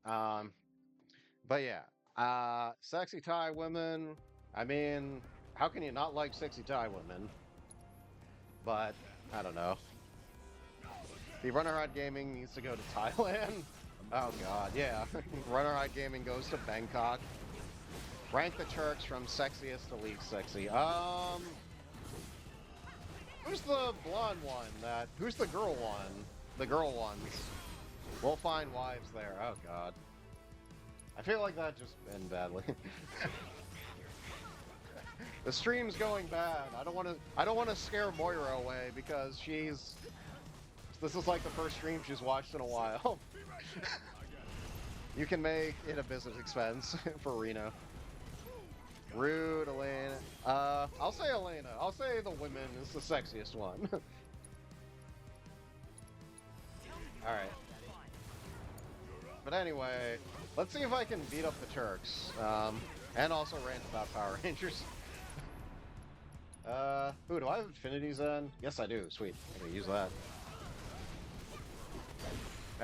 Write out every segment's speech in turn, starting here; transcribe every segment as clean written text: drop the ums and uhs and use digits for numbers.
Um, but yeah, sexy Thai women. I mean, how can you not like sexy Thai women? But I don't know. The RunOrHideGaming needs to go to Thailand. Oh god, yeah. RunOrHideGaming goes to Bangkok. Rank the Turks from sexiest to least sexy. Who's the blonde one? Who's the girl one? The girl ones. We'll find wives there. Oh god. I feel like that just ended badly. The stream's going bad. I don't want to scare Moira away because this is like the first stream she's watched in a while. You can make it a business expense for Reno. Rude, Elena. I'll say Elena. I'll say the women is the sexiest one. Alright. But anyway, let's see if I can beat up the Turks. And also rant about Power Rangers. Ooh, do I have affinities then? Yes, I do. Sweet. I'm gonna use that.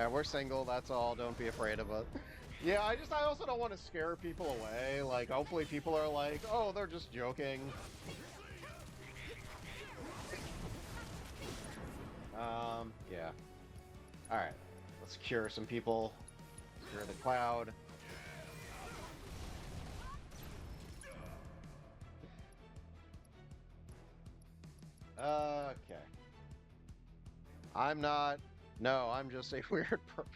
We're single, that's all. Don't be afraid of it. Yeah, I also don't want to scare people away. Like, hopefully people are like, oh, they're just joking. Yeah. Alright. Let's cure some people. Cure the cloud. Okay. No, I'm just a weird person.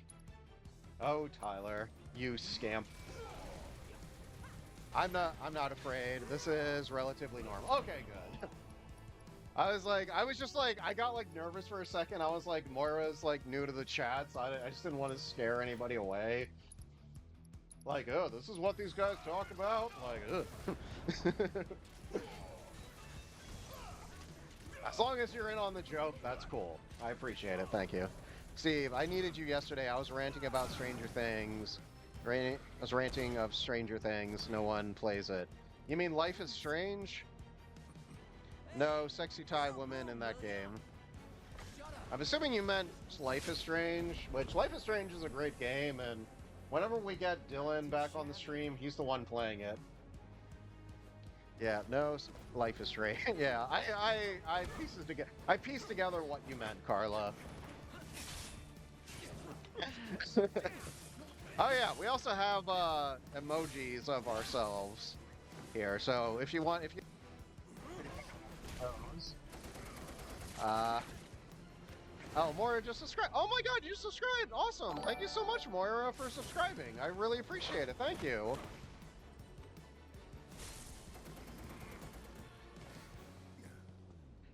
Oh, Tyler, you scamp. I'm not afraid. This is relatively normal. Okay, good. I got like nervous for a second. I was like, Moira's like new to the chat, so I just didn't want to scare anybody away. Like, oh, this is what these guys talk about? Like, ugh. As long as you're in on the joke, that's cool. I appreciate it. Thank you. Steve, I needed you yesterday. I was ranting about Stranger Things. I was ranting of Stranger Things. No one plays it. You mean Life is Strange? No, sexy Thai woman in that game. I'm assuming you meant Life is Strange, which Life is Strange is a great game, and whenever we get Dylan back on the stream, he's the one playing it. Yeah, no, Life is Strange. Yeah, I pieced together what you meant, Carla. Oh yeah, we also have emojis of ourselves here. So if you oh, Moira just subscribed. Oh my god, you subscribed! Awesome! Thank you so much, Moira, for subscribing. I really appreciate it. Thank you.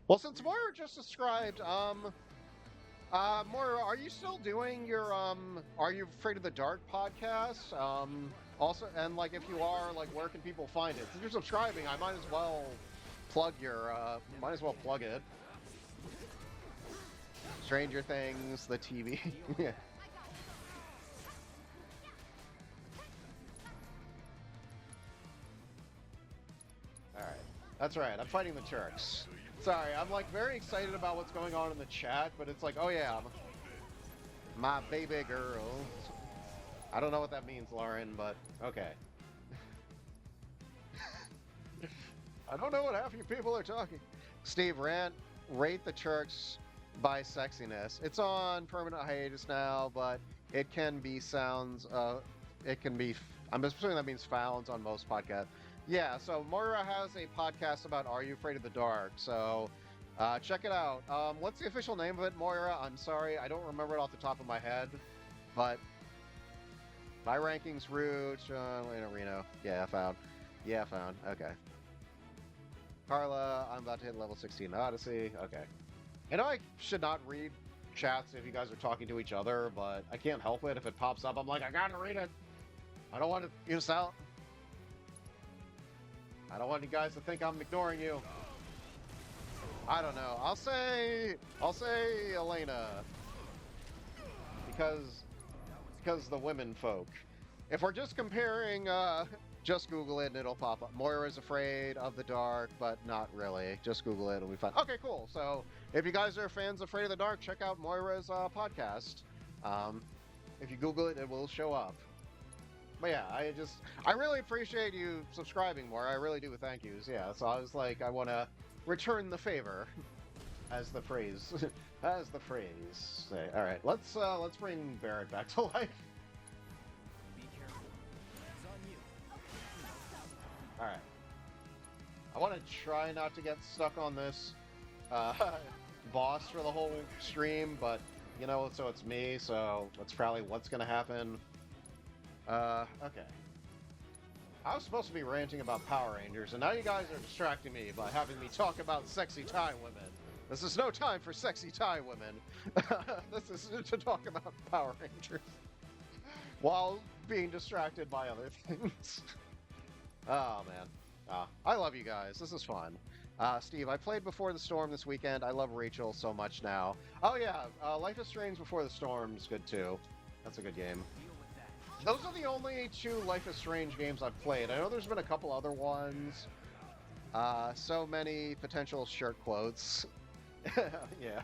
Well, since Moira just subscribed, Moira, are you still doing your Are You Afraid of the Dark podcast? Also, and like if you are, like where can people find it? Since you're subscribing, I might as well plug it. Stranger Things, the TV. Yeah. Alright. That's right, I'm fighting the Turks. Sorry, I'm like very excited about what's going on in the chat, but it's like, oh yeah, my baby girl. I don't know what that means, Lauren, but okay. I don't know what half you people are talking. Steve, rate the Turks by sexiness. It's on permanent hiatus now, but it can be I'm assuming that means founds on most podcasts. Yeah, so Moira has a podcast about Are You Afraid of the Dark? So check it out. What's the official name of it, Moira? I'm sorry, I don't remember it off the top of my head, but my ranking's rude. Reno. Yeah, found. Yeah, found. Okay. Carla, I'm about to hit level 16 Odyssey. Okay. I know I should not read chats if you guys are talking to each other, but I can't help it. If it pops up, I'm like, I gotta read it. I don't want you to sound. I don't want you guys to think I'm ignoring you. I don't know. I'll say Elena. Because the women folk. If we're just comparing, just Google it and it'll pop up. Moira's afraid of the dark, but not really. Just Google it, it'll be fine. Okay, cool. So if you guys are fans of Afraid of the Dark, check out Moira's podcast. If you Google it, it will show up. But yeah, I really appreciate you subscribing more. I really do. Thank yous. Yeah, so I was like, I want to return the favor, as the phrase, as the phrase say. All right, let's bring Barrett back to life. Be careful. It's on you. All right. I want to try not to get stuck on this boss for the whole stream, but you know, so it's me, so that's probably what's gonna happen. Okay. I was supposed to be ranting about Power Rangers, and now you guys are distracting me by having me talk about sexy Thai women. This is no time for sexy Thai women. This is to talk about Power Rangers while being distracted by other things. Oh, man. I love you guys. This is fun. Steve, I played Before the Storm this weekend. I love Rachel so much now. Oh, yeah. Life is Strange Before the Storm is good, too. That's a good game. Those are the only 2 Life is Strange games I've played. I know there's been a couple other ones. So many potential shirt quotes. Yeah.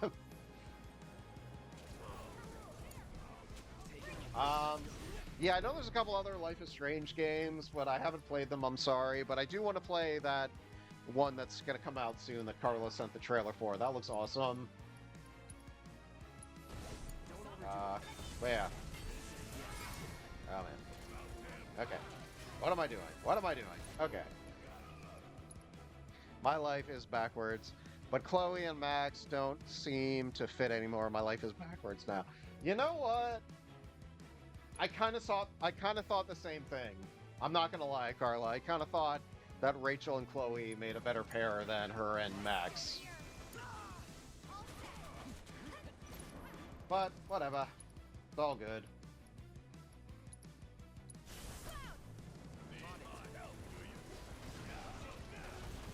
Yeah, I know there's a couple other Life is Strange games, but I haven't played them, I'm sorry. But I do want to play that one that's going to come out soon that Carla sent the trailer for. That looks awesome. But yeah. Oh, man. Okay. What am I doing? What am I doing? Okay. My life is backwards, but Chloe and Max don't seem to fit anymore. My life is backwards now. You know what? I kind of thought the same thing. I'm not gonna lie, Carla. I kind of thought that Rachel and Chloe made a better pair than her and Max. But whatever. It's all good.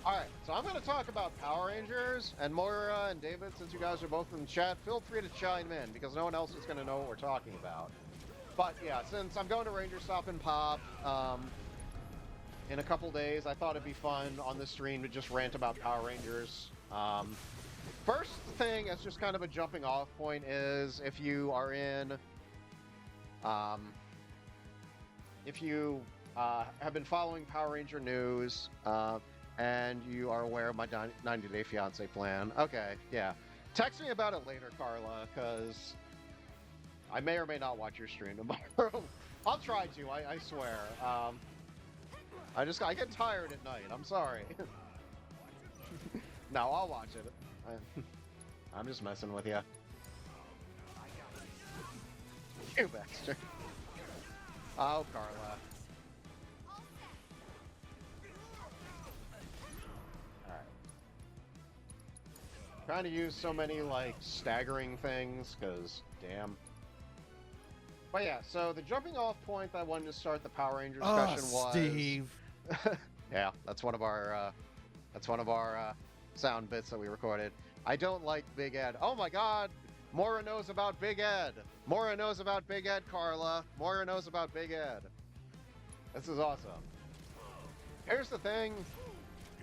Alright, so I'm going to talk about Power Rangers, and Moira and David, since you guys are both in the chat, feel free to chime in, because no one else is going to know what we're talking about. But yeah, since I'm going to RangerStopandPop in a couple days, I thought it'd be fun on the stream to just rant about Power Rangers. First thing, as just kind of a jumping off point, is if you are in... if you have been following Power Ranger news, and you are aware of my 90-day fiancé plan. Okay, yeah. Text me about it later, Carla, because I may or may not watch your stream tomorrow. I'll try to, I swear. I get tired at night. I'm sorry. No, I'll watch it. I'm just messing with you. You bastard. Oh, Carla. Trying to use so many, like, staggering things, because, damn. But yeah, so the jumping off point that I wanted to start the Power Ranger discussion was... Steve! Yeah, that's one of our sound bits that we recorded. I don't like Big Ed. Oh my god! Moira knows about Big Ed! Moira knows about Big Ed, Carla! Moira knows about Big Ed! This is awesome. Here's the thing.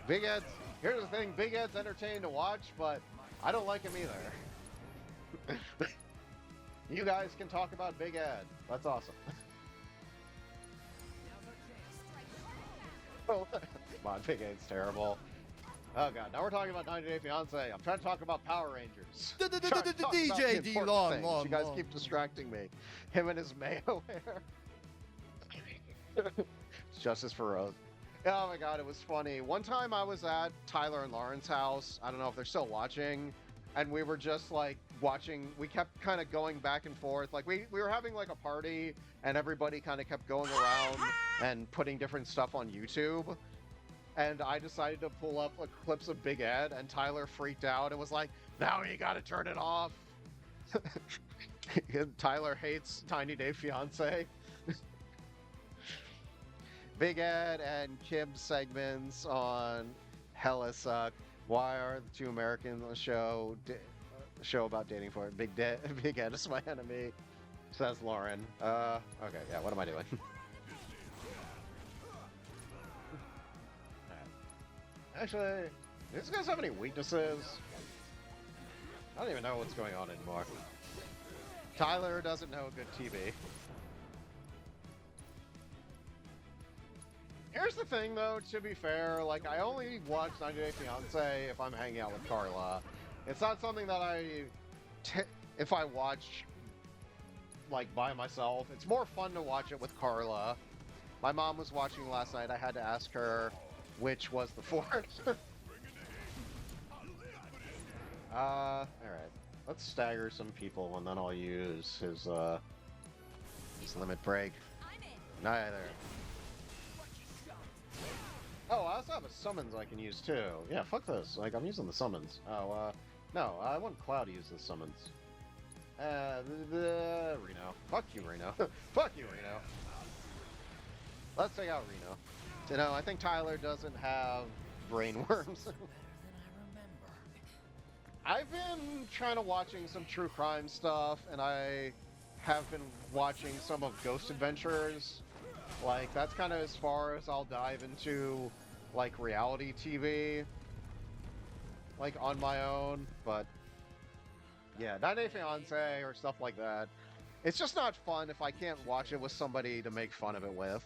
Big Ed's entertaining to watch, but I don't like him either. You guys can talk about Big Ed. That's awesome. Oh, come on, Big Ed's terrible. Oh god, now we're talking about 90 Day Fiancé. I'm trying to talk about Power Rangers. DJ D long. You guys keep distracting me. Him and his mayo hair. Justice for Rose. Oh my god, it was funny. One time I was at Tyler and Lauren's house. I don't know if they're still watching. And we were just like watching. We kept kind of going back and forth. Like we were having like a party and everybody kind of kept going around and putting different stuff on YouTube. And I decided to pull up like clips of Big Ed, and Tyler freaked out and was like, "Now you gotta turn it off." Tyler hates 90 Day Fiancé. Big Ed and Kim's segments on Hella Suck. Why are the two Americans on the show about dating for it? Big Ed is my enemy, says Lauren. Okay, yeah, what am I doing? Actually, do these guys have any weaknesses? I don't even know what's going on anymore. Tyler doesn't know good TV. Here's the thing, though, to be fair, like, I only watch 90 Day Fiancé if I'm hanging out with Carla. It's not something that if I watch, like, by myself. It's more fun to watch it with Carla. My mom was watching last night. I had to ask her which was the fort. Alright. Let's stagger some people, and then I'll use his limit break. Neither. Oh, I also have a summons I can use too. Yeah, fuck this. Like, I'm using the summons. Oh, no, I want Cloud to use the summons. Reno. Fuck you, Reno. Fuck you, Reno. Let's take out Reno. You know, I think Tyler doesn't have brain worms. I've been trying to watching some true crime stuff, and I have been watching some of Ghost Adventures. Like, that's kind of as far as I'll dive into, like, reality TV, like, on my own, but, yeah, 90 Day Fiancé or stuff like that. It's just not fun if I can't watch it with somebody to make fun of it with.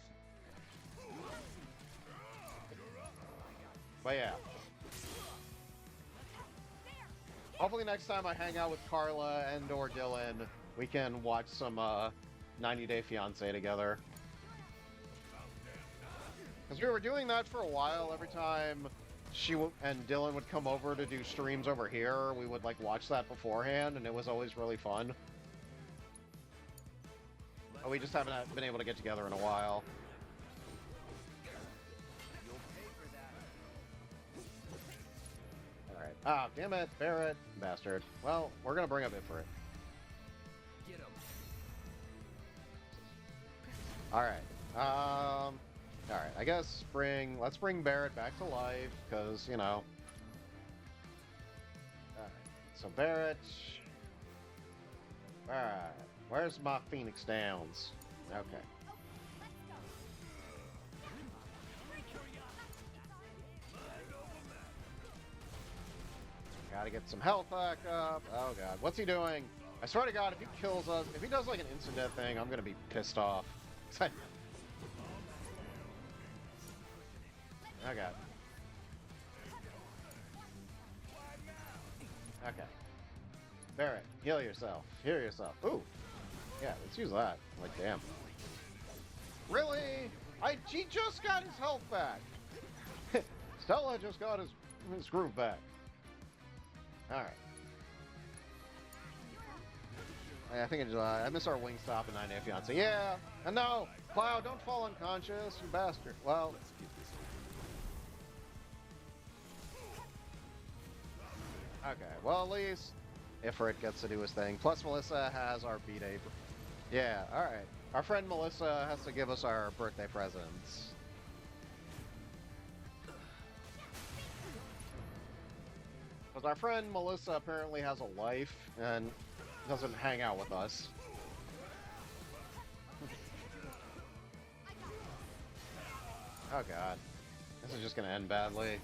But yeah. Hopefully next time I hang out with Carla and or Dylan, we can watch some 90 Day Fiancé together. Because we were doing that for a while. Every time and Dylan would come over to do streams over here, we would like watch that beforehand, and it was always really fun. But we just haven't been able to get together in a while. Alright. Ah, damn it, Barrett, bastard. Well, we're gonna bring up Ifrit. Get him. Alright. Alright, I guess let's bring Barrett back to life, because, you know. Alright, so Barrett. Alright, where's my Phoenix Downs? Okay. Gotta get some health back up. Oh god, what's he doing? I swear to god, if he kills us, if he does like an instant death thing, I'm gonna be pissed off. Oh god. Okay. Barrett, heal yourself. Heal yourself. Ooh. Yeah, let's use that. Like, damn. Really? He just got his health back. Stella just got his groove back. Alright. I think I miss our wing stop in 90 Day Fiancé. Yeah! And no! Cloud, don't fall unconscious, you bastard. Well... Okay, well at least Ifrit gets to do his thing. Plus Melissa has our B-Day. Yeah, alright. Our friend Melissa has to give us our birthday presents. Because our friend Melissa apparently has a life and doesn't hang out with us. Oh god. This is just gonna end badly.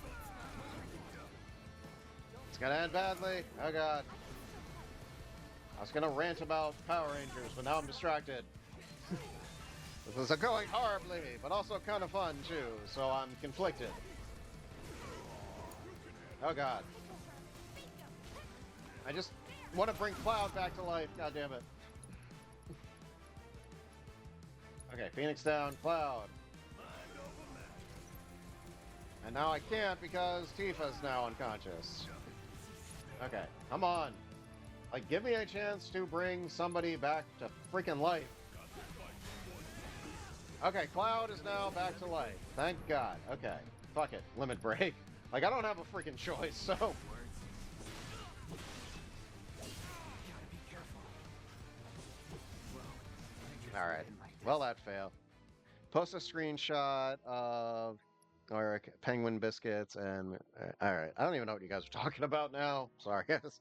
It's gonna end badly. Oh god. I was gonna rant about Power Rangers, but now I'm distracted. This is going horribly, but also kind of fun too, so I'm conflicted. Oh god. I just want to bring Cloud back to life, god damn it. Okay, Phoenix down, Cloud. And now I can't because Tifa's now unconscious. Okay, come on. Like, give me a chance to bring somebody back to freaking life. Okay, Cloud is now back to life. Thank God. Okay, fuck it. Limit break. Like, I don't have a freaking choice, so... Alright. Well, that failed. Post a screenshot of our penguin biscuits and... Alright. I don't even know what you guys are talking about now. Sorry, guys.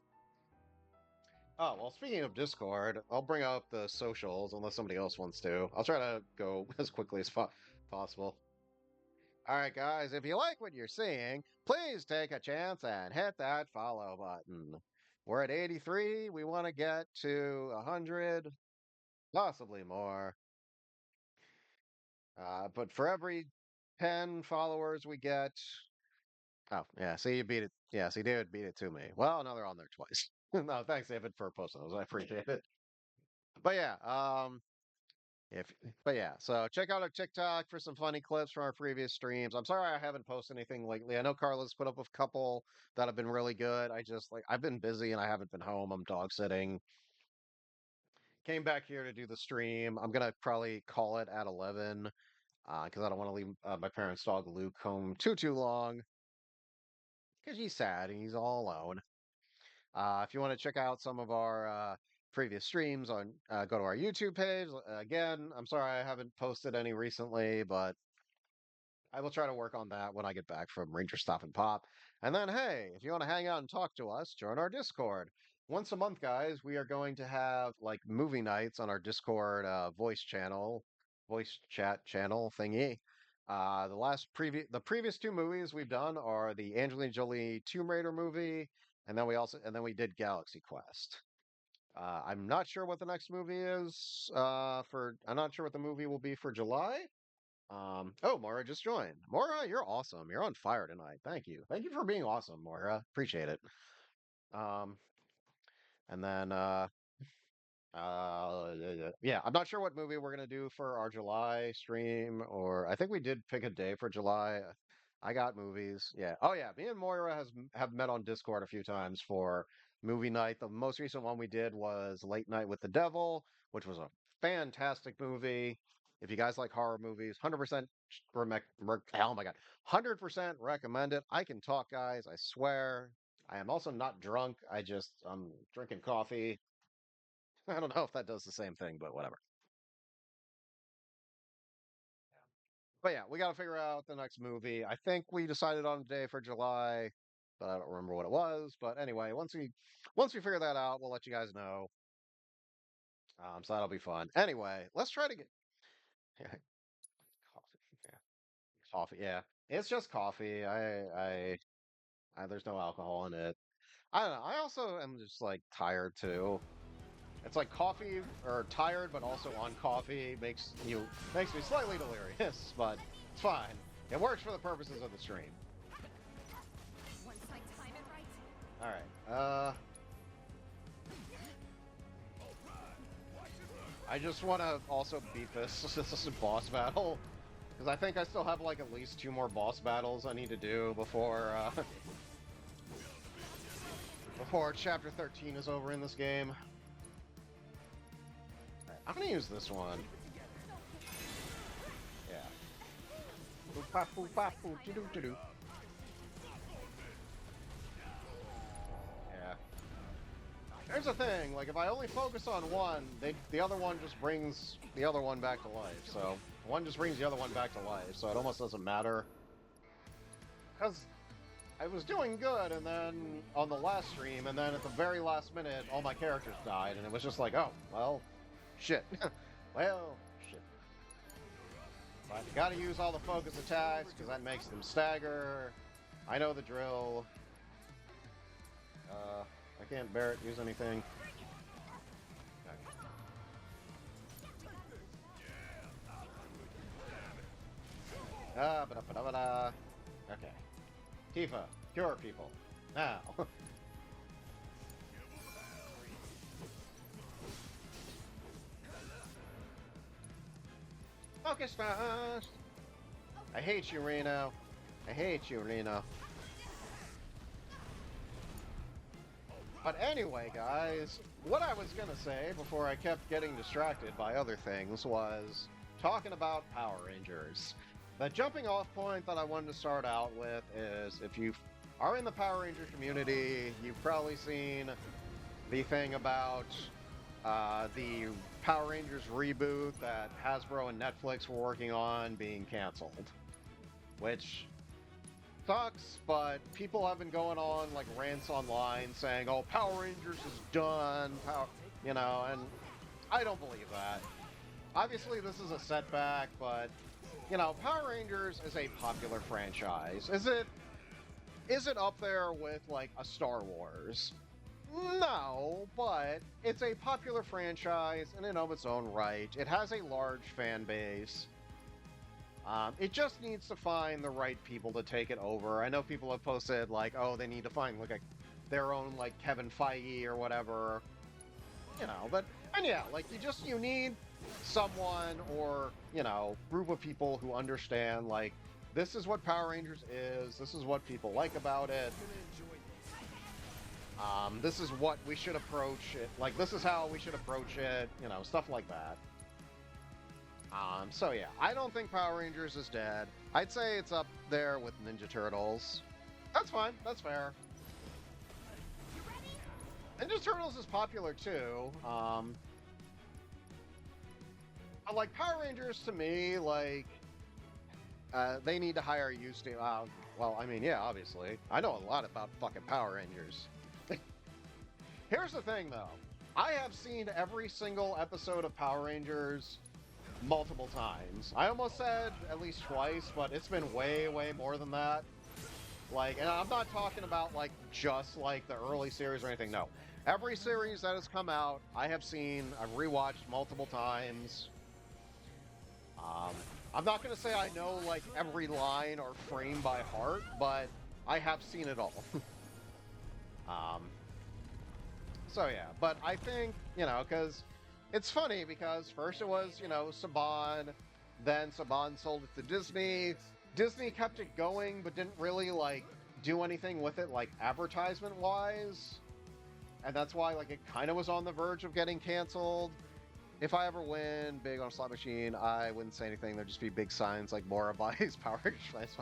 Oh, well, speaking of Discord, I'll bring up the socials unless somebody else wants to. I'll try to go as quickly as possible. Alright, guys, if you like what you're seeing, please take a chance and hit that follow button. We're at 83. We want to get to 100, possibly more. But for every 10 followers, we get. Oh, yeah. See, you beat it. Yes, he did beat it to me. Well, now they're on there twice. No, thanks, David, for posting those. I appreciate it. But yeah, if but yeah, so check out our TikTok for some funny clips from our previous streams. I'm sorry I haven't posted anything lately. I know Carla's put up a couple that have been really good. I just like I've been busy and I haven't been home. I'm dog sitting. Came back here to do the stream. I'm gonna probably call it at 11 because I don't want to leave my parents' dog Luke home too long because he's sad and he's all alone. If you want to check out some of our previous streams, on go to our YouTube page. Again, I'm sorry I haven't posted any recently, but I will try to work on that when I get back from RangerStopandPop. And then, hey, if you want to hang out and talk to us, join our Discord. Once a month, guys, we are going to have like movie nights on our Discord voice chat channel thingy. The previous two movies we've done are the Angelina Jolie Tomb Raider movie, and then we did Galaxy Quest. I'm not sure what the next movie is I'm not sure what the movie will be for July. Oh, Moira just joined. Moira, you're awesome. You're on fire tonight. Thank you. Thank you for being awesome, Moira. Appreciate it. Um, and then yeah, I'm not sure what movie we're gonna do for our July stream, or I think we did pick a day for July. I got movies. Yeah. Oh yeah, me and Moira have met on Discord a few times for movie night. The most recent one we did was Late Night with the Devil, which was a fantastic movie. If you guys like horror movies, 100% oh my god, 100% recommend it. I can talk, guys. I swear. I am also not drunk. I'm drinking coffee. I don't know if that does the same thing, but whatever. But yeah, we got to figure out the next movie. I think we decided on a day for July, but I don't remember what it was. But anyway, once we figure that out, we'll let you guys know. So that'll be fun. Anyway, let's try to get coffee. Yeah, coffee. Yeah, it's just coffee. There's no alcohol in it. I don't know. I also am just like tired too. It's like coffee or tired, but also on coffee makes me slightly delirious, but it's fine. It works for the purposes of the stream. Once I time it right. All right. I just want to also beat this. This is a boss battle because I think I still have like at least 2 more boss battles I need to do before before chapter 13 is over in this game. I'm gonna use this one. Yeah. Yeah. There's the thing, like if I only focus on one, the other one just brings the other one back to life. So one just brings the other one back to life, so it almost doesn't matter. Because I was doing good, and then on the last stream, and then at the very last minute, all my characters died, and it was just like, oh, well, shit. Well, shit. But you gotta use all the focus attacks, because that makes them stagger. I know the drill. I can't Barrett use anything. Okay. Tifa, cure people. Now. Focus fast! I hate you, Reno. I hate you, Reno. But anyway, guys, what I was gonna say before I kept getting distracted by other things was talking about Power Rangers. The jumping off point that I wanted to start out with is if you are in the Power Ranger community, you've probably seen the thing about the Power Rangers reboot that Hasbro and Netflix were working on being canceled. Which sucks, but people have been going on like rants online saying, oh, Power Rangers is done, and I don't believe that. Obviously, this is a setback, but, Power Rangers is a popular franchise. Is it up there with, like, a Star Wars? No, but it's a popular franchise in and of its own right. It has a large fan base. It just needs to find the right people to take it over. I know people have posted like, oh, they need to find like their own like Kevin Feige or whatever, you know. But and yeah, like you need someone or group of people who understand like this is what Power Rangers is. This is what people like about it. This is what we should approach it. Like this is how we should approach it. You know, stuff like that. So yeah, I don't think Power Rangers is dead. I'd say it's up there with Ninja Turtles. That's fine. That's fair. Ninja Turtles is popular too. But like Power Rangers to me, like they need to hire you, Steve. Well, I mean, yeah, obviously. I know a lot about fucking Power Rangers. Here's the thing, though. I have seen every single episode of Power Rangers multiple times. I almost said at least twice, but it's been way, way more than that. Like, and I'm not talking about, like, just, like, the early series or anything, no. Every series that has come out, I have seen, I've rewatched multiple times. I'm not going to say I know, like, every line or frame by heart, but I have seen it all. So yeah, but I think, because it's funny because first it was, Saban, then Saban sold it to Disney. Disney kept it going, but didn't really, like, do anything with it, like, advertisement-wise. And that's why, like, it kind of was on the verge of getting canceled. If I ever win big on a slot machine, I wouldn't say anything. There'd just be big signs like Mora buys Power Rangers fans.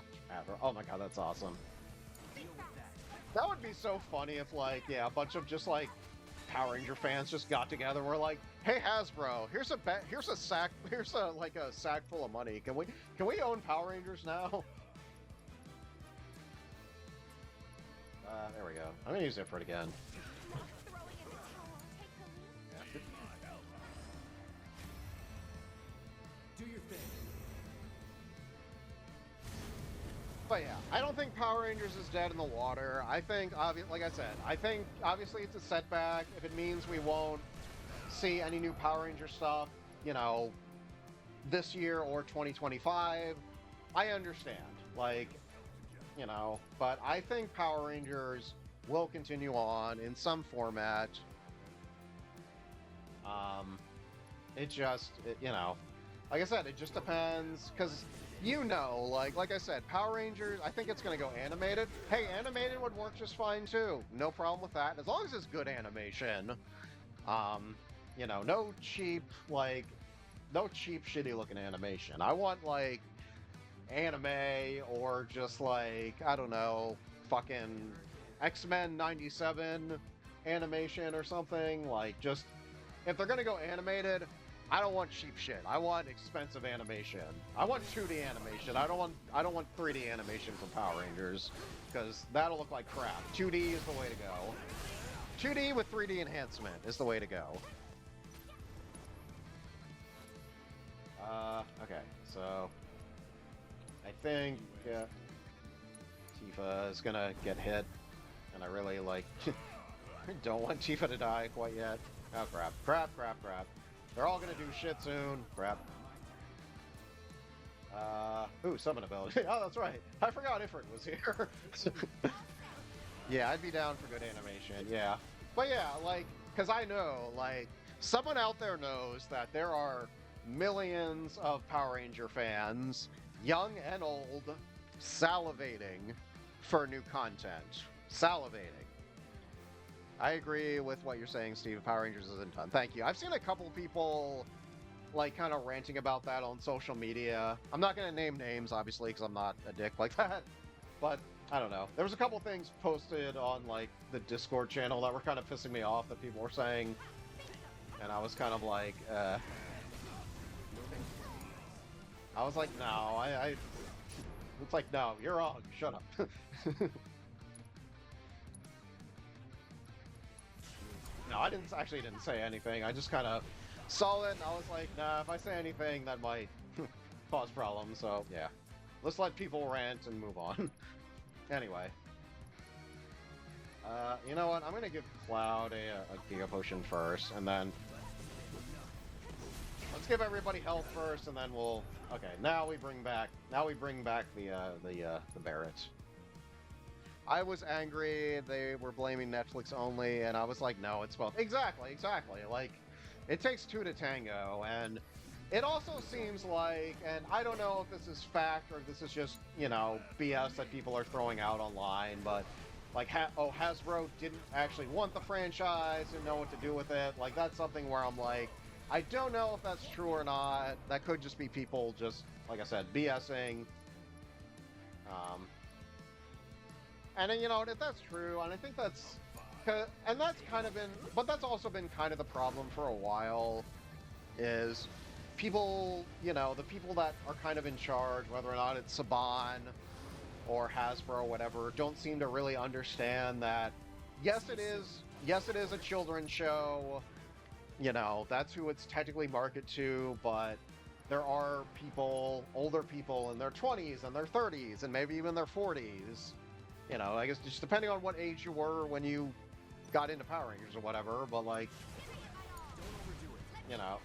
Oh my god, that's awesome. That would be so funny if, like, yeah, a bunch of just, like, Power Ranger fans just got together and were like, hey Hasbro, here's a sack full of money. Can we own Power Rangers now? There we go. I'm gonna use Ifrit again. Do your thing. But yeah, I don't think Power Rangers is dead in the water. I think, like I said, I think obviously it's a setback. If it means we won't see any new Power Ranger stuff, this year or 2025, I understand. Like, but I think Power Rangers will continue on in some format. Like I said, it just depends, because like I said, Power Rangers, I think it's going to go animated. Hey, animated would work just fine too. No problem with that, as long as it's good animation. No cheap, shitty looking animation. I want, like, anime or just, like, I don't know, fucking X-Men 97 animation or something. Like, just, if they're going to go animated, I don't want cheap shit. I want expensive animation. I want 2D animation. I don't want 3D animation for Power Rangers, because that'll look like crap. 2D is the way to go. 2D with 3D enhancement is the way to go. Okay, so I think Tifa is gonna get hit, and I really don't want Tifa to die quite yet. Oh crap. They're all gonna do shit soon. Crap. Summon ability. Oh, that's right. I forgot Ifrit was here. Yeah, I'd be down for good animation, yeah. But yeah, because I know, someone out there knows that there are millions of Power Ranger fans, young and old, salivating for new content. Salivating. I agree with what you're saying, Steve. Power Rangers isn't done. Thank you. I've seen a couple people, kind of ranting about that on social media. I'm not going to name names, obviously, because I'm not a dick like that. But, I don't know. There was a couple things posted on, the Discord channel that were kind of pissing me off that people were saying. And I was kind of like, I was like, no, it's like, no, you're wrong. Shut up. No, I didn't say anything. I just kind of saw it, and I was like, nah, if I say anything, that might cause problems, so yeah. Let's let people rant and move on. Anyway. You know what? I'm gonna give Cloud a Giga Potion first, and then... Let's give everybody health first, and then we'll. Okay, now we bring back. Now we bring back the Barrett. I was angry. They were blaming Netflix only, and I was like, no, it's both. Exactly, exactly. Like, it takes two to tango, and it also seems like, and I don't know if this is fact or if this is just, you know, BS that people are throwing out online, but like, Hasbro didn't actually want the franchise, didn't know what to do with it. Like, that's something where I'm like, I don't know if that's true or not. That could just be people just, like I said, BSing. And you know, if that's true, and I think that's, and that's kind of been, but that's also been kind of the problem for a while, is people, you know, the people that are kind of in charge, whether or not it's Saban or Hasbro or whatever, don't seem to really understand that, yes, it is a children's show, you know, that's who it's technically marketed to, but there are people, older people in their 20s and their 30s and maybe even their 40s, you know, I guess just depending on what age you were when you got into Power Rangers or whatever, but like, you know,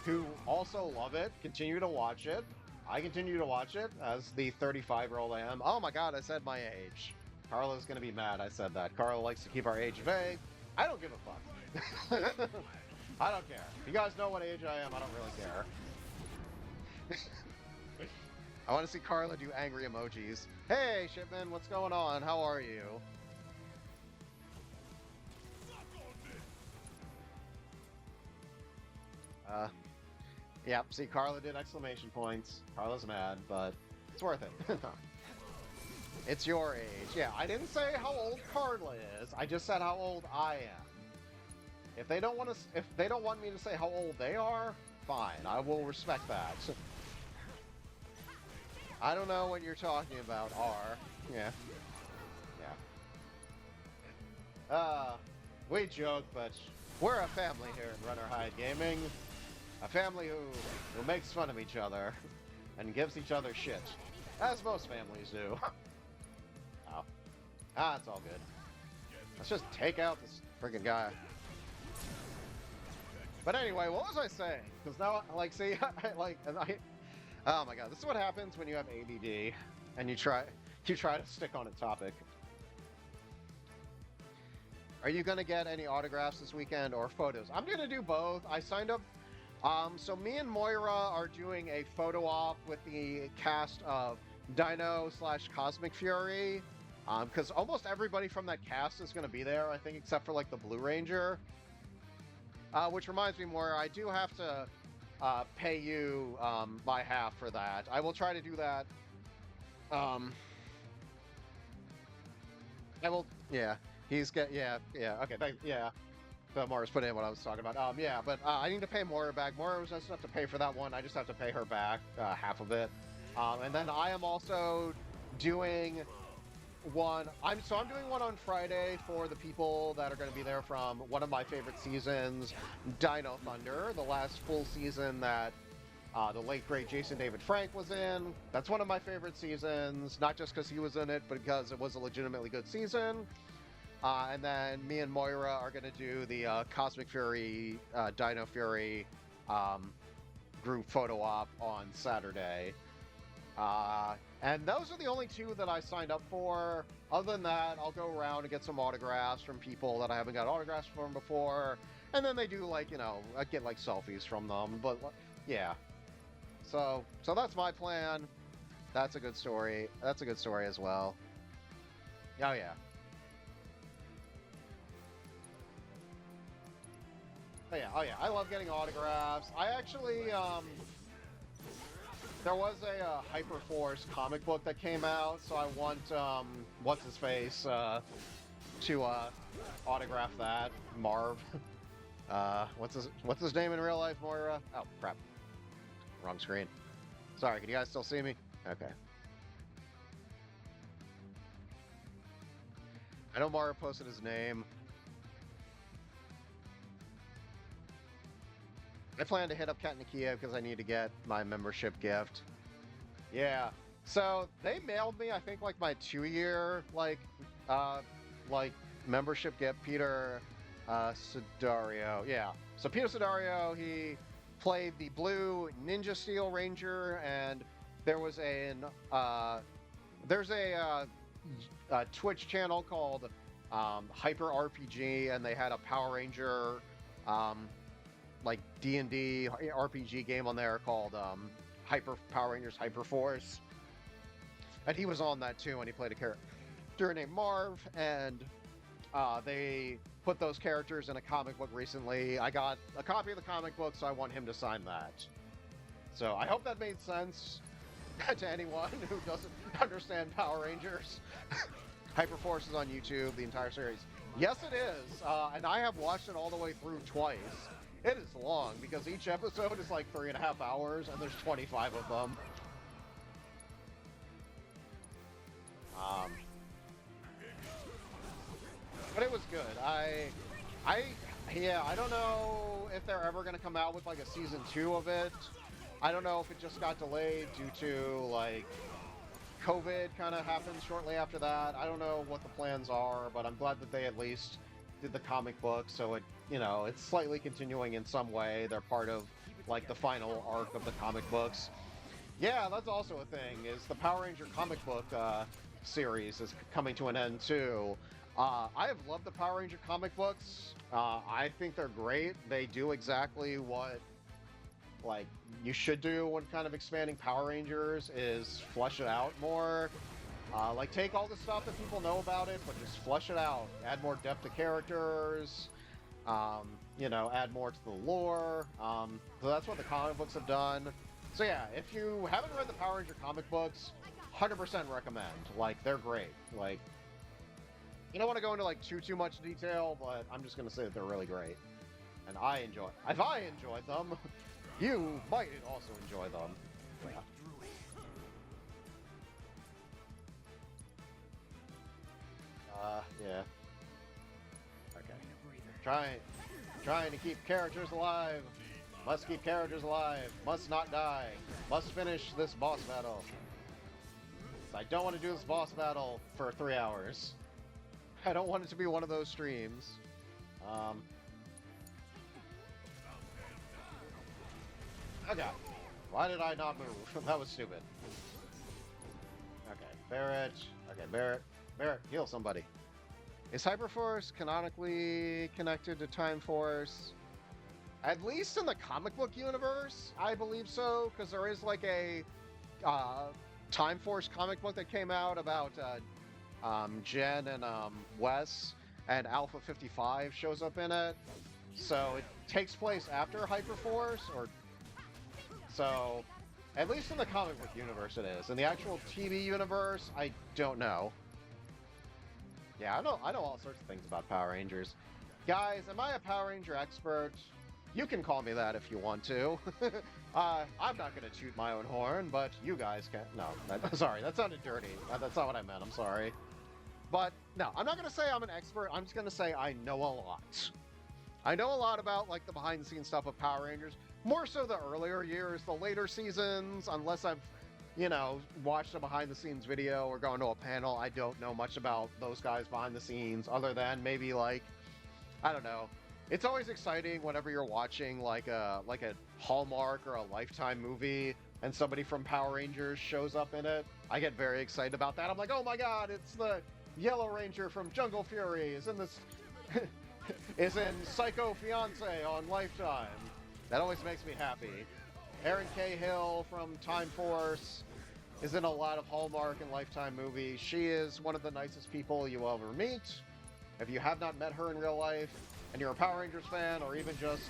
who also love it, continue to watch it. I continue to watch it as the 35-year-old I am. Oh my god, I said my age. Carla's gonna be mad I said that. Carla likes to keep our age vague. I don't give a fuck. I don't care. If you guys know what age I am, I don't really care. I want to see Carla do angry emojis. Hey, Shipman, what's going on? How are you? Yeah, see, Carla did exclamation points. Carla's mad, but it's worth it. It's your age. Yeah, I didn't say how old Carla is. I just said how old I am. If they don't want me to say how old they are, fine. I will respect that. I don't know what you're talking about, R. Yeah. Yeah. We joke, but we're a family here at RunOrHideGaming. A family who makes fun of each other and gives each other shit. As most families do. Oh. It's all good. Let's just take out this freaking guy. But anyway, what was I saying? Because now, like, see, oh my god, this is what happens when you have ADD and you try to stick on a topic. Are you gonna get any autographs this weekend or photos? I'm gonna do both. I signed up. So me and Moira are doing a photo op with the cast of Dino/Cosmic Fury. Because almost everybody from that cast is gonna be there, I think, except for like the Blue Ranger. Which reminds me, Moira, I do have to pay you my half for that. I will try to do that. I will. Yeah, okay, yeah. So Moira's put in what I was talking about. Yeah, but I need to pay Moira back. Moira was just have to pay for that one. I just have to pay her back half of it. And then I am also doing one. I'm doing one on Friday for the people that are going to be there from one of my favorite seasons, Dino Thunder, the last full season that the late great Jason David Frank was in. That's one of my favorite seasons, not just because he was in it, but because it was a legitimately good season. And then me and Moira are going to do the Cosmic Fury, Dino Fury group photo op on Saturday. And those are the only two that I signed up for. Other than that, I'll go around and get some autographs from people that I haven't got autographs from before. And then they do, like, you know, I get, like, selfies from them. But, yeah. So that's my plan. That's a good story. That's a good story as well. Oh, yeah. Oh yeah, I love getting autographs. I actually, there was a Hyperforce comic book that came out, so I want, what's-his-face, to, autograph that. Marv. What's his name in real life, Moira? Oh, crap. Wrong screen. Sorry, can you guys still see me? Okay. I know Mario posted his name. I plan to hit up Kat Nakia because I need to get my membership gift. Yeah. So they mailed me, I think, like my 2-year like membership gift. Peter Sidario. Yeah. So Peter Sidario, he played the blue Ninja Steel Ranger, and there was there's a Twitch channel called Hyper RPG, and they had a Power Ranger like D&D RPG game on there called Power Rangers Hyper Force, and he was on that too, and he played a character named Marv, and they put those characters in a comic book recently. I got a copy of the comic book, so I want him to sign that. So I hope that made sense to anyone who doesn't understand Power Rangers. Hyperforce is on YouTube, the entire series. Yes, it is, and I have watched it all the way through twice. It is long, because each episode is like 3.5 hours, and there's 25 of them. But it was good. Yeah, I don't know if they're ever going to come out with like a season 2 of it. I don't know if it just got delayed due to like COVID kind of happened shortly after that. I don't know what the plans are, but I'm glad that they at least did the comic book, so it, you know, it's slightly continuing in some way. They're part of like the final arc of the comic books. Yeah, that's also a thing, is the Power Ranger comic book series is coming to an end too. I have loved the Power Ranger comic books. I think they're great. They do exactly what like you should do when kind of expanding Power Rangers, is flesh it out more. Like take all the stuff that people know about it, but just flesh it out. Add more depth to characters. You know, add more to the lore. So that's what the comic books have done. So yeah, if you haven't read the Power Ranger comic books, 100% recommend. Like, they're great. Like, you don't want to go into like too much detail, but I'm just gonna say that they're really great, and if I enjoyed them, you might also enjoy them. Yeah. Okay. Trying to keep characters alive. Must keep characters alive. Must not die. Must finish this boss battle. I don't want to do this boss battle for 3 hours. I don't want it to be one of those streams. Okay. Why did I not move? That was stupid. Okay, Barrett. Okay, Barrett. Barrett, heal somebody. Is Hyperforce canonically connected to Time Force? At least in the comic book universe, I believe so, because there is like a Time Force comic book that came out about Jen and Wes, and Alpha 55 shows up in it. So it takes place after Hyperforce, or so at least in the comic book universe it is. In the actual TV universe, I don't know. Yeah, I know all sorts of things about Power Rangers. Guys, am I a Power Ranger expert? You can call me that if you want to. I'm not going to toot my own horn, but you guys can. No, sorry, that sounded dirty. That's not what I meant, I'm sorry. But no, I'm not going to say I'm an expert. I'm just going to say I know a lot. I know a lot about like the behind the scenes stuff of Power Rangers. More so the earlier years, the later seasons, unless I've, you know, watched a behind the scenes video or gone to a panel, I don't know much about those guys behind the scenes, other than maybe like, I don't know. It's always exciting whenever you're watching like a Hallmark or a Lifetime movie and somebody from Power Rangers shows up in it. I get very excited about that. I'm like, oh my god, it's the Yellow Ranger from Jungle Fury is in this is in Psycho Fiance on Lifetime. That always makes me happy. Erin Cahill from Time Force is in a lot of Hallmark and Lifetime movies. She is one of the nicest people you will ever meet. If you have not met her in real life, and you're a Power Rangers fan, or even just,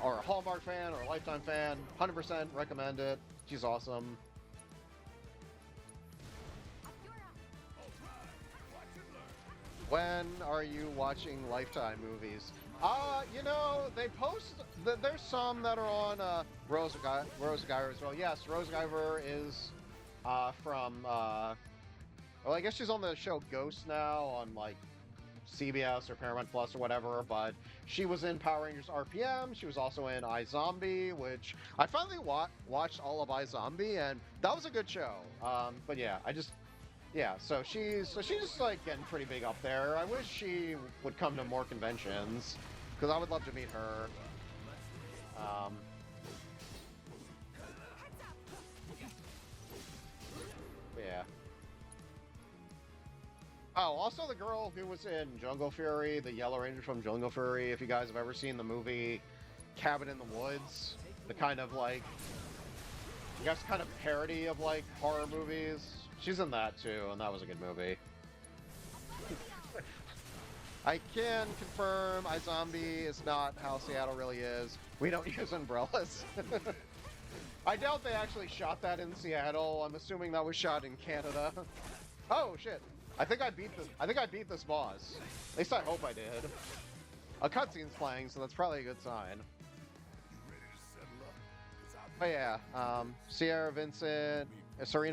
or a Hallmark fan, or a Lifetime fan, 100% recommend it. She's awesome. When are you watching Lifetime movies? You know, they post, there's some that are on Rose Guyver as well. Yes, Rose Guyver is from, well, I guess she's on the show Ghost now on, like, CBS or Paramount Plus or whatever, but she was in Power Rangers RPM. She was also in iZombie, which I finally watched all of iZombie, and that was a good show. But yeah, so she's like getting pretty big up there. I wish she would come to more conventions, because I would love to meet her. Oh, also the girl who was in Jungle Fury, the Yellow Ranger from Jungle Fury, if you guys have ever seen the movie Cabin in the Woods, the kind of like, I guess kind of parody of like horror movies. She's in that too, and that was a good movie. I can confirm iZombie is not how Seattle really is. We don't use umbrellas. I doubt they actually shot that in Seattle. I'm assuming that was shot in Canada. Oh shit. I think I beat this boss. At least I hope I did. A cutscene's playing, so that's probably a good sign. But yeah, Serena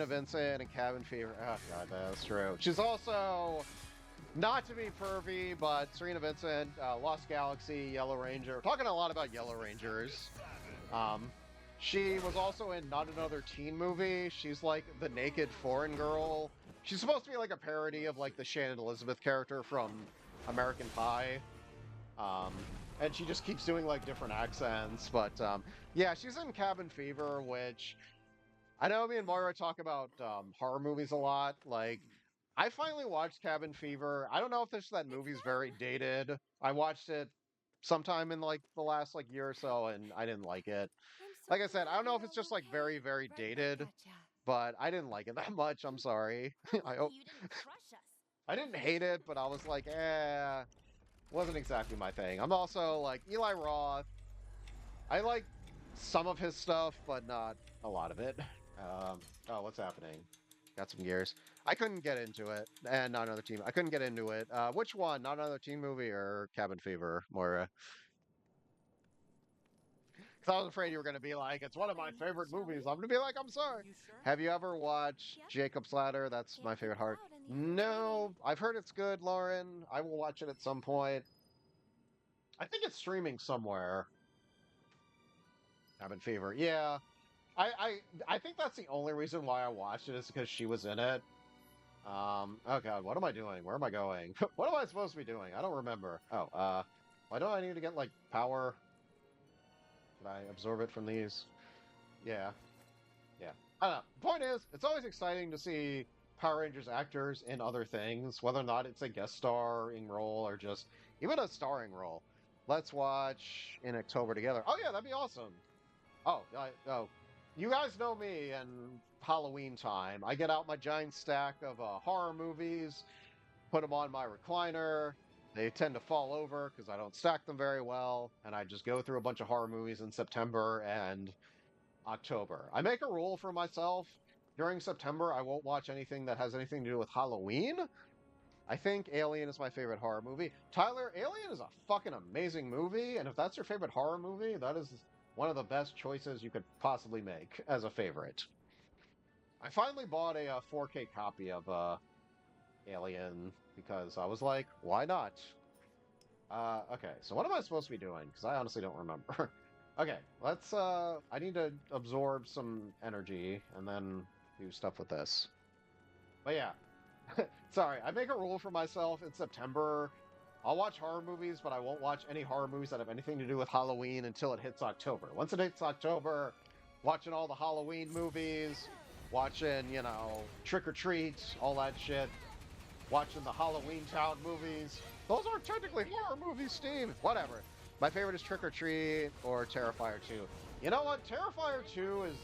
Vincent, and Cabin Fever. Oh god, that's true. She's also, not to be pervy, but Serena Vincent, Lost Galaxy, Yellow Ranger. We're talking a lot about Yellow Rangers. She was also in Not Another Teen Movie. She's like the naked foreign girl. She's supposed to be like a parody of like the Shannon Elizabeth character from American Pie. And she just keeps doing like different accents. But yeah, she's in Cabin Fever, which I know me and Moira talk about horror movies a lot. Like, I finally watched Cabin Fever. I don't know if that movie's very dated. I watched it sometime in like the last like year or so, and I didn't like it. Like I said, I don't know if it's just like very, very dated, but I didn't like it that much. I'm sorry. I didn't hate it, but I was like, wasn't exactly my thing. I'm also like Eli Roth. I like some of his stuff, but not a lot of it. Oh, what's happening? Got some gears. I couldn't get into it, and Not Another Teen. I couldn't get into it. Which one? Not Another Teen Movie or Cabin Fever, Moira? Because I was afraid you were going to be like, it's one of my favorite movies. I'm going to be like, I'm sorry. Have you ever watched Jacob's Ladder? That's my favorite horror. No, I've heard it's good, Lauren. I will watch it at some point. I think it's streaming somewhere. Cabin Fever. Yeah. I think that's the only reason why I watched it is because she was in it. Oh god, what am I doing? Where am I going? What am I supposed to be doing? I don't remember. Oh, why don't I need to get, like, power? Can I absorb it from these? Yeah. Yeah. I don't know. The point is, it's always exciting to see Power Rangers actors in other things, whether or not it's a guest starring role or just even a starring role. Let's watch in October together. Oh yeah, that'd be awesome. Oh, you guys know me and Halloween time. I get out my giant stack of horror movies, put them on my recliner. They tend to fall over because I don't stack them very well, and I just go through a bunch of horror movies in September and October. I make a rule for myself. During September, I won't watch anything that has anything to do with Halloween. I think Alien is my favorite horror movie. Tyler, Alien is a fucking amazing movie, and if that's your favorite horror movie, that is one of the best choices you could possibly make as a favorite. I finally bought a 4K copy of Alien because I was like, why not? Okay, so what am I supposed to be doing? Because I honestly don't remember. Okay, let's, I need to absorb some energy and then do stuff with this. But yeah, sorry, I make a rule for myself in September. I'll watch horror movies, but I won't watch any horror movies that have anything to do with Halloween until it hits October. Once it hits October, watching all the Halloween movies, watching, you know, Trick or Treat, all that shit, watching the Halloween Town movies. Those aren't technically horror movies, Steve. Whatever. My favorite is Trick or Treat or Terrifier 2. You know what? Terrifier 2 is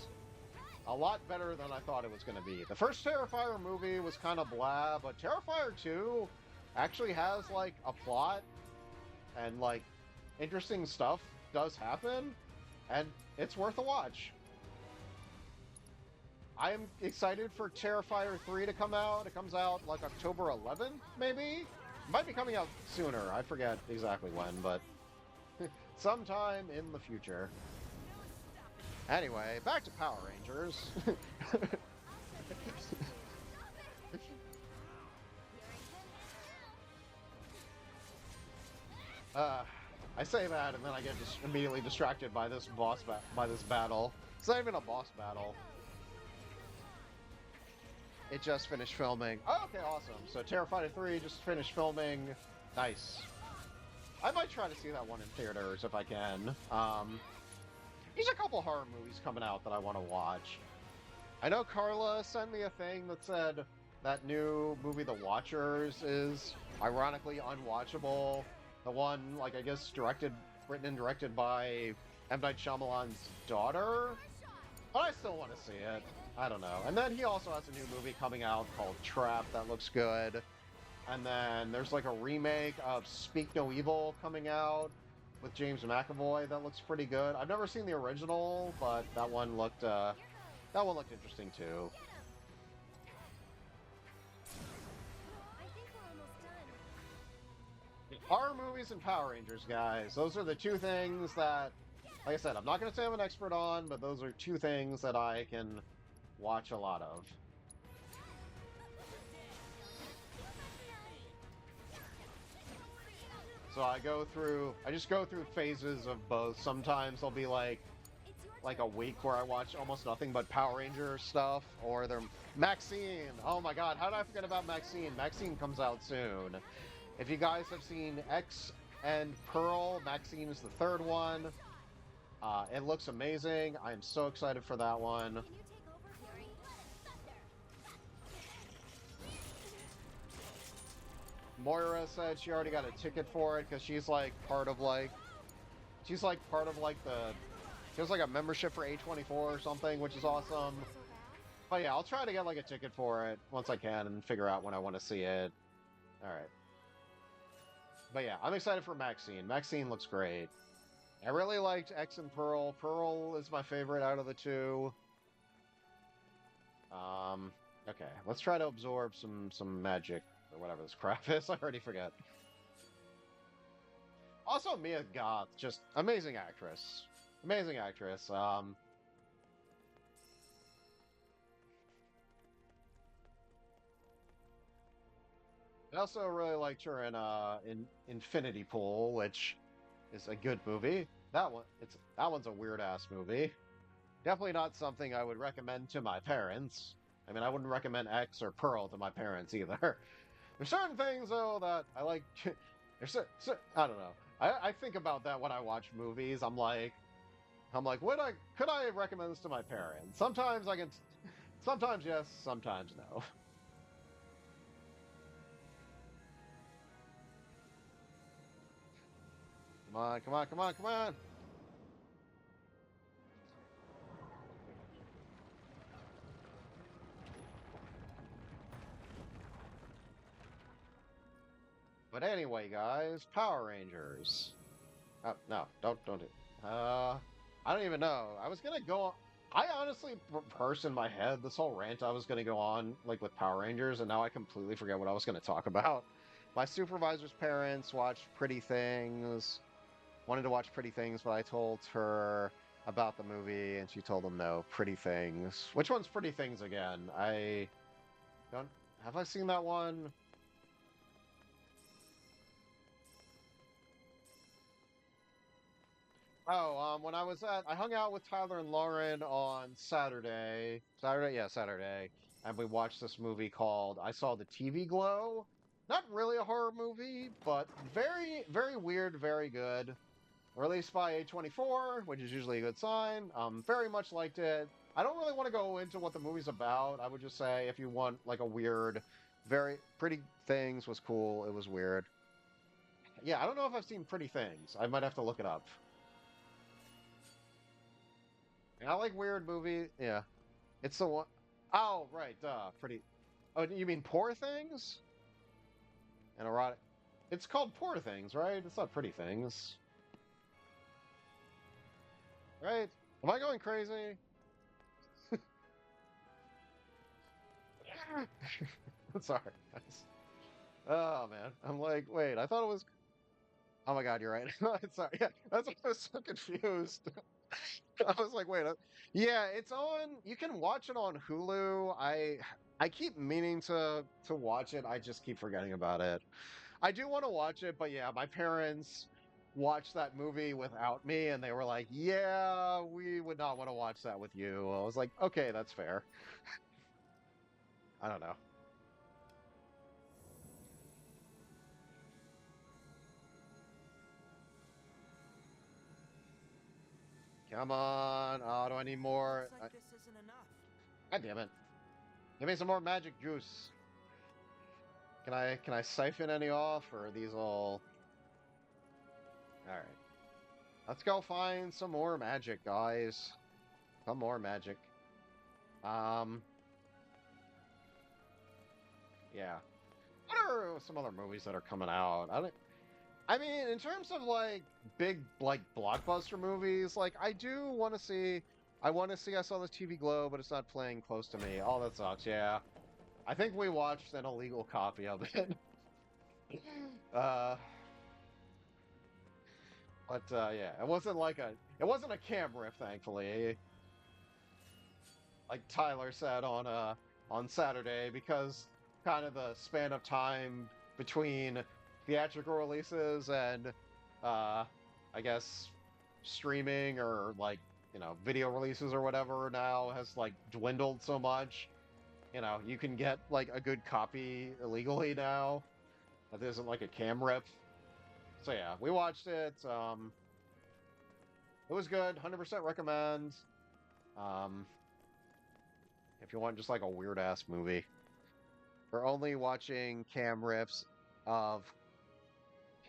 a lot better than I thought it was going to be. The first Terrifier movie was kind of blah, but Terrifier 2 actually has, like, a plot and, like, interesting stuff does happen, and it's worth a watch. I am excited for Terrifier 3 to come out. It comes out, like, October 11th, maybe? It might be coming out sooner. I forget exactly when, but sometime in the future. Anyway, back to Power Rangers. I say that, and then I get immediately distracted by this by this battle. It's not even a boss battle. It just finished filming. Oh, okay, awesome. So Terrifier 3 just finished filming. Nice. I might try to see that one in theaters if I can. There's a couple horror movies coming out that I want to watch. I know Carla sent me a thing that said that new movie, The Watchers, is ironically unwatchable. The one, like, I guess, written and directed by M. Night Shyamalan's daughter? But I still want to see it. I don't know. And then he also has a new movie coming out called Trap that looks good. And then there's like a remake of Speak No Evil coming out with James McAvoy that looks pretty good. I've never seen the original, but that one looked interesting too. I think we're almost done. Horror movies and Power Rangers, guys. Those are the two things that, like I said, I'm not going to say I'm an expert on, but those are two things that I can watch a lot of. So I just go through phases of both. Sometimes I'll be like a week where I watch almost nothing but Power Ranger stuff, or they're Maxine. Oh my god, how did I forget about Maxine? Maxine comes out soon. If you guys have seen X and Pearl, Maxine is the third one. It looks amazing. I'm so excited for that one. Can you take over, Fury? Moira said she already got a ticket for it because she's like part of like she has like a membership for A24 or something, which is awesome. But yeah, I'll try to get like a ticket for it once I can and figure out when I want to see it. All right. But yeah, I'm excited for Maxine. Maxine looks great. I really liked X and Pearl. Pearl is my favorite out of the two. Okay, let's try to absorb some magic or whatever this crap is. I already forget. Also, Mia Goth, just amazing actress. Amazing actress. I also really liked her in Infinity Pool, which is a good movie. That one's a weird ass movie. Definitely not something I would recommend to my parents. I mean, I wouldn't recommend X or Pearl to my parents either. There's certain things though that I like. I don't know. I think about that when I watch movies. I'm like, could I recommend this to my parents? Sometimes I can. Sometimes yes, sometimes no. Come on, come on, come on, come on! But anyway, guys, Power Rangers. Oh, no, don't do it. I don't even know. I was gonna go. I honestly rehearsed in my head this whole rant I was gonna go on, like with Power Rangers, and now I completely forget what I was gonna talk about. My supervisor's parents watched Pretty Things. Wanted to watch Pretty Things, but I told her about the movie, and she told them no. Pretty Things. Which one's Pretty Things again? I don't. Have I seen that one? Oh, when I hung out with Tyler and Lauren on Saturday. Saturday. And we watched this movie called I Saw the TV Glow. Not really a horror movie, but very, very weird, very good. Released by A24, which is usually a good sign. Very much liked it. I don't really want to go into what the movie's about. I would just say if you want like a weird, very Pretty Things was cool. It was weird. Yeah, I don't know if I've seen Pretty Things. I might have to look it up. I like weird movies. Yeah. It's the one. Oh, right. Pretty. Oh, you mean Poor Things? And erotic. It's called Poor Things, right? It's not Pretty Things. Right? Am I going crazy? Sorry, guys. Oh, man. I'm like, wait, I thought it was. Oh my god, you're right. Sorry. Yeah, that's why I was so confused. I was like, wait, yeah, it's on. You can watch it on Hulu. I keep meaning to watch it. I just keep forgetting about it. I do want to watch it, but yeah, my parents watched that movie without me, and they were like, "Yeah, we would not want to watch that with you." I was like, "Okay, that's fair." I don't know. Come on. Oh, do I need more? Looks like this isn't enough. God damn it. Give me some more magic juice. Can I siphon any off, or are these all? All right. Let's go find some more magic, guys. Some more magic. Yeah. What are some other movies that are coming out? I mean, in terms of like big like blockbuster movies, like I do want to see. I want to see. I saw this TV Glow, but it's not playing close to me. Oh, that sucks. Yeah. I think we watched an illegal copy of it. uh, yeah, it wasn't a cam riff, thankfully. Like Tyler said on Saturday, because kind of the span of time between theatrical releases and I guess streaming or like video releases or whatever now has like dwindled so much. You can get like a good copy illegally now that isn't like a cam rip. So yeah, we watched it. It was good. 100% recommend. Um, if you want just like a weird ass movie. We're only watching cam rips of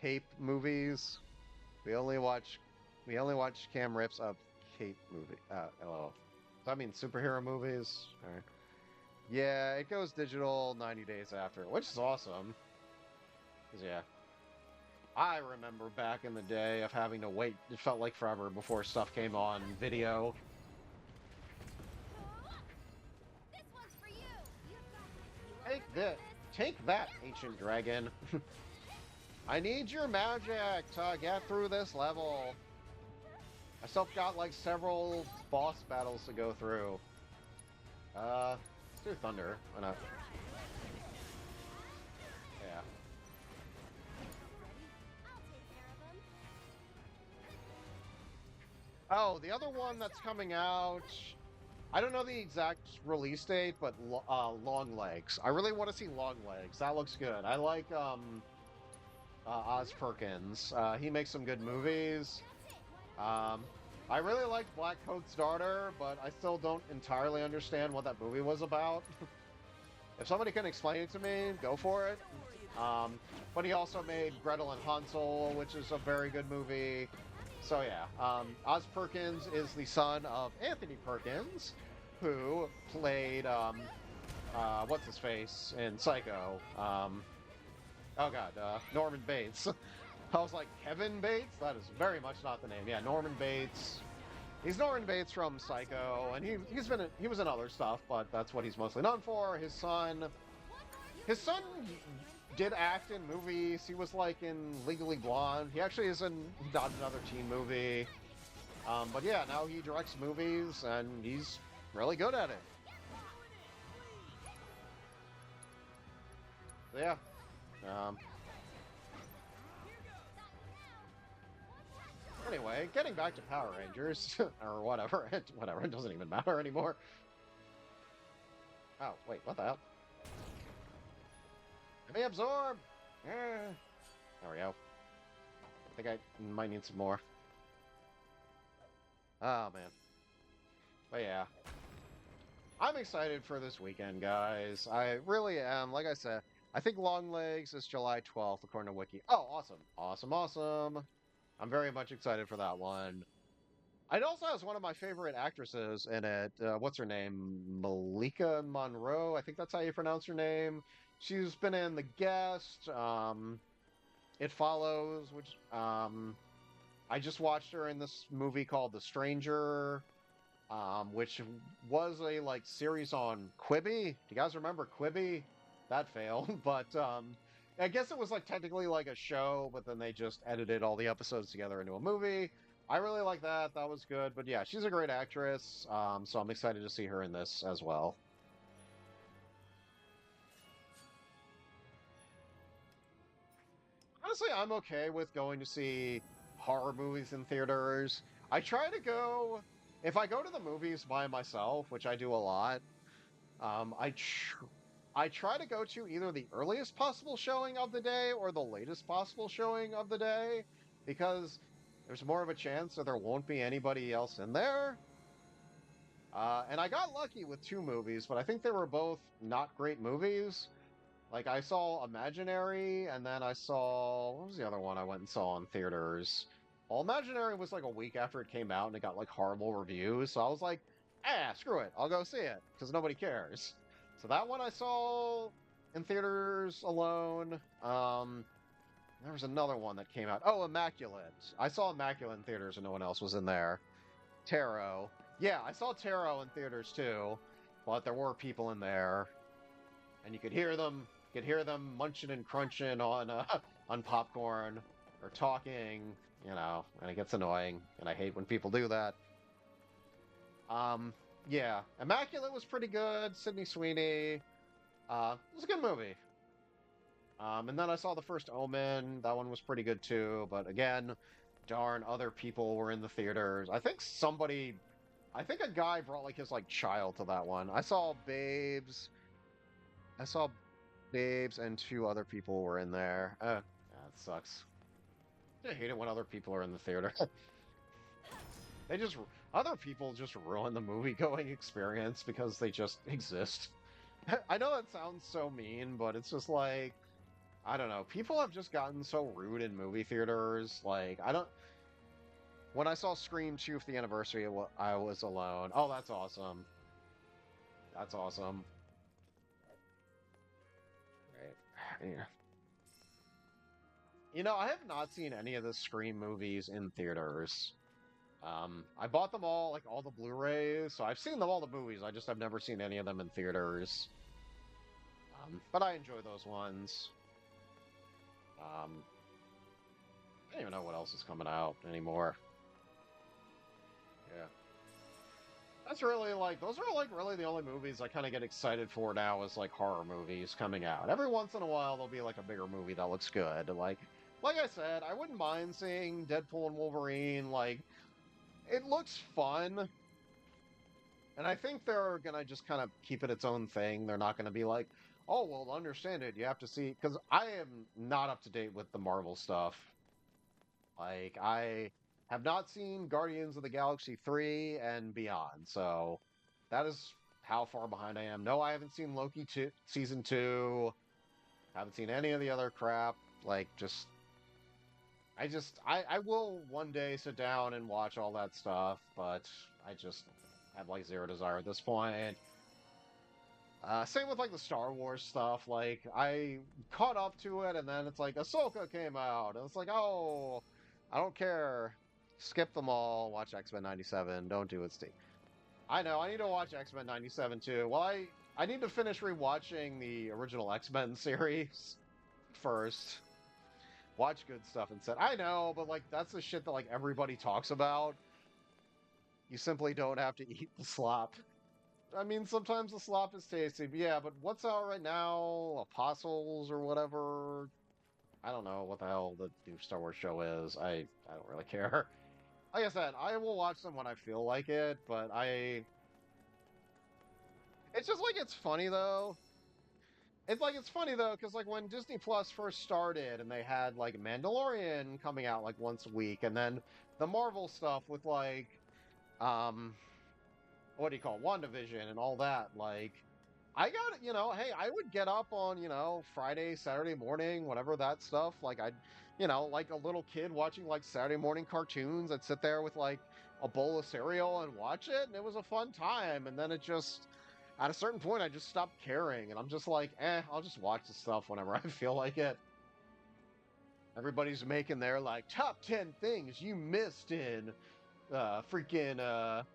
cape movies. We only watch cam rips of cape movie. Does that mean superhero movies? Or... Yeah, it goes digital 90 days after, which is awesome. 'Cause yeah, I remember back in the day of having to wait. It felt like forever before stuff came on video. This one's for you. Take that, ancient dragon. I need your magic to get through this level. I still got like several boss battles to go through. Let's do thunder. Why not? Yeah. Oh, the other one that's coming out. I don't know the exact release date, but Long Legs. I really want to see Long Legs. That looks good. I like Oz Perkins. He makes some good movies. I really liked Black Coat's Daughter, but I still don't entirely understand what that movie was about. If somebody can explain it to me, go for it. But he also made Gretel and Hansel, which is a very good movie. So yeah, Oz Perkins is the son of Anthony Perkins, who played what's his face in Psycho. Oh god, Norman Bates. I was like, Kevin Bates? That is very much not the name. Yeah, Norman Bates. He's Norman Bates from Psycho, and he was in other stuff, but that's what he's mostly known for. His son did act in movies. He was like in Legally Blonde. He actually is in not another teen movie. But yeah, now he directs movies, and he's really good at it. So yeah. Anyway, getting back to Power Rangers, or whatever, it doesn't even matter anymore. Oh, wait, what the hell? Let me absorb! There we go. I think I might need some more. Oh, man. But yeah. I'm excited for this weekend, guys. I really am. Like I said, I think Long Legs is July 12th, according to Wiki. Oh, awesome. Awesome, awesome. I'm very much excited for that one. It also has one of my favorite actresses in it. What's her name? Malika Monroe. I think that's how you pronounce her name. She's been in The Guest. It Follows, which I just watched her in this movie called The Stranger, which was a like series on Quibi. Do you guys remember Quibi? That failed, but I guess it was like technically like a show, but then they just edited all the episodes together into a movie. I really like that. That was good. But yeah, she's a great actress, so I'm excited to see her in this as well. Honestly, I'm okay with going to see horror movies in theaters. I try to go... If I go to the movies by myself, which I do a lot, I try to go to either the earliest possible showing of the day or the latest possible showing of the day, because there's more of a chance that there won't be anybody else in there. And I got lucky with two movies, but I think they were both not great movies. Like, I saw Imaginary, and then I saw... What was the other one I went and saw in theaters? Well, Imaginary was like a week after it came out, and it got like horrible reviews, so I was like, screw it, I'll go see it, because nobody cares. So that one I saw in theaters alone. There was another one that came out. Oh, Immaculate. I saw Immaculate in theaters and no one else was in there. Tarot. Yeah, I saw Tarot in theaters too, but there were people in there, and you could hear them. You could hear them munching and crunching on on popcorn or talking, you know, and it gets annoying, and I hate when people do that. Yeah, Immaculate was pretty good. Sydney Sweeney. It was a good movie. And then I saw the first Omen. That one was pretty good too. But again, darn, other people were in the theaters. I think a guy brought like his like child to that one. I saw Babes, and two other people were in there. Yeah, it sucks. I hate it when other people are in the theater. Other people just ruin the movie-going experience because they just exist. I know that sounds so mean, but it's just like, I don't know. People have just gotten so rude in movie theaters. Like, when I saw Scream 2 for the anniversary, I was alone. Oh, that's awesome. That's awesome. Right. Yeah. You know, I have not seen any of the Scream movies in theaters. I bought them all, like, all the Blu-rays, so I've seen all the movies. I just have never seen any of them in theaters. But I enjoy those ones. I don't even know what else is coming out anymore. Yeah. That's really, like, those are, like, really the only movies I kind of get excited for now is, like, horror movies coming out. Every once in a while, there'll be, like, a bigger movie that looks good. Like I said, I wouldn't mind seeing Deadpool and Wolverine. Like, it looks fun. And I think they're gonna just kind of keep it its own thing. They're not gonna be like, oh, well, to understand it, you have to see... Because I am not up to date with the Marvel stuff. Like, I have not seen Guardians of the Galaxy 3 and beyond, so that is how far behind I am. No, I haven't seen Loki Season 2. Haven't seen any of the other crap. Like, I will one day sit down and watch all that stuff, but I just have, like, zero desire at this point. Same with, like, the Star Wars stuff. Like, I caught up to it, and then it's like, Ahsoka came out, and it's like, oh, I don't care. Skip them all. Watch X-Men 97. Don't do it, Steve. I know, I need to watch X-Men 97, too. Well, I need to finish rewatching the original X-Men series first. Watch good stuff instead. I know, but, like, that's the shit that, like, everybody talks about. You simply don't have to eat the slop. I mean, sometimes the slop is tasty, but yeah, but what's out right now? Apostles or whatever? I don't know what the hell the new Star Wars show is. I don't really care. Like I said, I will watch them when I feel like it, but it's just like, it's funny though. It's funny though, because like when Disney Plus first started and they had like Mandalorian coming out like once a week, and then the Marvel stuff with like, what do you call it, WandaVision and all that, like, I got it, you know, hey, I would get up on, you know, Friday, Saturday morning, whatever that stuff, like, I'd, you know, like a little kid watching, like, Saturday morning cartoons, I'd sit there with, like, a bowl of cereal and watch it, and it was a fun time, and then it just, at a certain point, I just stopped caring, and I'm just like, I'll just watch the stuff whenever I feel like it. Everybody's making their, like, top 10 things you missed in, freaking,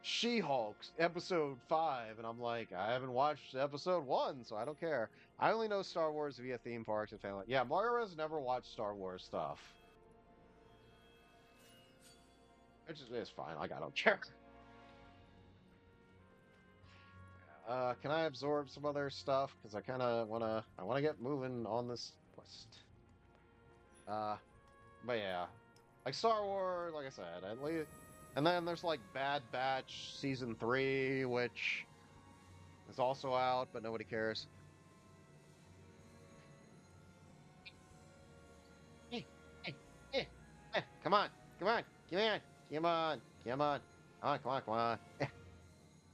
She-Hulk episode 5, and I'm like, I haven't watched episode 1, so I don't care. I only know Star Wars via theme parks and family. Yeah, Moira's never watched Star Wars stuff. It's fine, like, I don't care. Can I absorb some other stuff? Because I kind of I wanna get moving on this quest. But yeah, like Star Wars, like I said, at least. And then there's like Bad Batch Season 3, which is also out, but nobody cares. Come on, come on, come on, come on, come on, come on, come on.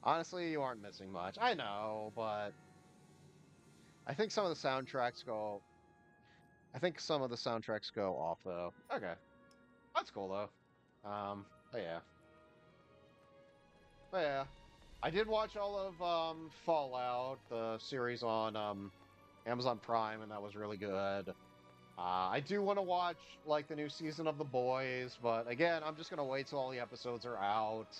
Honestly, you aren't missing much. I know, but I think some of the soundtracks go. I think some of the soundtracks go off though. Okay, that's cool though. But yeah, but yeah. I did watch all of Fallout, the series on Amazon Prime, and that was really good. I do want to watch like the new season of The Boys, but again, I'm just gonna wait till all the episodes are out.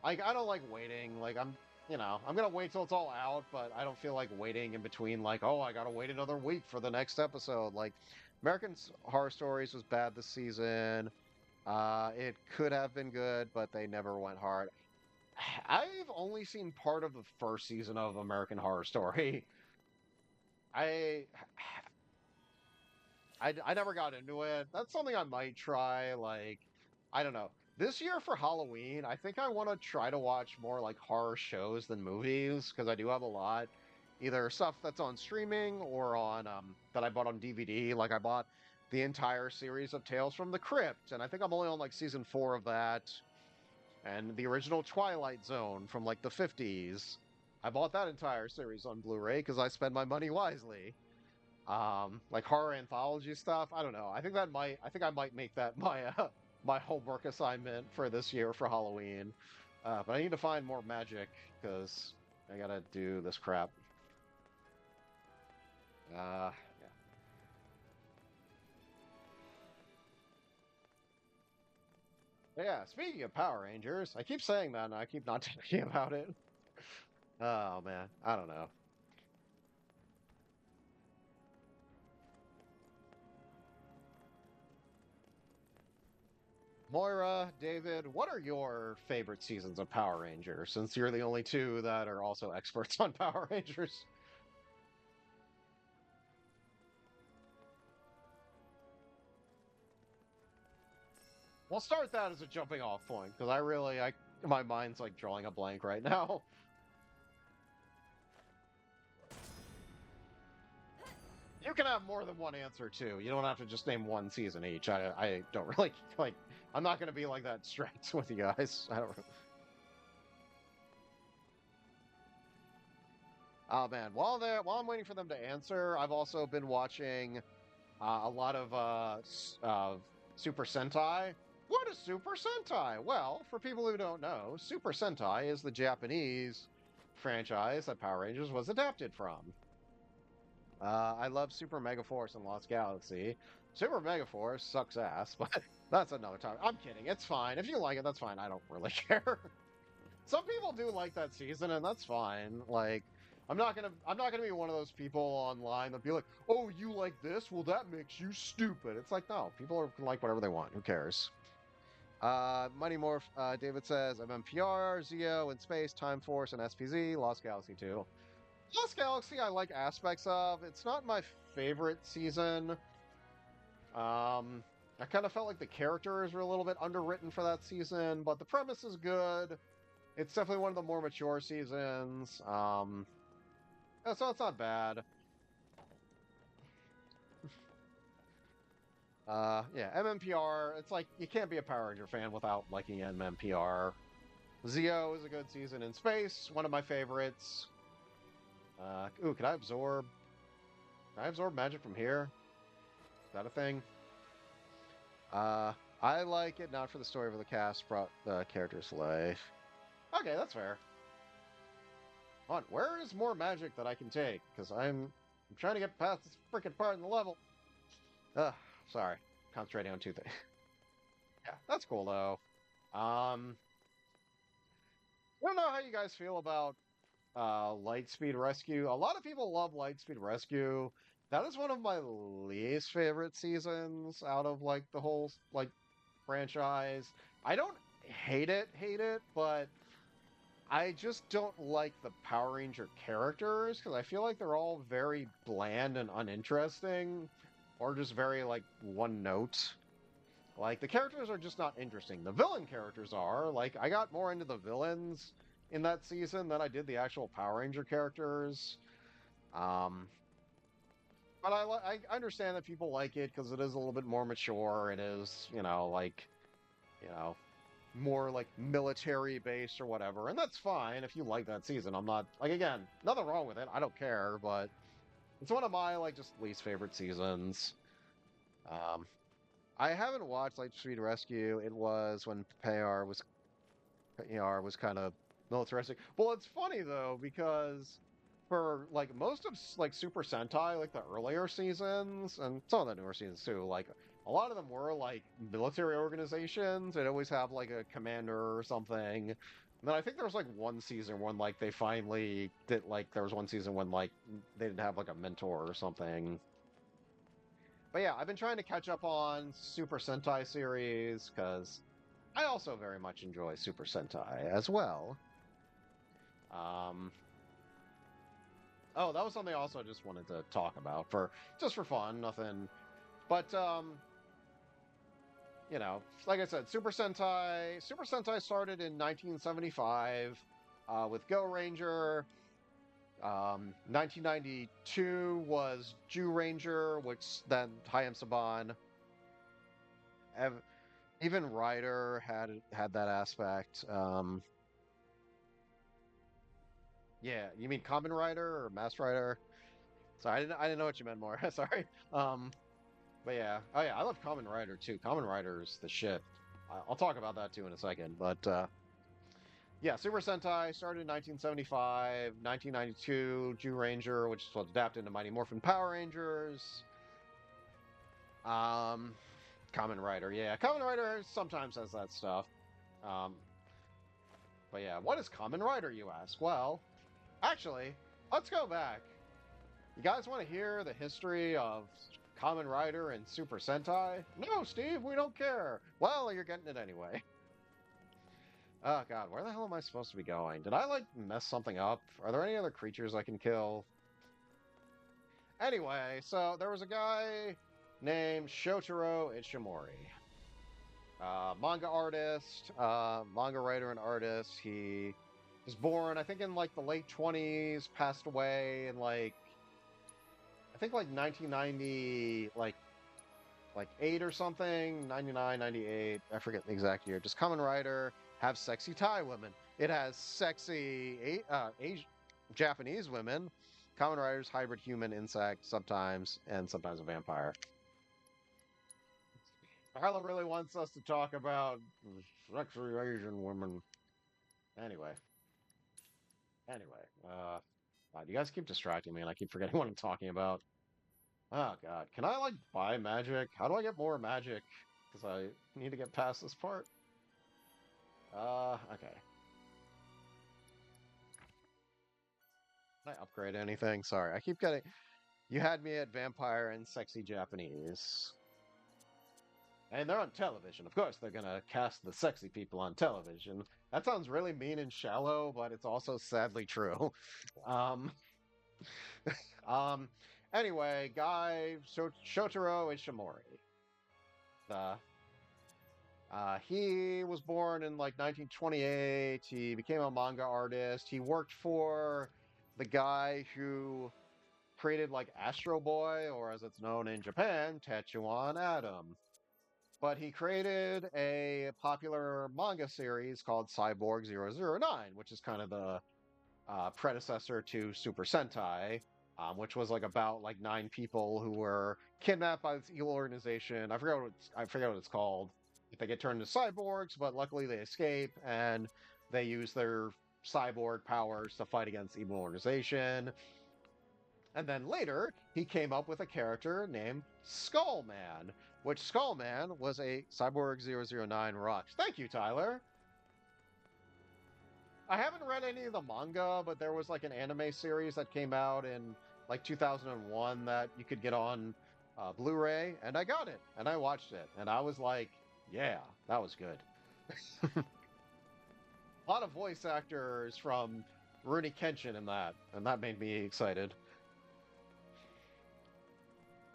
Like I don't like waiting. Like I'm gonna wait till it's all out, but I don't feel like waiting in between. Like, oh, I gotta wait another week for the next episode. Like, American Horror Stories was bad this season. It could have been good, but they never went hard. I've only seen part of the first season of American Horror Story. I I never got into it. That's something I might try. Like, I don't know. This year for Halloween, I think I want to try to watch more like horror shows than movies because I do have a lot, either stuff that's on streaming or on that I bought on DVD. Like I bought the entire series of Tales from the Crypt, and I think I'm only on like season 4 of that, and the original Twilight Zone from like the 50s. I bought that entire series on Blu-ray because I spend my money wisely. Like horror anthology stuff. I don't know. I think I might make that my my homework assignment for this year for Halloween. But I need to find more magic because I gotta do this crap. Yeah. But yeah, speaking of Power Rangers, I keep saying that and I keep not talking about it. Oh man, I don't know. Moira, David, what are your favorite seasons of Power Rangers, since you're the only two that are also experts on Power Rangers? We'll start that as a jumping off point, because my mind's like drawing a blank right now. You can have more than one answer too. You don't have to just name one season each. I don't really like. I'm not going to be like that strict with you guys. I don't. Oh man, while I'm waiting for them to answer, I've also been watching a lot of Super Sentai. What is Super Sentai? Well, for people who don't know, Super Sentai is the Japanese franchise that Power Rangers was adapted from. I love Super Mega Force and Lost Galaxy. Super Mega Force sucks ass, but that's another time. I'm kidding. It's fine. If you like it, that's fine. I don't really care. Some people do like that season, and that's fine. Like, I'm not gonna be one of those people online that be like, "Oh, you like this? Well, that makes you stupid." It's like, no, people can like whatever they want. Who cares? Mighty Morph, David says, MMPR, Zeo, In Space, Time Force, and SPZ, Lost Galaxy 2. Lost Galaxy, I like aspects of. It's not my favorite season. I kind of felt like the characters were a little bit underwritten for that season, but the premise is good. It's definitely one of the more mature seasons. So it's not bad. Yeah, MMPR, it's like, you can't be a Power Ranger fan without liking MMPR. Zeo is a good season. In Space, one of my favorites. Ooh, can I absorb magic from here? Is that a thing? I like it not for the story of the cast brought the characters to life. Okay, that's fair. Come on, where is more magic that I can take? Because I'm trying to get past this freaking part in the level. Sorry. Concentrating on two things. Yeah, that's cool though. I don't know how you guys feel about Lightspeed Rescue. A lot of people love Lightspeed Rescue. That is one of my least favorite seasons out of like the whole like franchise. I don't hate it, but I just don't like the Power Ranger characters because I feel like they're all very bland and uninteresting, or just very like one note. Like the characters are just not interesting. The villain characters are. Like I got more into the villains in that season than I did the actual Power Ranger characters. But I understand that people like it because it is a little bit more mature. It is, like, more like military based or whatever, and that's fine if you like that season. I'm not like, again, nothing wrong with it. I don't care, but It's one of my like just least favorite seasons. I haven't watched Lightspeed Rescue. It was when PAR was kind of militaristic. Well, it's funny though because for like most of like Super Sentai, like the earlier seasons and some of the newer seasons too, like a lot of them were like military organizations. They'd always have like a commander or something. And then I think there was like one season when like they finally did like there was one season when like they didn't have like a mentor or something. But yeah, I've been trying to catch up on Super Sentai series because I also very much enjoy Super Sentai as well. Oh, that was something I also just wanted to talk about for just for fun, nothing. But like I said, Super Sentai started in 1975 with Go Ranger. 1992 was Jew Ranger, which then Hayam Saban. Even Rider had that aspect. Yeah, you mean Common Rider or Mass Rider? Sorry, I didn't know what you meant more. Sorry. But yeah, oh yeah, I love Common Rider too. Common Rider's the shit. I'll talk about that too in a second. But yeah, Super Sentai started in 1975, 1992, Jew Ranger, which was adapted into Mighty Morphin Power Rangers. Common Rider, yeah, Common Rider sometimes has that stuff. But yeah, what is Common Rider, you ask? Well, actually, let's go back. You guys want to hear the history of Kamen Rider and Super Sentai? No, Steve, we don't care. Well, you're getting it anyway. Oh god, where the hell am I supposed to be going? Did I, like, mess something up? Are there any other creatures I can kill? Anyway, so there was a guy named Shotaro Ishimori. Manga artist, manga writer and artist. He was born, I think, in, like, the late 20s, passed away in, like, I think, like, 1990, like 8 or something, 99, 98, I forget the exact year. Just Kamen Rider, have sexy Thai women. It has sexy Japanese women. Kamen Rider's hybrid human insect sometimes, and sometimes a vampire. Harlow really wants us to talk about sexy Asian women. Anyway, God, you guys keep distracting me, and I keep forgetting what I'm talking about. Oh god, can I like buy magic? How do I get more magic? Because I need to get past this part. Okay. Can I upgrade anything? Sorry, I keep getting... You had me at vampire and sexy Japanese. And they're on television. Of course, they're gonna cast the sexy people on television. That sounds really mean and shallow, but it's also sadly true. um... Anyway, guy Shotaro Ishimori. He was born in like 1928. He became a manga artist. He worked for the guy who created like Astro Boy, or as it's known in Japan, Tetsuwan Atom. But he created a popular manga series called Cyborg 009, which is kind of the predecessor to Super Sentai, which was like about like 9 people who were kidnapped by this evil organization. I forget what it's called. They get turned into cyborgs, but luckily they escape and they use their cyborg powers to fight against the evil organization. And then later, he came up with a character named Skullman, which Skullman was a Cyborg 009 Rux. Thank you, Tyler. I haven't read any of the manga, but there was like an anime series that came out in like 2001 that you could get on Blu-ray, and I got it, and I watched it, and I was like, yeah, that was good. A lot of voice actors from Rurouni Kenshin in that, and that made me excited.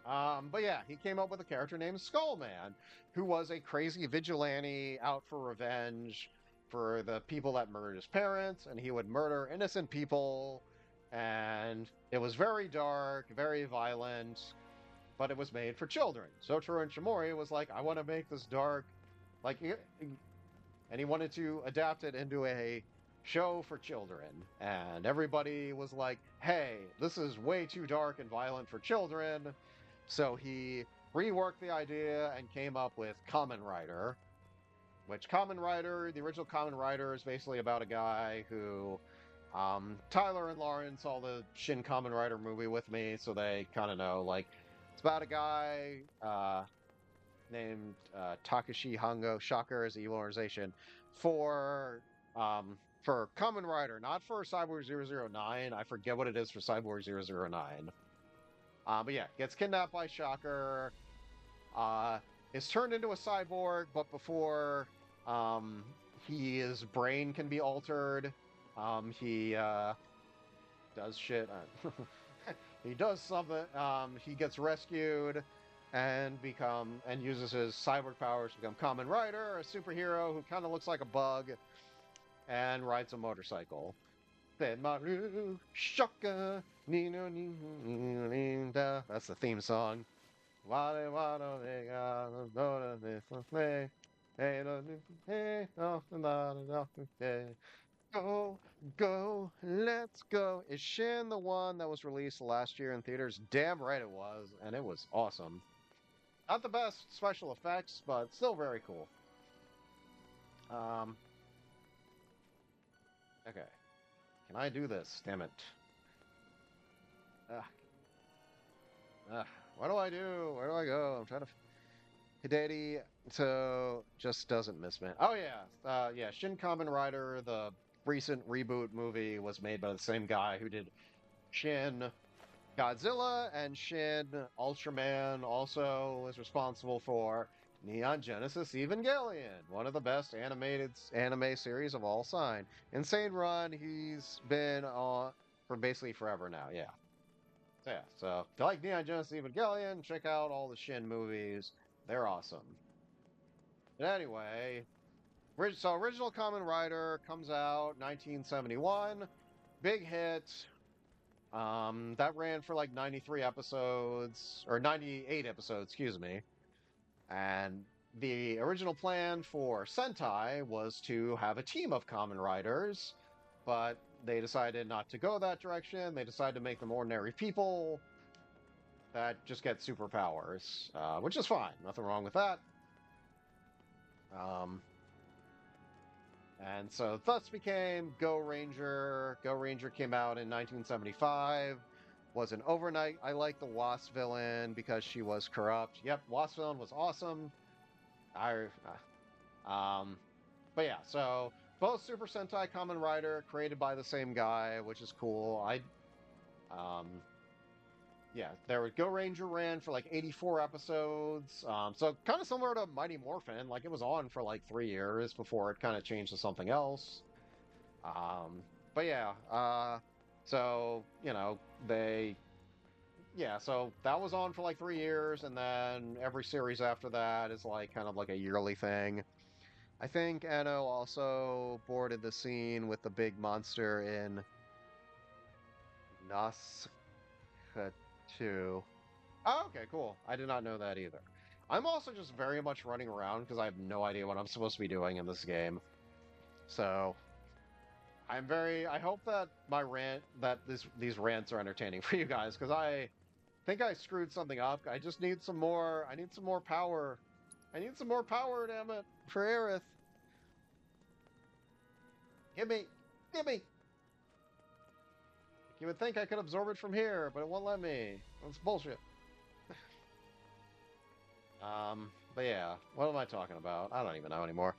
But yeah, he came up with a character named Skullman, who was a crazy vigilante out for revenge for the people that murdered his parents, and he would murder innocent people, and it was very dark, very violent, but it was made for children. Shotaro Ishimori was like, I want to make this dark, like, and he wanted to adapt it into a show for children. And everybody was like, hey, this is way too dark and violent for children. So he reworked the idea and came up with Kamen Rider, which Kamen Rider, the original Kamen Rider, is basically about a guy who Tyler and Lauren saw the Shin Kamen Rider movie with me, so they kind of know. Like, it's about a guy named Takashi Hango. Shocker is the evil organization for Kamen Rider, not for Cyborg 009. I forget what it is for Cyborg 009. But yeah, gets kidnapped by Shocker. Is turned into a cyborg, but before his brain can be altered, he does shit. He does something. He gets rescued and uses his cyborg powers to become Kamen Rider, a superhero who kind of looks like a bug, and rides a motorcycle. Shaka, that's the theme song. Go, let's go. Is Shin the one that was released last year in theaters? Damn right it was, and it was awesome. Not the best special effects, but still very cool. Okay. Can I do this? Damn it. What do I do? Where do I go? I'm trying to... Hideki, so just doesn't miss me. Oh yeah, yeah. Shin Kamen Rider, the recent reboot movie, was made by the same guy who did Shin Godzilla, and Shin Ultraman also was responsible for Neon Genesis Evangelion, one of the best animated anime series of all time. Insane Run, he's been on for basically forever now. Yeah. Yeah, so if you like Neon Genesis Evangelion, check out all the Shin movies. They're awesome. But anyway, so original Kamen Rider comes out 1971. Big hit. That ran for like 93 episodes, or 98 episodes, excuse me. And the original plan for Sentai was to have a team of Kamen Riders, but they decided not to go that direction. They decided to make them ordinary people that just get superpowers, which is fine. Nothing wrong with that. And so thus became Go Ranger. Go Ranger came out in 1975. Was an overnight. I like the Wasp villain because she was corrupt. Yep, Wasp villain was awesome. But yeah, so both Super Sentai Kamen Rider created by the same guy, which is cool. Yeah, there was Go Ranger ran for like 84 episodes. So kind of similar to Mighty Morphin. Like it was on for like 3 years before it kind of changed to something else. But yeah, so, you know, so that was on for like 3 years, and then every series after that is like kind of like a yearly thing. I think Anno also boarded the scene with the big monster in Nazca 2. Oh, okay, cool. I did not know that either. I'm also just very much running around because I have no idea what I'm supposed to be doing in this game. So I hope that these rants are entertaining for you guys, because I think I screwed something up. I need some more power. I need some more power, damn it, for Aerith. Give me. You would think I could absorb it from here, but it won't let me. That's bullshit. But yeah, what am I talking about? I don't even know anymore.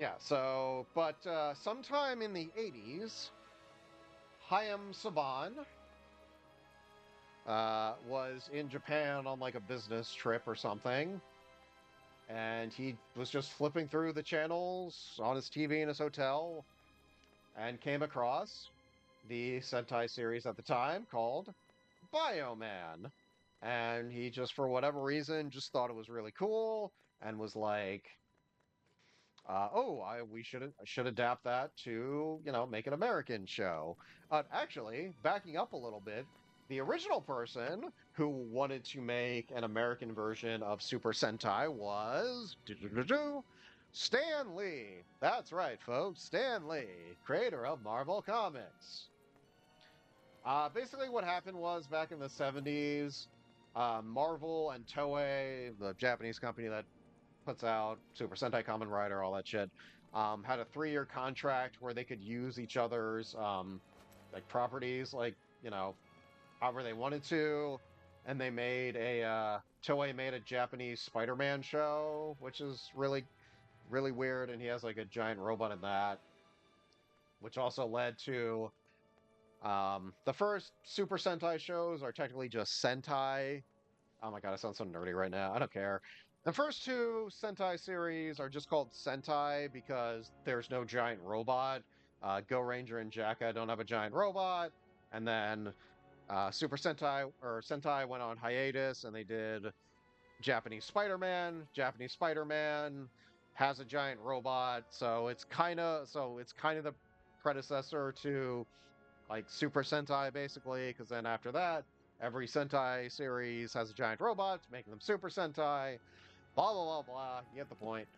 Yeah, so, but sometime in the 80s, Hayam Saban was in Japan on like a business trip or something, and he was just flipping through the channels on his TV in his hotel and came across the Sentai series at the time called Bioman. And he just, for whatever reason, just thought it was really cool and was like, we should adapt that to, you know, make an American show. Actually, backing up a little bit, the original person who wanted to make an American version of Super Sentai was Stan Lee. That's right, folks. Stan Lee, creator of Marvel Comics. Basically, what happened was back in the 70s, Marvel and Toei, the Japanese company that puts out Super Sentai Kamen Rider, all that shit, had a 3-year contract where they could use each other's like properties, like, you know, however they wanted to. And they made Toei made a Japanese Spider-Man show, which is really, really weird. And he has like a giant robot in that, which also led to the first Super Sentai shows are technically just Sentai. Oh my god, I sound so nerdy right now. I don't care. The first 2 Sentai series are just called Sentai because there's no giant robot. Go Ranger and Jacka don't have a giant robot. And then Super Sentai or Sentai went on hiatus and they did Japanese Spider-Man. Japanese Spider-Man has a giant robot, so it's kind of the predecessor to like Super Sentai basically, because then after that, every Sentai series has a giant robot, making them Super Sentai. Blah blah blah blah. You get the point.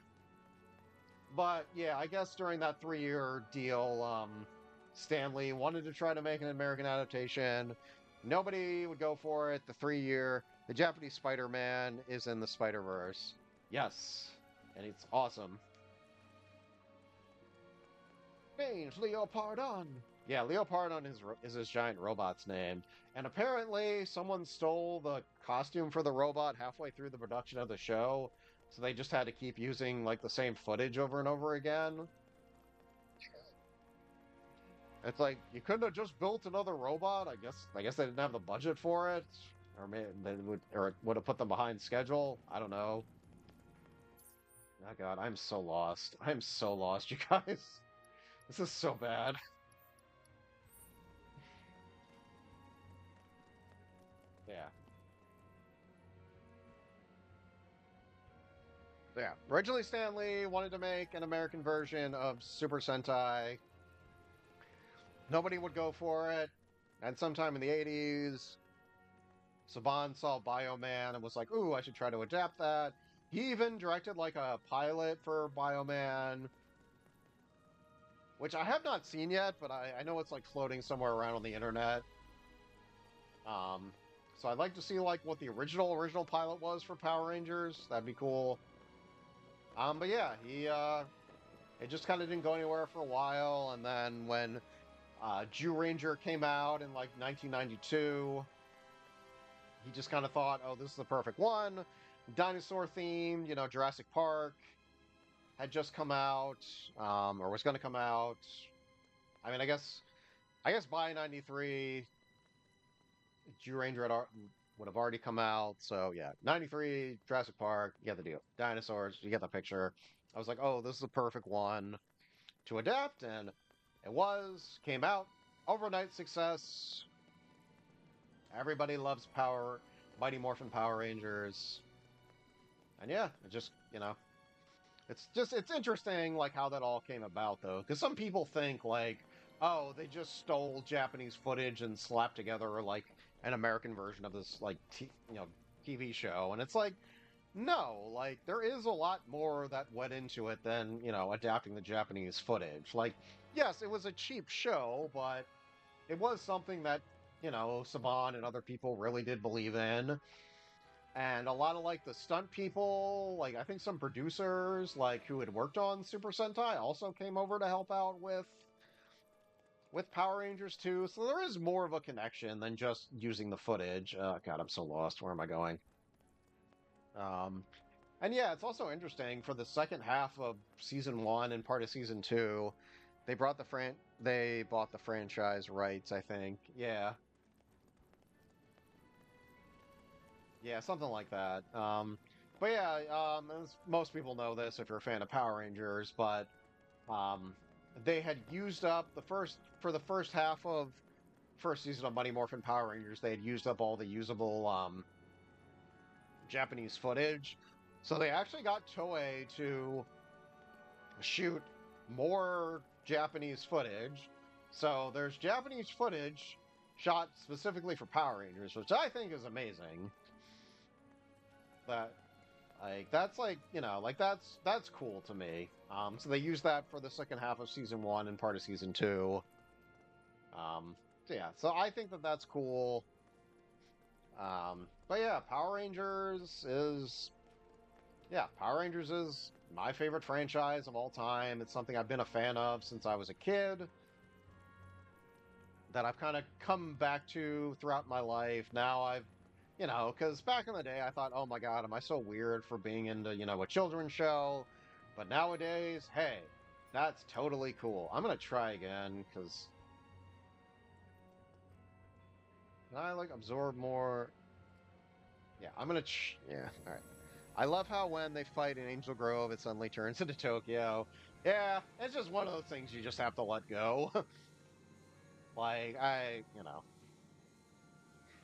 But yeah, I guess during that 3-year deal, Stan Lee wanted to try to make an American adaptation. Nobody would go for it. The Japanese Spider-Man is in the Spider-Verse. Yes, and it's awesome. Change Leopardon. Yeah, Leopardon is his giant robot's name. And apparently someone stole the costume for the robot halfway through the production of the show, so they just had to keep using like the same footage over and over again. It's like, you couldn't have just built another robot? I guess they didn't have the budget for it, or maybe it would have put them behind schedule. I don't know. Oh god, I'm so lost. I'm so lost, you guys. This is so bad. Yeah. Yeah. Originally, Stan Lee wanted to make an American version of Super Sentai. Nobody would go for it. And sometime in the 80s, Saban saw Bioman and was like, ooh, I should try to adapt that. He even directed like a pilot for Bioman, which I have not seen yet, but I know it's like floating somewhere around on the internet. So I'd like to see like what the original pilot was for Power Rangers. That'd be cool. But yeah, it just kind of didn't go anywhere for a while, and then when Jew Ranger came out in like 1992, he just kind of thought, oh, this is the perfect one. Dinosaur themed, you know, Jurassic Park had just come out, or was going to come out. I mean, I guess by 93, Jew Ranger would have already come out. So yeah, 93, Jurassic Park, you get the deal. Dinosaurs, you get the picture. I was like, oh, this is the perfect one to adapt, and it came out, overnight success. Everybody loves Mighty Morphin Power Rangers. And yeah, it just, you know, it's interesting, like, how that all came about, though. Because some people think, like, oh, they just stole Japanese footage and slapped together, like, an American version of this, like, TV show. And it's like, no, like, there is a lot more that went into it than, you know, adapting the Japanese footage. Like, yes, it was a cheap show, but it was something that, you know, Saban and other people really did believe in. And a lot of, like, the stunt people, like, I think some producers, like, who had worked on Super Sentai also came over to help out with Power Rangers too. So there is more of a connection than just using the footage. God, I'm so lost. Where am I going? And yeah, it's also interesting for the second half of season 1 and part of season 2, they bought the franchise rights, I think. Yeah. Yeah, something like that. But yeah, as most people know this if you're a fan of Power Rangers, but they had used up for the first half of first season of Mighty Morphin Power Rangers, they had used up all the usable Japanese footage. So they actually got Toei to shoot more Japanese footage. So there's Japanese footage shot specifically for Power Rangers, which I think is amazing. That Like, that's like, you know, like that's cool to me. So they use that for the second half of season 1 and part of season 2. So yeah, so I think that that's cool. But yeah, Power Rangers is my favorite franchise of all time. It's something I've been a fan of since I was a kid, that I've kind of come back to throughout my life. Now I've, you know, because back in the day I thought, oh my god, am I so weird for being into, you know, a children's show? But nowadays, hey, that's totally cool. I'm gonna try again, because can I, like, absorb more? Yeah, I'm gonna, yeah, alright. I love how when they fight in Angel Grove, it suddenly turns into Tokyo. Yeah, it's just one of those things you just have to let go. Like, you know.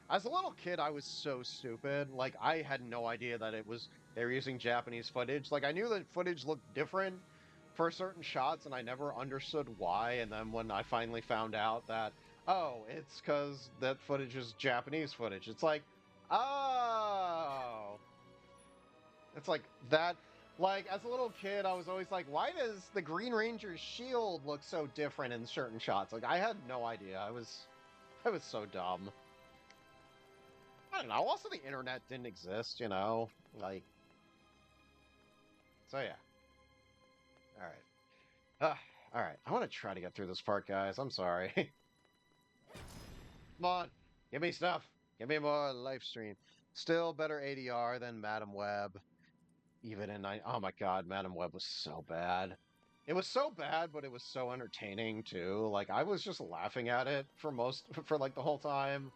As a little kid, I was so stupid. Like, I had no idea that they were using Japanese footage. Like, I knew that footage looked different for certain shots, and I never understood why. And then when I finally found out that, oh, it's because that footage is Japanese footage. It's like, oh. It's like that. Like, as a little kid, I was always like, why does the Green Ranger's shield look so different in certain shots? Like, I had no idea. I was so dumb. I don't know. Also, the internet didn't exist, you know? Like, so yeah. Alright. Alright. I want to try to get through this part, guys. I'm sorry. Come on. Give me stuff. Give me more live stream. Still better ADR than Madam Web. Even in oh my god, Madam Web was so bad. It was so bad, but it was so entertaining too. Like, I was just laughing at it for like the whole time.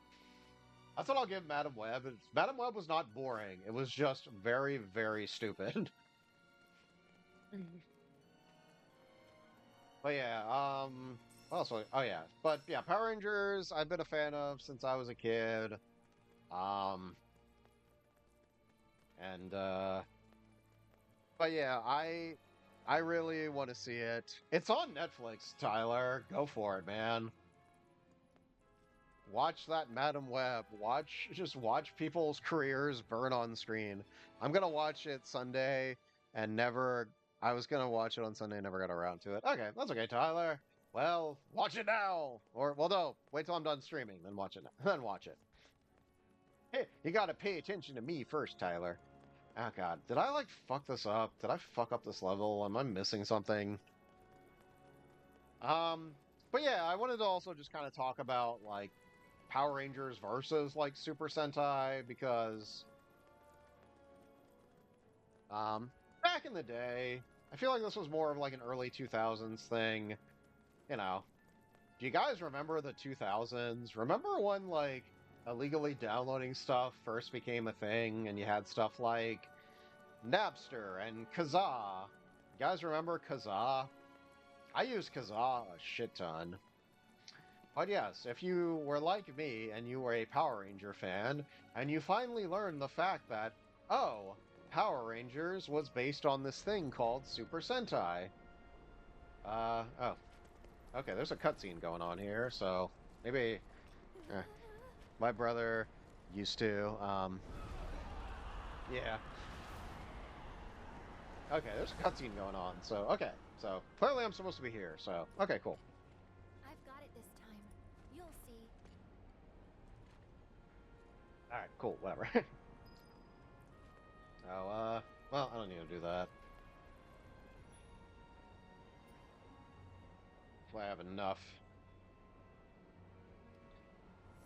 That's what I'll give Madam Web. Madam Web was not boring. It was just very, very stupid. But yeah, also, oh yeah, but yeah, Power Rangers I've been a fan of since I was a kid. But yeah, I really want to see it. It's on Netflix, Tyler. Go for it, man. Watch that Madam Web. Just watch people's careers burn on screen. I'm gonna watch it Sunday and I was gonna watch it on Sunday and never got around to it. Okay, that's okay, Tyler. Well, watch it now! Or, well, no, wait till I'm done streaming, then watch it. Then watch it. Hey, you gotta pay attention to me first, Tyler. Oh god, did I, like, fuck this up? Did I fuck up this level? Am I missing something? But yeah, I wanted to also just kind of talk about, like, Power Rangers versus, like, Super Sentai, because, back in the day, I feel like this was more of, like, an early 2000s thing, you know. Do you guys remember the 2000s? Remember when, like, illegally downloading stuff first became a thing, and you had stuff like Napster and Kazaa? You guys remember Kazaa? I used Kazaa a shit ton. But yes, if you were like me and you were a Power Ranger fan, and you finally learned the fact that, oh, Power Rangers was based on this thing called Super Sentai. Oh. Okay, there's a cutscene going on here, so maybe... my brother used to, yeah. Okay, there's a cutscene going on, so, okay. So, clearly I'm supposed to be here, so, okay, cool. I've got it this time. You'll see. Alright, cool, whatever. So, well, I don't need to do that. If I have enough.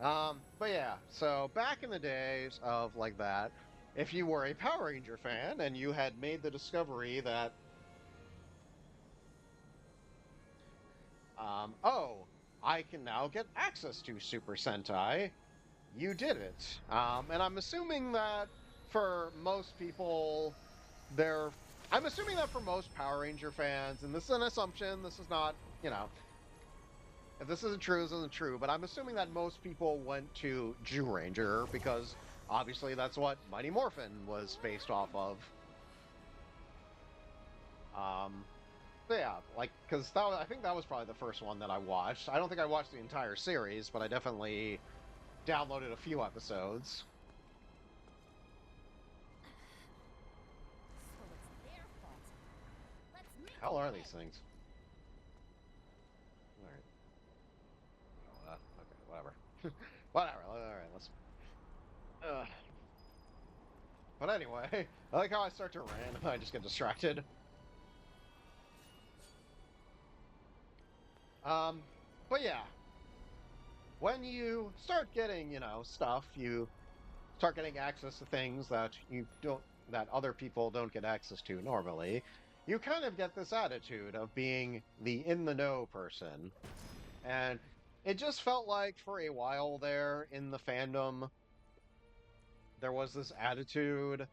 But yeah, so back in the days of, like, that, if you were a Power Ranger fan and you had made the discovery that, oh, I can now get access to Super Sentai, you did it. And I'm assuming that for most people, I'm assuming that for most Power Ranger fans, and this is an assumption, this is not, you know, if this isn't true, this isn't true, but I'm assuming that most people went to Zyuranger because obviously that's what Mighty Morphin was based off of. Yeah, like, because I think that was probably the first one that I watched. I don't think I watched the entire series, but I definitely downloaded a few episodes. hell are these things? Alright. Okay, whatever. Whatever, alright, let's... But anyway, I like how I start to rant and I just get distracted. But yeah. When you start getting, you know, stuff, you start getting access to things that that other people don't get access to normally, you kind of get this attitude of being the in-the-know person. And it just felt like for a while there in the fandom, there was this attitude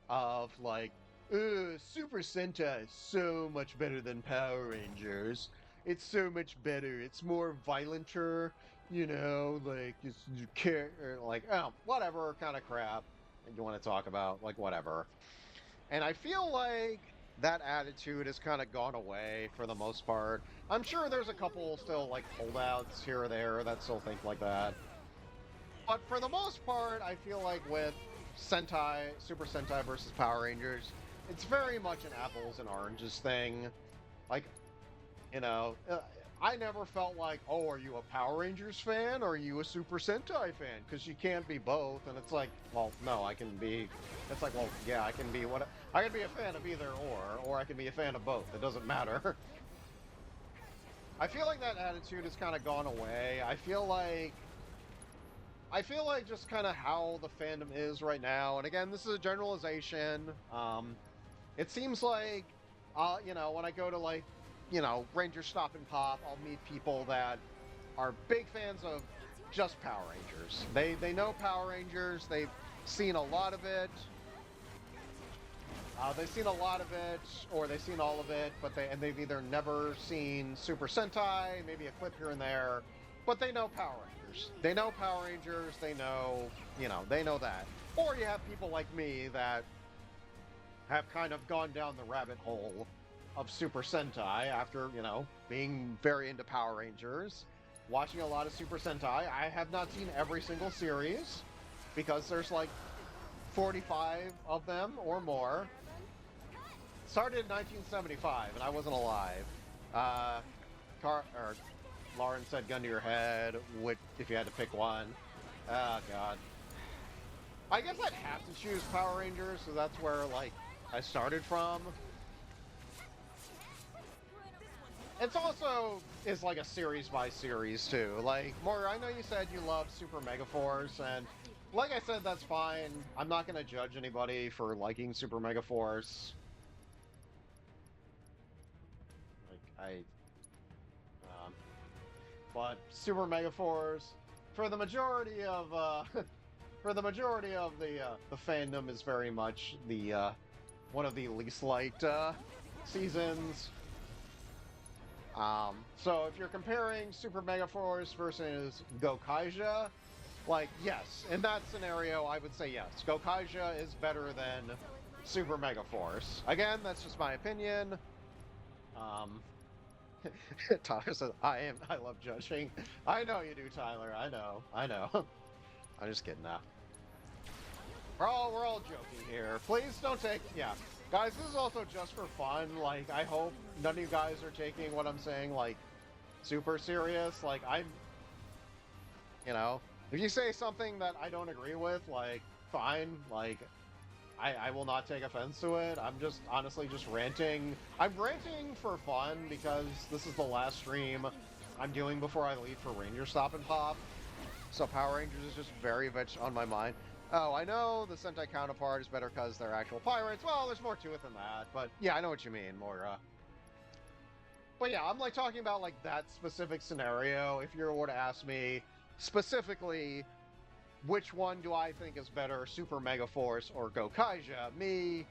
of like, Super Sentai is so much better than Power Rangers. It's so much better. It's more violenter, you know, like, like, oh, whatever kind of crap you want to talk about, like, whatever. And I feel like that attitude has kind of gone away for the most part. I'm sure there's a couple still, like, holdouts here or there that still think like that. But for the most part, I feel like with Sentai, Super Sentai versus Power Rangers, it's very much an apples and oranges thing. Like, you know, I never felt like, oh, are you a Power Rangers fan or are you a Super Sentai fan? Because you can't be both. And it's like, well, no, I can be. It's like, well, yeah, I can be I can be a fan of either or I can be a fan of both. It doesn't matter. I feel like that attitude has kind of gone away. I feel like just kind of how the fandom is right now. And again, this is a generalization. It seems like, you know, when I go to like, you know, RangerStopandPop, I'll meet people that are big fans of just Power Rangers. They know Power Rangers. They've seen a lot of it. They've seen a lot of it, or they've seen all of it, but they've either never seen Super Sentai, maybe a clip here and there, but they know Power Rangers. They know Power Rangers. They know, you know, they know that. Or you have people like me that have kind of gone down the rabbit hole of Super Sentai after, you know, being very into Power Rangers, watching a lot of Super Sentai. I have not seen every single series because there's like 45 of them or more. Started in 1975 and I wasn't alive. Lauren said gun to your head, if you had to pick one. Oh god. I guess I'd have to choose Power Rangers, so that's where like I started from. It's also is like a series by series too. Like, Moira, I know you said you love Super Mega Force, and like I said, that's fine. I'm not gonna judge anybody for liking Super Mega Force. Like but Super Mega Force, for the majority of the fandom, is very much the one of the least liked seasons. So if you're comparing Super Mega Force versus Gokaija, like, yes, in that scenario, I would say yes. Gokaija is better than Super Mega Force. Again, that's just my opinion. Tyler says, I love judging. I know you do, Tyler. I know. I'm just kidding now. We're all joking here. Please don't take, yeah. Guys, this is also just for fun. Like, I hope none of you guys are taking what I'm saying, like, super serious. Like, you know, if you say something that I don't agree with, like, fine. Like, I will not take offense to it. I'm just, honestly, just ranting. I'm ranting for fun because this is the last stream I'm doing before I leave for RangerStopandPop. So Power Rangers is just very much on my mind. Oh, I know the Sentai counterpart is better because they're actual pirates. Well, there's more to it than that, but yeah, I know what you mean, Moira. But yeah, I'm like talking about like that specific scenario. If you were to ask me specifically, which one do I think is better, Super Mega Force or Gokaija? Me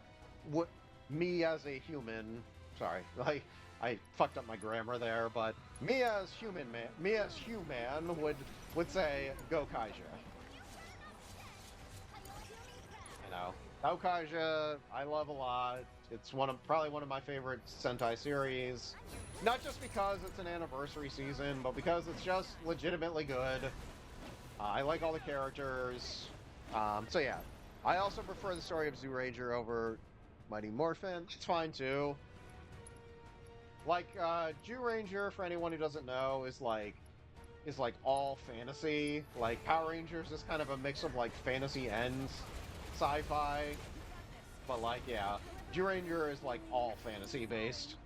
as a human, sorry, like I fucked up my grammar there, but me as human would say Gokaija. You know, Gokaija, I love a lot. It's probably one of my favorite Sentai series. Not just because it's an anniversary season, but because it's just legitimately good. I like all the characters. So yeah. I also prefer the story of Zoo Ranger over Mighty Morphin. It's fine too. Like, Jew Ranger, for anyone who doesn't know, is like all fantasy. Like, Power Rangers is kind of a mix of like fantasy and sci-fi. But like, yeah, Jew Ranger is like all fantasy based.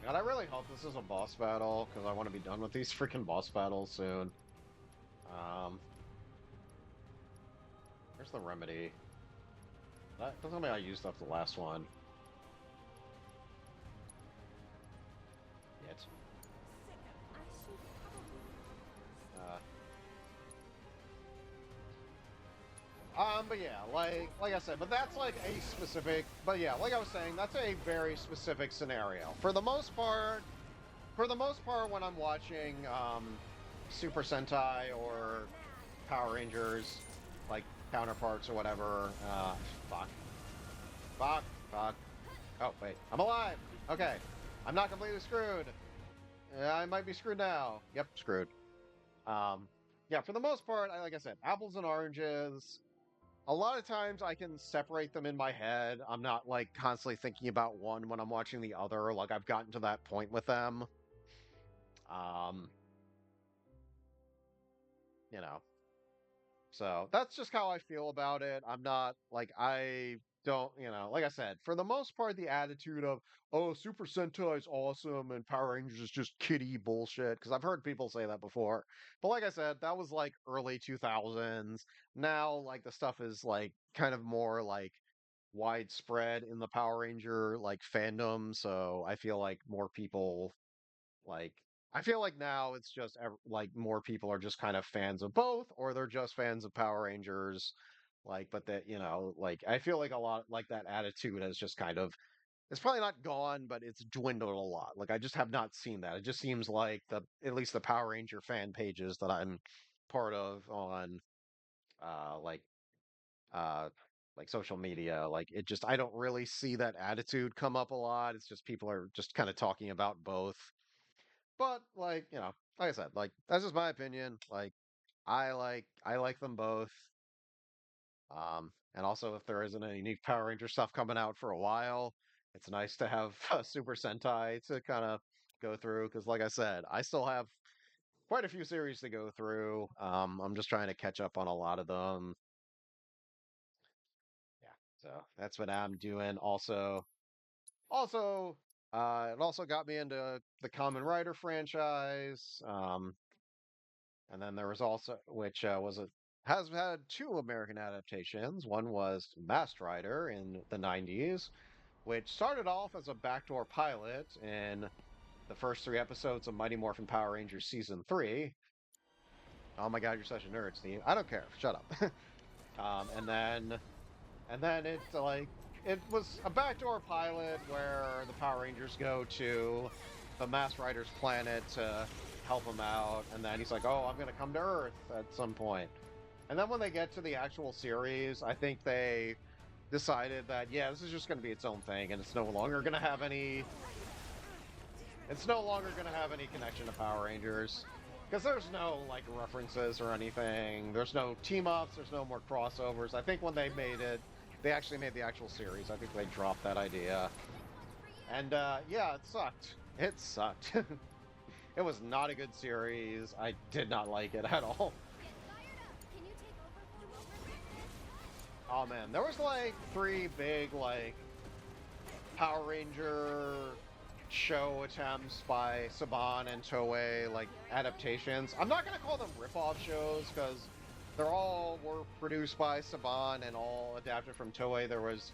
God, I really hope this is a boss battle, because I want to be done with these freaking boss battles soon. Where's the remedy? That doesn't mean I used up the last one. Yet. But yeah, like I said, but that's like a specific, but yeah, like I was saying, that's a very specific scenario. For the most part, when I'm watching, Super Sentai or Power Rangers, like, counterparts or whatever, fuck. Oh, wait, I'm alive! Okay, I'm not completely screwed. I might be screwed now. Yep, screwed. Yeah, for the most part, like I said, apples and oranges. A lot of times I can separate them in my head. I'm not like constantly thinking about one when I'm watching the other. Like I've gotten to that point with them. Um, you know. So that's just how I feel about it. I'm not like I don't, like I said, for the most part, the attitude of, oh, Super Sentai is awesome and Power Rangers is just kiddie bullshit. Because I've heard people say that before. But like I said, that was like early 2000s. Now, like the stuff is like kind of more like widespread in the Power Ranger like fandom. So I feel like more people like I feel like now it's just like more people are just kind of fans of both, or they're just fans of Power Rangers. Like, but that like I feel like a lot like that attitude has just kind of it's probably not gone, but it's dwindled a lot. Like I just have not seen that. It just seems like at least the Power Ranger fan pages that I'm part of on uh like uh like social media, like it just I don't really see that attitude come up a lot. It's just people are just kind of talking about both. But like, like I said, like that's just my opinion. Like I like them both. And also if there isn't any new Power Ranger stuff coming out for a while, it's nice to have Super Sentai to kind of go through because like I said, I still have quite a few series to go through. I'm just trying to catch up on a lot of them. Yeah, so that's what I'm doing. Also, it also got me into the Kamen Rider franchise. And then there was also, which has had two American adaptations. One was Masked Rider in the 90s, which started off as a backdoor pilot in the first three episodes of Mighty Morphin Power Rangers Season 3. Oh my god, you're such a nerd, Steve. I don't care. Shut up. And then it was a backdoor pilot where the Power Rangers go to the Masked Rider's planet to help him out, and then he's like, "Oh, I'm gonna come to Earth at some point." And then when they get to the actual series, I think they decided that yeah, this is just gonna be its own thing, and it's no longer gonna have any. It's no longer gonna have any connection to Power Rangers. Because there's no, like, references or anything. There's no team-ups. There's no more crossovers. I think when they actually made the actual series. I think they dropped that idea. And, yeah, it sucked. It sucked. It was not a good series. I did not like it at all. Oh, man. There was, like, three big, like, Power Ranger show attempts by Saban and Toei, like adaptations. I'm not gonna call them rip-off shows because they're all were produced by Saban and all adapted from Toei. There was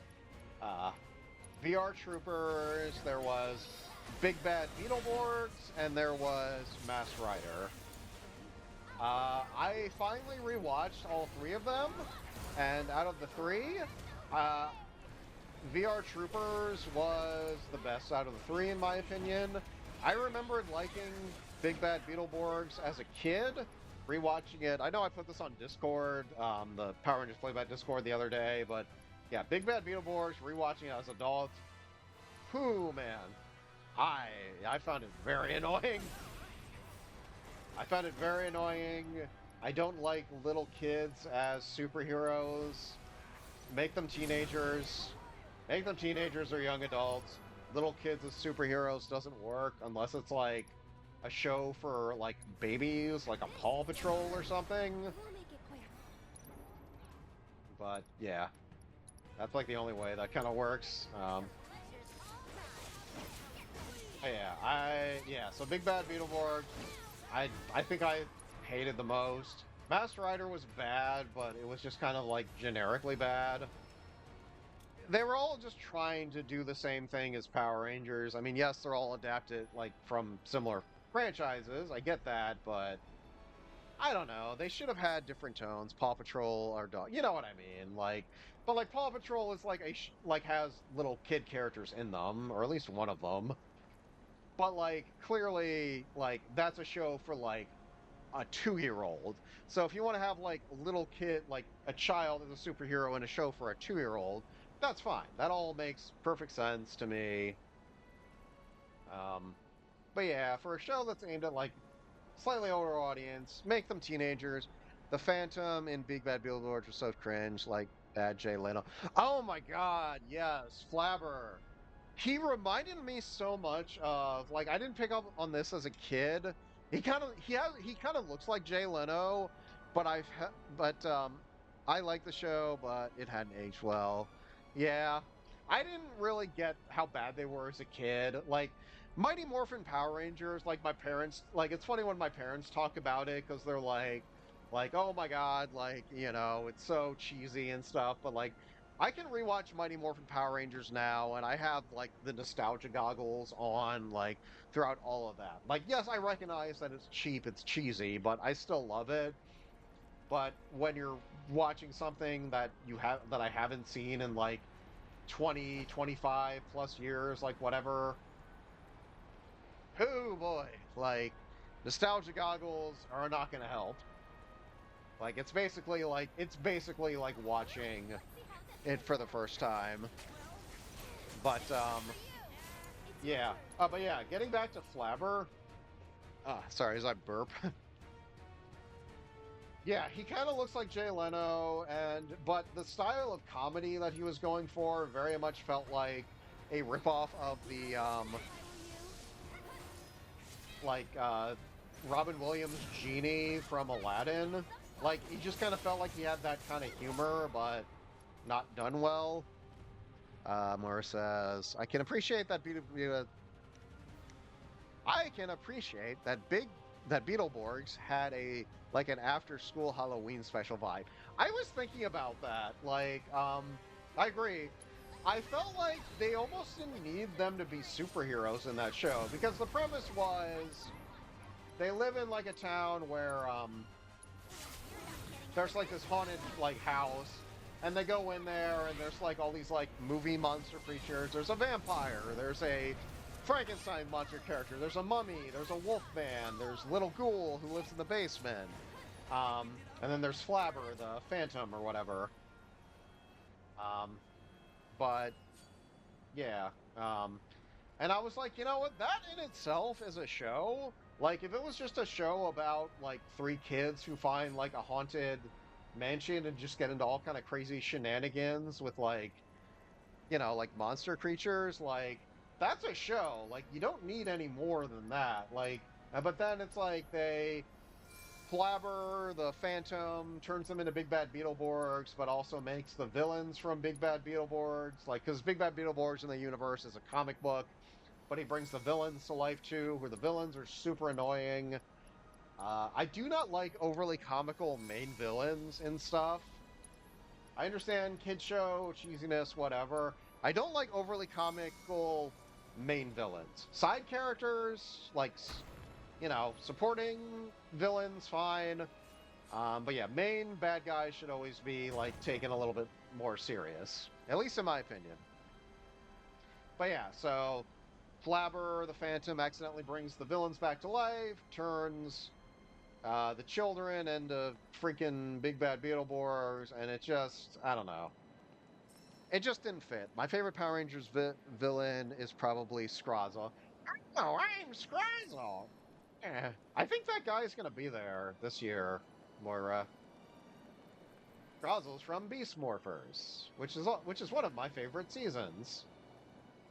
VR Troopers, there was Big Bad Beetleborgs, and there was Masked Rider. I finally rewatched all three of them, and out of the three, VR Troopers was the best out of the three, in my opinion. I remembered liking Big Bad Beetleborgs as a kid. Rewatching it, I know I put this on Discord, the Power Rangers Playback Discord the other day, but yeah, Big Bad Beetleborgs, rewatching it as an adult, whew, man, I found it very annoying. I found it very annoying. I don't like little kids as superheroes. Make them teenagers. Make them teenagers or young adults. Little kids as superheroes doesn't work unless it's like a show for like babies, like a Paw Patrol or something. We'll make it quick. But yeah, that's like the only way that kind of works. So Big Bad Beetleborg, I think I hated the most. Master Rider was bad, but it was just kind of like generically bad. They were all just trying to do the same thing as Power Rangers. I mean, yes, they're all adapted like from similar franchises. I get that, but I don't know. They should have had different tones. Paw Patrol or dog. You know what I mean? Like, but like Paw Patrol is like like has little kid characters in them, or at least one of them. But like clearly, like that's a show for like a 2-year-old. So if you want to have like a little kid, like a child as a superhero in a show for a 2-year-old, that's fine. That all makes perfect sense to me. But yeah, for a show that's aimed at like slightly older audience, make them teenagers. The Phantom in Big Bad Beetleborg was so cringe, like bad Jay Leno. Oh my god, yes, Flabber. He reminded me so much of like I didn't pick up on this as a kid. He kind of looks like Jay Leno, but I like the show, but it hadn't aged well. Yeah, I didn't really get how bad they were as a kid. Like Mighty Morphin Power Rangers, like my parents, like it's funny when my parents talk about it because they're like oh my god, like you know it's so cheesy and stuff, but like I can rewatch Mighty Morphin Power Rangers now, and I have like the nostalgia goggles on, like throughout all of that. Like, yes, I recognize that it's cheap, it's cheesy, but I still love it. But when you're watching something that I haven't seen in like 20, 25 plus years, like whatever, oh boy, like nostalgia goggles are not going to help. Like it's basically like watching it for the first time. But yeah. But yeah, getting back to Flabber. Sorry, as I burp. Yeah, he kind of looks like Jay Leno, but the style of comedy that he was going for very much felt like a ripoff of the Robin Williams genie from Aladdin. Like he just kind of felt like he had that kind of humor, but not done well. Moore says, I can appreciate that Beetleborgs had an after school Halloween special vibe. I was thinking about that. Like, I agree. I felt like they almost didn't need them to be superheroes in that show because the premise was they live in like a town where there's like this haunted like house. And they go in there, and there's like all these like movie monster creatures. There's a vampire. There's a Frankenstein monster character. There's a mummy. There's a wolf man. There's Little Ghoul who lives in the basement. And then there's Flabber, the Phantom or whatever. But yeah. And I was like, you know what? That in itself is a show. Like if it was just a show about like 3 kids who find like a haunted mansion and just get into all kind of crazy shenanigans with like like monster creatures, like that's a show. Like you don't need any more than that. Like but then it's like they Flabber the Phantom turns them into Big Bad Beetleborgs, but also makes the villains from Big Bad Beetleborgs, like because Big Bad Beetleborgs in the universe is a comic book, but he brings the villains to life too, where the villains are super annoying. I do not like overly comical main villains and stuff. I understand kid show, cheesiness, whatever. I don't like overly comical main villains. Side characters, like, supporting villains, fine. But yeah, main bad guys should always be, like, taken a little bit more serious. At least in my opinion. But yeah, so Flabber, the Phantom, accidentally brings the villains back to life, turns the children into freaking Big Bad Beetleborgs, and it just, I don't know. It just didn't fit. My favorite Power Rangers villain is probably Scrazza. Oh, I'm Scrazza! I think that guy's gonna be there this year, Moira. Grozzles from Beast Morphers, which is one of my favorite seasons.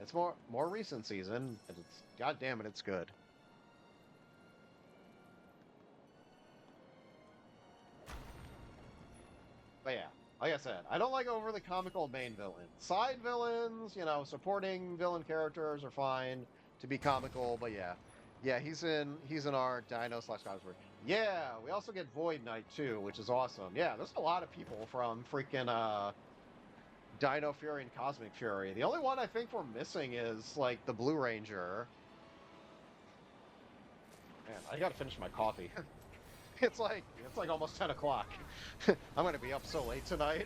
It's more recent season, and it's god damn it, it's good. But yeah, like I said, I don't like overly comical main villains. Side villains, you know, supporting villain characters are fine to be comical, but yeah. Yeah, he's in our Dino / Cosmos. Yeah, we also get Void Knight too, which is awesome. Yeah, there's a lot of people from freaking Dino Fury and Cosmic Fury. The only one I think we're missing is like the Blue Ranger. Man, I gotta finish my coffee. It's like almost 10 o'clock. I'm gonna be up so late tonight.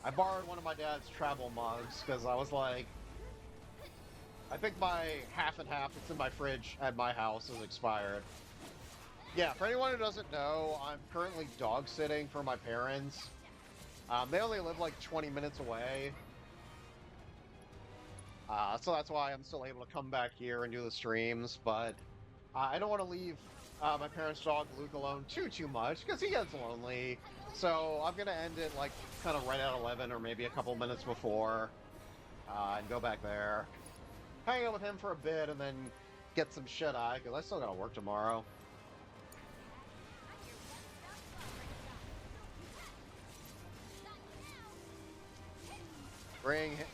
I borrowed one of my dad's travel mugs because I was like, I think my half and half that's in my fridge at my house is expired. Yeah, for anyone who doesn't know, I'm currently dog sitting for my parents. They only live like 20 minutes away. So that's why I'm still able to come back here and do the streams, but I don't want to leave my parents' dog Luke alone too much, because he gets lonely. So I'm going to end it like kind of right at 11 or maybe a couple minutes before, and go back there. Hang out with him for a bit and then get some shut-eye, because I still got to work tomorrow.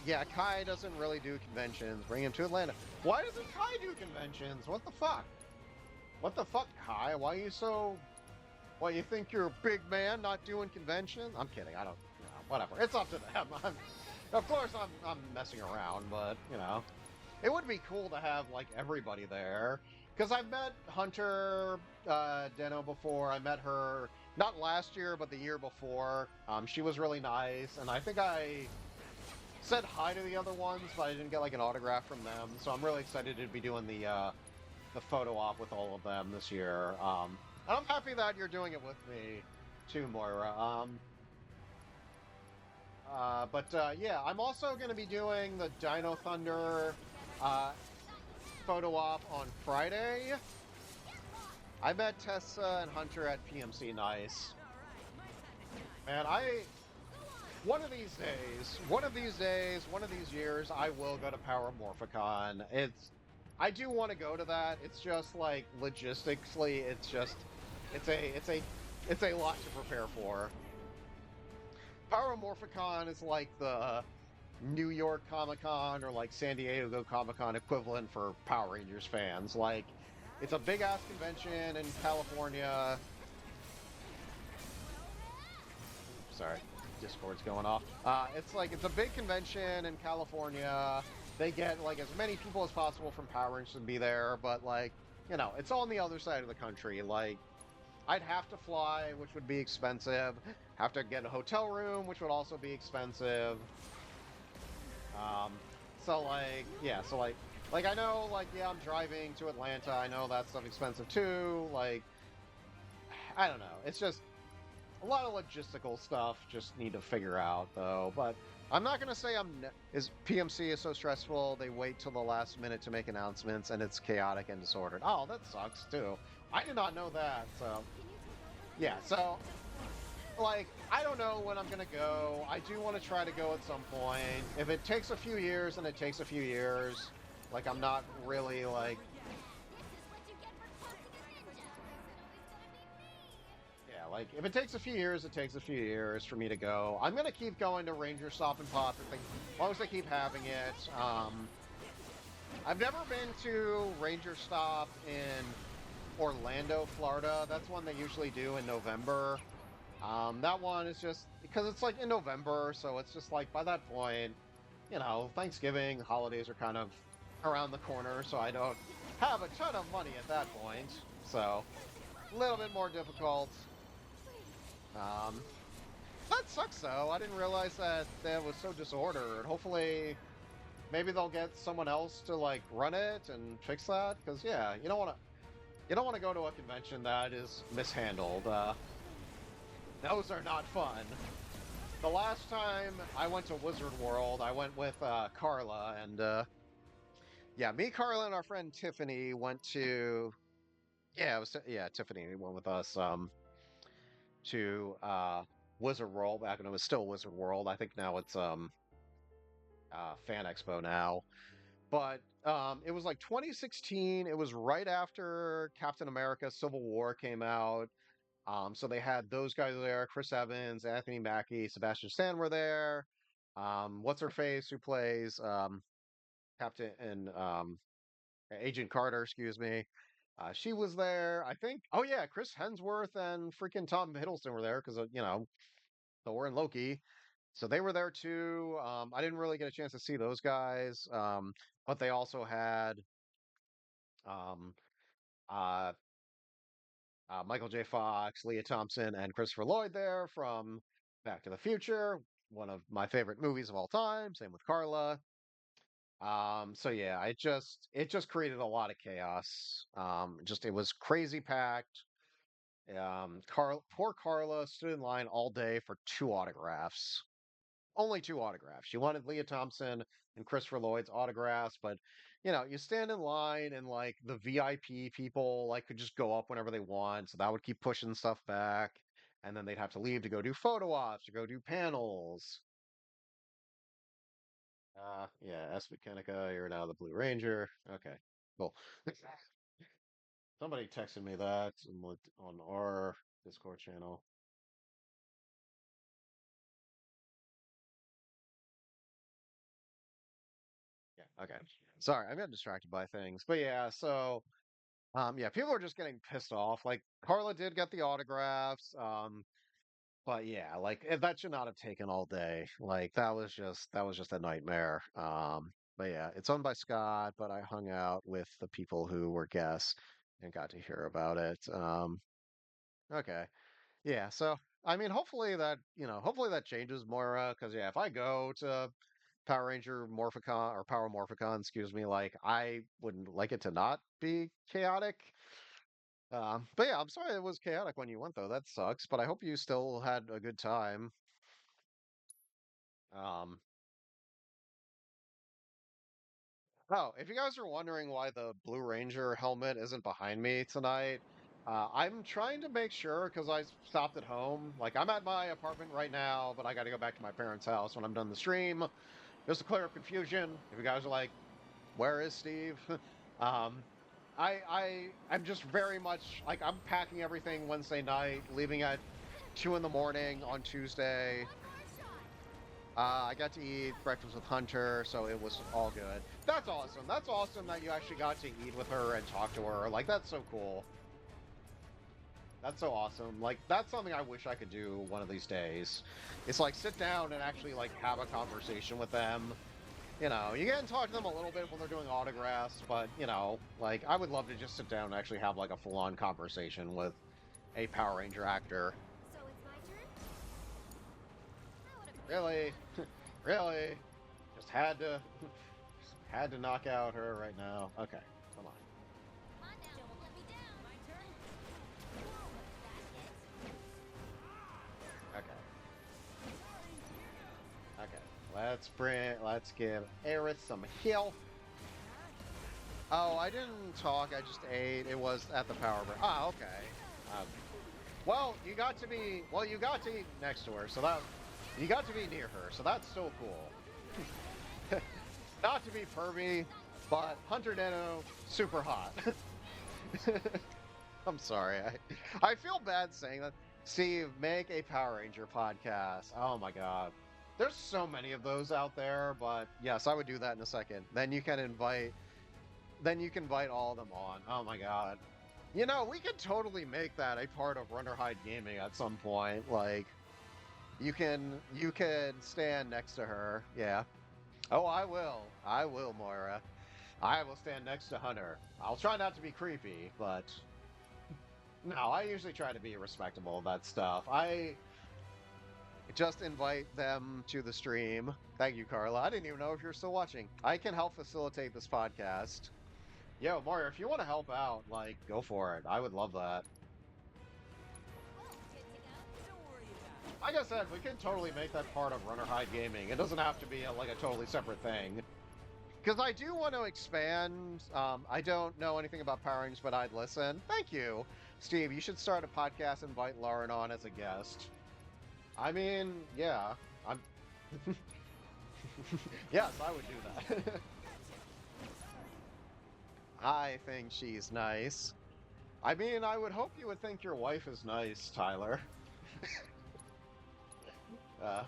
Yeah, Kai doesn't really do conventions. Bring him to Atlanta. Why doesn't Kai do conventions? What the fuck? What the fuck, Kai? Why are you so... What, you think you're a big man not doing conventions? I'm kidding, I don't... You know, whatever. It's up to them. Of course I'm messing around, but, you know. It would be cool to have, like, everybody there. Because I've met Hunter Deno before. I met her, not last year, but the year before. She was really nice, and I think I said hi to the other ones, but I didn't get like an autograph from them. So I'm really excited to be doing the photo op with all of them this year. And I'm happy that you're doing it with me too, Moira. Yeah, I'm also going to be doing the Dino Thunder photo op on Friday. I met Tessa and Hunter at PMC Nice. And one of these years, I will go to Power Morphicon. I do want to go to that. It's just like logistically, it's a lot to prepare for. Power Morphicon is like the New York Comic-Con or like San Diego Comic-Con equivalent for Power Rangers fans. Like, it's a big ass convention in California. Sorry. Discord's going off. It's a big convention in California. They get like as many people as possible from Power Rangers to be there, but like, you know, it's on the other side of the country. Like, I'd have to fly, which would be expensive. Have to get a hotel room, which would also be expensive. So I know, like, yeah, I'm driving to Atlanta. I know that stuff expensive too. Like, I don't know. It's just a lot of logistical stuff just need to figure out, though. But I'm not going to say PMC is so stressful, they wait till the last minute to make announcements, and it's chaotic and disordered. Oh, that sucks, too. I did not know that, so... Yeah, so... Like, I don't know when I'm going to go. I do want to try to go at some point. If it takes a few years, then it takes a few years. Like, I'm not really, like... Like, if it takes a few years, it takes a few years for me to go. I'm going to keep going to RangerStopandPop as long as they keep having it. I've never been to RangerStop in Orlando, Florida. That's one they usually do in November. That one is just, because it's like in November, so it's just like, by that point, you know, Thanksgiving, holidays are kind of around the corner, so I don't have a ton of money at that point. So, a little bit more difficult. That sucks though. I didn't realize that was so disordered. Hopefully, maybe they'll get someone else to like run it and fix that. Because yeah, you don't want to go to a convention that is mishandled. Those are not fun. The last time I went to Wizard World, I went with Carla, and yeah, me, Carla, and our friend Tiffany went to Yeah, it was yeah, Tiffany went with us to Wizard World back when it was still Wizard World. I think now it's Fan Expo now. But it was like 2016. It was right after Captain America Civil War came out. So they had those guys there, Chris Evans, Anthony Mackie, Sebastian Stan were there. What's her face who plays Captain and Agent Carter, excuse me. She was there. I think. Oh yeah, Chris Hemsworth and freaking Tom Hiddleston were there because you know Thor and Loki. So they were there too. I didn't really get a chance to see those guys, but they also had um, uh, Michael J. Fox, Leah Thompson, and Christopher Lloyd there from Back to the Future, one of my favorite movies of all time. Same with Carla. So yeah, it just created a lot of chaos. Just it was crazy packed. Poor Carla stood in line all day for two autographs. Only two autographs. She wanted Leah Thompson and Christopher Lloyd's autographs, but you know, you stand in line and like the VIP people like could just go up whenever they want, so that would keep pushing stuff back, and then they'd have to leave to go do photo ops or go do panels. Yeah, S. Mechanica, you're now the Blue Ranger. Okay, cool. Somebody texted me that on our Discord channel. Yeah, okay. Sorry, I got distracted by things. But yeah, so yeah, people are just getting pissed off. Like Carla did get the autographs. But yeah, like that should not have taken all day. Like that was just a nightmare. But yeah, it's owned by Scott, but I hung out with the people who were guests and got to hear about it. Okay. Yeah, so I mean hopefully hopefully that changes more because yeah, if I go to Power Ranger Morphicon or Power Morphicon, excuse me, like I wouldn't like it to not be chaotic. But yeah, I'm sorry it was chaotic when you went though. That sucks. But I hope you still had a good time. Um, oh, if you guys are wondering why the Blue Ranger helmet isn't behind me tonight, I'm trying to make sure because I stopped at home. Like I'm at my apartment right now, but I got to go back to my parents' house when I'm done the stream. Just to clear up confusion. If you guys are like, "Where is Steve?" um, I'm just very much like I'm packing everything Wednesday night, leaving at 2 in the morning on Tuesday. I got to eat breakfast with Hunter, so it was all good. That's awesome. That's awesome that you actually got to eat with her and talk to her. Like that's so cool. That's so awesome. Like that's something I wish I could do one of these days. It's like sit down and actually like have a conversation with them. You know, you can talk to them a little bit when they're doing autographs, but you know, like I would love to just sit down and actually have like a full-on conversation with a Power Ranger actor. So it's my turn? I would've- Really? Really? Just had to knock out her right now. Okay, come on. Come on now, don't let me down. My turn? Okay. Okay. Let's give Aerith some heal. Oh, I didn't talk, I just ate. It was at the power break. Ah, okay. Well, you got to eat next to her, so you got to be near her, so that's so cool. Not to be pervy, but Hunter Deno, super hot. I'm sorry. I feel bad saying that. Steve, make a Power Ranger podcast. Oh my God. There's so many of those out there, but yes, I would do that in a second. Then you can invite all of them on. Oh my God. You know, we could totally make that a part of RunOrHideGaming at some point. Like you can stand next to her. Yeah. Oh, I will. I will, Moira. I will stand next to Hunter. I'll try not to be creepy, but no, I usually try to be respectable of that stuff. I just invite them to the stream. Thank you, Carla. I didn't even know if you're still watching. I can help facilitate this podcast. Yo, Mario, if you want to help out, like, go for it. I would love that. Good to go. Don't worry about it. Like I said, we can totally make that part of RunOrHideGaming. It doesn't have to be like a totally separate thing. Because I do want to expand. I don't know anything about Power Rangers, but I'd listen. Thank you, Steve. You should start a podcast and invite Lauren on as a guest. I mean, yeah, I'm. Yes, I would do that. I think she's nice. I mean, I would hope you would think your wife is nice, Tyler. Uh,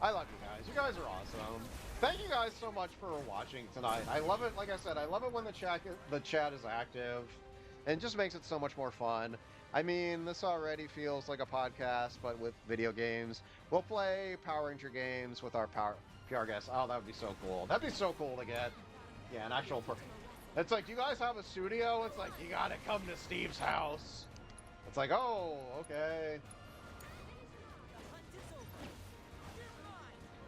I love you guys. You guys are awesome. Thank you guys so much for watching tonight. I love it. Like I said, I love it when the chat is active, and it just makes it so much more fun. I mean, this already feels like a podcast, but with video games. We'll play Power Ranger games with our PR guests. Oh, that would be so cool. That'd be so cool to get. Yeah, an actual. It's like, you guys have a studio? It's like, you gotta come to Steve's house. It's like, oh, okay.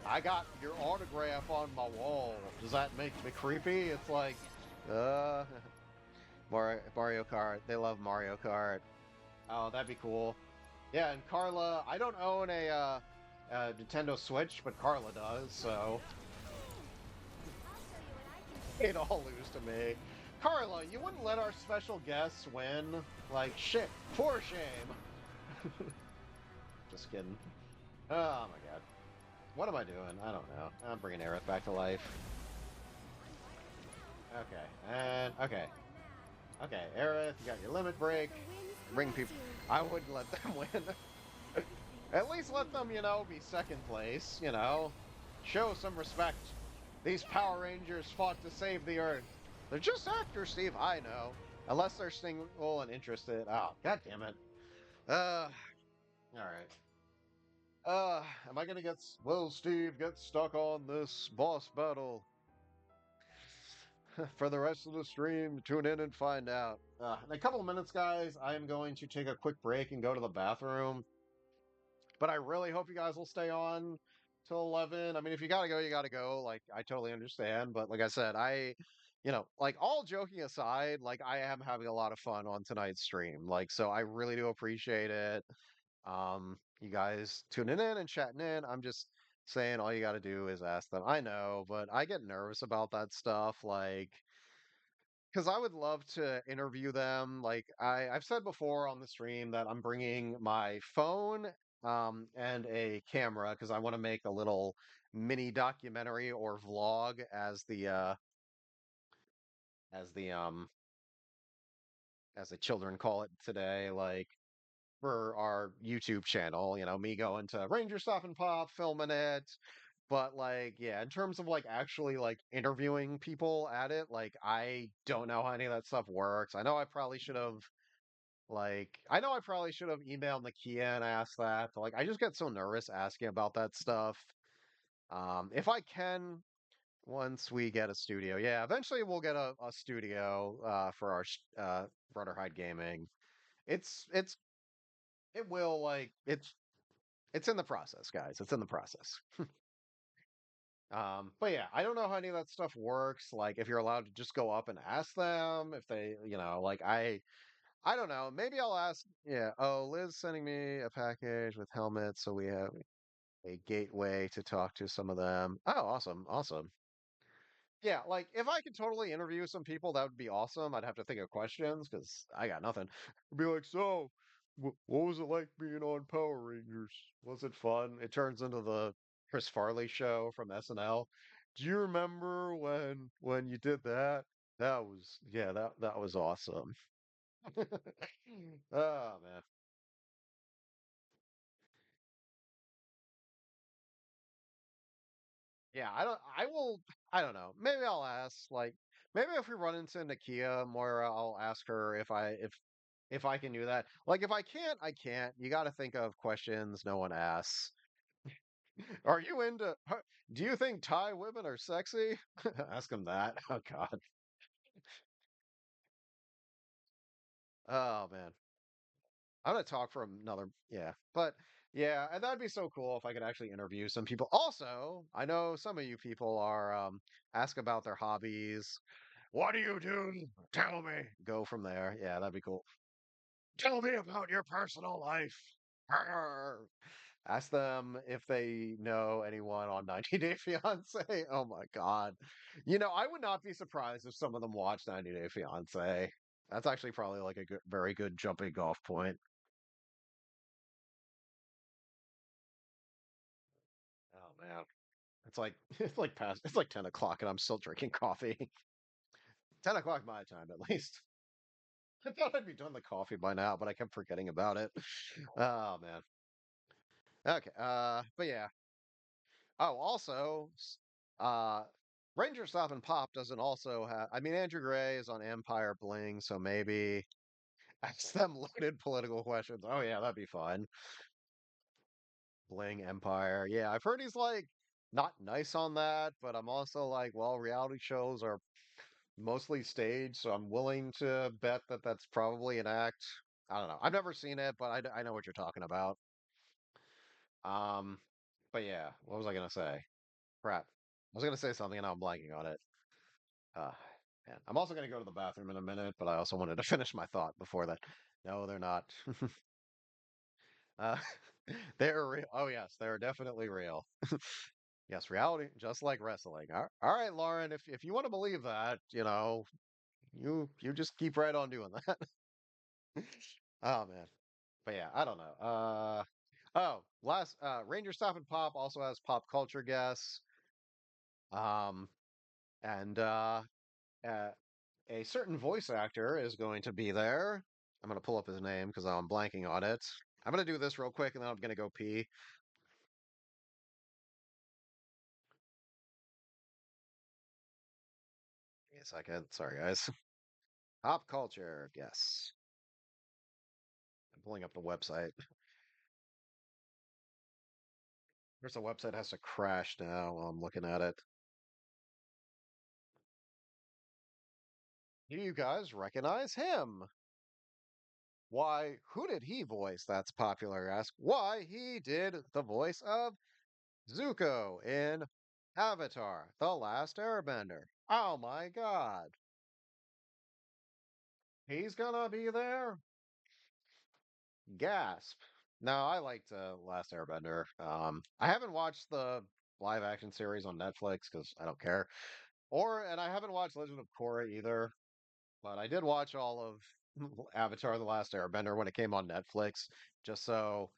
I got your autograph on my wall. Does that make me creepy? It's like, uh, Mario Kart. They love Mario Kart. Oh, that'd be cool. Yeah, and Carla, I don't own a Nintendo Switch, but Carla does, so they'd all lose to me. Carla, you wouldn't let our special guests win? Like, shit, for shame. Just kidding. Oh my god. What am I doing? I don't know. I'm bringing Aerith back to life. Okay, and okay. Okay, Aerith, you got your limit break. Bring people. I wouldn't let them win. At least let them, be second place, Show some respect. These Power Rangers fought to save the Earth. They're just actors, Steve, I know. Unless they're single and interested. Oh, god damn it. Alright. Am I gonna get... Will Steve get stuck on this boss battle? For the rest of the stream, tune in and find out. In a couple of minutes, guys, I am going to take a quick break and go to the bathroom. But I really hope you guys will stay on till 11. I mean, if you gotta go, you gotta go. Like, I totally understand. But like I said, like, all joking aside, like, I am having a lot of fun on tonight's stream. Like, so I really do appreciate it. You guys tuning in and chatting in. I'm just saying all you gotta do is ask them. I know, but I get nervous about that stuff. Like, because I would love to interview them. Like, I've said before on the stream that I'm bringing my phone and a camera because I want to make a little mini documentary or vlog as the as the children call it today, like for our YouTube channel, me going to RangerStopandPop, filming it. But like, yeah, in terms of like actually like interviewing people at it, like I don't know how any of that stuff works. I know I probably should have emailed Nakia and asked that. But, like, I just get so nervous asking about that stuff. If I can, once we get a studio, yeah, eventually we'll get a studio for our RunOrHideGaming. It's it will like it's in the process, guys. It's in the process. But yeah, I don't know how any of that stuff works. Like, if you're allowed to just go up and ask them, if they, like I don't know. Maybe I'll ask. Yeah. Oh, Liz sending me a package with helmets, so we have a gateway to talk to some of them. Oh, awesome, awesome. Yeah, like if I could totally interview some people, that would be awesome. I'd have to think of questions because I got nothing. I'd be like, so, what was it like being on Power Rangers? Was it fun? It turns into the Chris Farley show from SNL. Do you remember when you did that? That was yeah, that was awesome. Oh man. Yeah, I don't know. Maybe I'll ask like maybe if we run into Nakia Moira, I'll ask her if I can do that. Like if I can't, I can't. You got to think of questions no one asks. Are you into do you think Thai women are sexy? Ask them that. Oh god. Oh man. I'm gonna talk for another, yeah, but yeah, and that'd be so cool if I could actually interview some people. Also, I know some of you people are ask about their hobbies. What do you do? Tell me. Go from there. Yeah, that'd be cool. Tell me about your personal life. Arr. Ask them if they know anyone on 90 Day Fiance. Oh my God. I would not be surprised if some of them watch 90 Day Fiance. That's actually probably like a good, very good jumping off point. Oh man. It's like it's like 10 o'clock and I'm still drinking coffee. 10 o'clock my time at least. I thought I'd be done the coffee by now, but I kept forgetting about it. Oh man. Okay. But yeah. Oh, also, uh, Ranger Stop and Pop doesn't also have. I mean, Andrew Gray is on Empire Bling, so maybe ask them loaded political questions. Oh yeah, that'd be fun. Bling Empire. Yeah, I've heard he's like not nice on that, but I'm also like, well, reality shows are mostly staged, so I'm willing to bet that that's probably an act. I don't know. I've never seen it, but I know what you're talking about. Um, but yeah, what was I gonna say? Crap. I was gonna say something and now I'm blanking on it. Uh, man. I'm also gonna go to the bathroom in a minute, but I also wanted to finish my thought before that. No, they're not. uh, they're real. Oh yes, they're definitely real. Yes, reality, just like wrestling. All right, Lauren, if you want to believe that, you just keep right on doing that. Oh man. But yeah, I don't know. Last Ranger Stop and Pop also has pop culture guests. Um and uh a certain voice actor is going to be there. I'm going to pull up his name because I'm blanking on it. I'm going to do this real quick and then I'm going to go pee. Give me a second. Sorry, guys. Pop culture, yes. I'm pulling up the website. There's the website has to crash now while I'm looking at it. Do you guys recognize him? Why, who did he voice? That's popular. Ask why he did the voice of Zuko in Avatar: The Last Airbender. Oh my God. He's gonna be there? Gasp. No, I liked Last Airbender. I haven't watched the live action series on Netflix because I don't care. And I haven't watched Legend of Korra either, but I did watch all of Avatar: The Last Airbender when it came on Netflix, just so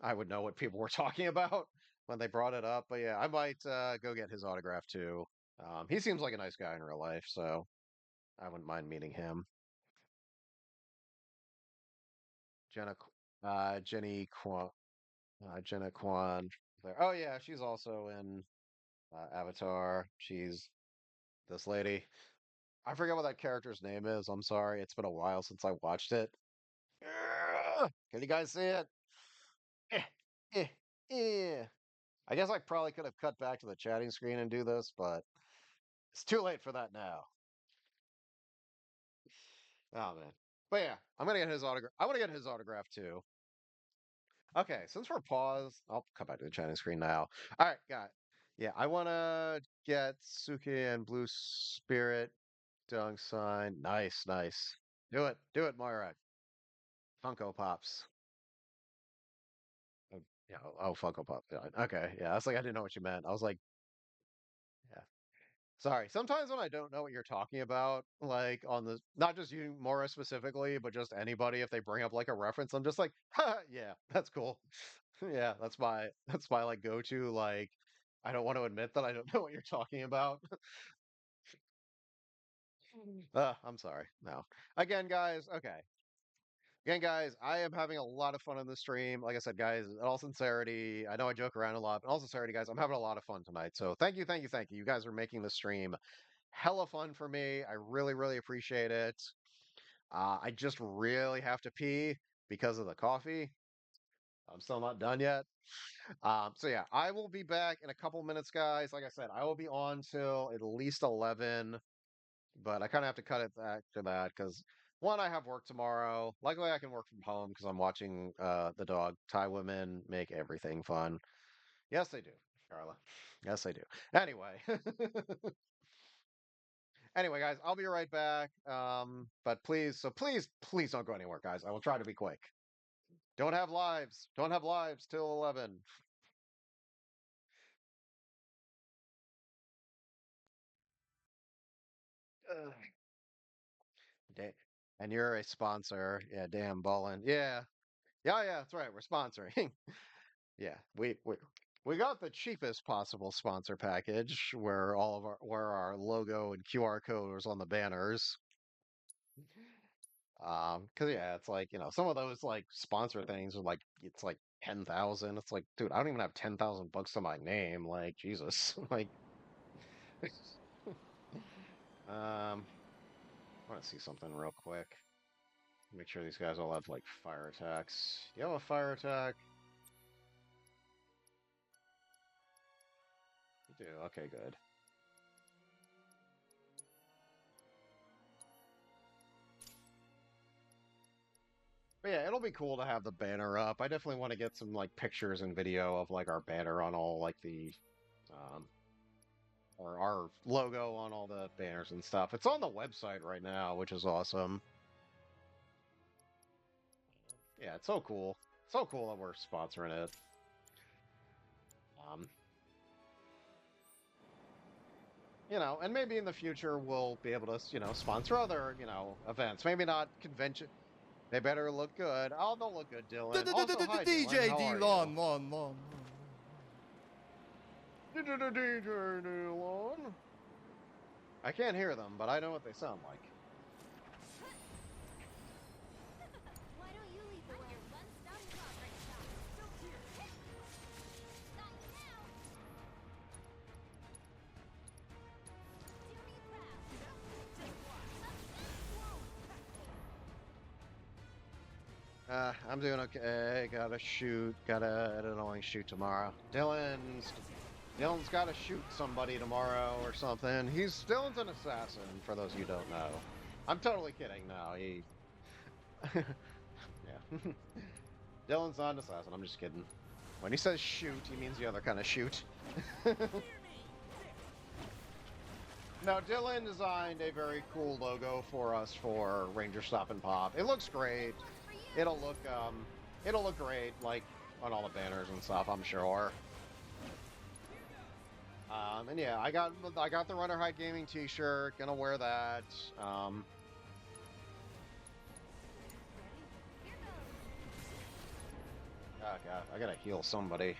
I would know what people were talking about when they brought it up. But yeah, I might go get his autograph too. He seems like a nice guy in real life, so I wouldn't mind meeting him. Jenna, Jenny Kwan, Jenna Kwan. There. Oh yeah, she's also in Avatar. She's this lady. I forget what that character's name is. I'm sorry. It's been a while since I watched it. Can you guys see it? Eh, eh, eh. I guess I probably could have cut back to the chatting screen and do this, but it's too late for that now. Oh man. But yeah, I'm gonna get his autograph. I want to get his autograph too. Okay, since we're paused, I'll come back to the chatting screen now. All right, got it. Yeah, I want to get Suki and Blue Spirit Dung sign. Nice, nice. Do it, Moira. Funko Pops. Oh, yeah, oh, Funko Pop. Yeah, okay, yeah, that's like I didn't know what you meant. I was like, yeah. Sorry. Sometimes when I don't know what you're talking about, like on the not just you Mora specifically, but just anybody, if they bring up like a reference, I'm just like, ha, yeah, that's cool. Yeah, that's my like go to like I don't want to admit that I don't know what you're talking about. I'm sorry. No. Again, guys, okay. Again, guys, I am having a lot of fun on the stream. Like I said, guys, in all sincerity, I know I joke around a lot, but in all sincerity, guys, I'm having a lot of fun tonight. So thank you, thank you, thank you. You guys are making the stream hella fun for me. I really, really appreciate it. I just really have to pee because of the coffee. I'm still not done yet. So yeah, I will be back in a couple minutes, guys. Like I said, I will be on till at least 11, but I kind of have to cut it back to that because one, I have work tomorrow. Luckily, I can work from home because I'm watching the dog Thai women make everything fun. Yes, they do, Carla. Yes, they do. Anyway, anyway, guys, I'll be right back. But please, so please, please don't go anywhere, guys. I will try to be quick. Don't have lives. Don't have lives till 11. Ugh. And you're a sponsor. Yeah, damn ballin'. Yeah. Yeah, yeah, that's right. We're sponsoring. Yeah, we got the cheapest possible sponsor package where our logo and QR code was on the banners. Cause yeah, it's like, some of those like sponsor things are like it's like 10,000. It's like, dude, I don't even have 10,000 bucks to my name. Like, Jesus. Like I want to see something real quick. Make sure these guys all have like fire attacks. You have a fire attack? You do. Okay, good. But yeah, it'll be cool to have the banner up. I definitely want to get some like pictures and video of like our banner on all like the um or our logo on all the banners and stuff. It's on the website right now, which is awesome. Yeah, it's so cool. So cool that we're sponsoring it. Um and maybe in the future we'll be able to, sponsor other, events. Maybe not convention. They better look good. Oh, they'll look good, Dylan. Also, hi, Dylan. How DJ are Lon, you? Lon, Lon. DJ Dylan. I can't hear them, but I know what they sound like. Why don't you lead the way? One-stop shop right now. Don't hear. Not now. Do me proud. I'm doing okay. Gotta shoot. Gotta an annoying shoot tomorrow. Dylan's gotta shoot somebody tomorrow or something. Dylan's an assassin, for those of you who don't know. I'm totally kidding now. Yeah. Dylan's not an assassin, I'm just kidding. When he says shoot, he means the other kind of shoot. No, Dylan designed a very cool logo for us for RangerStopandPop. It looks great. It'll look great, like, on all the banners and stuff, I'm sure. And yeah, I got the RunOrHideGaming t-shirt, gonna wear that. Oh god, I gotta heal somebody.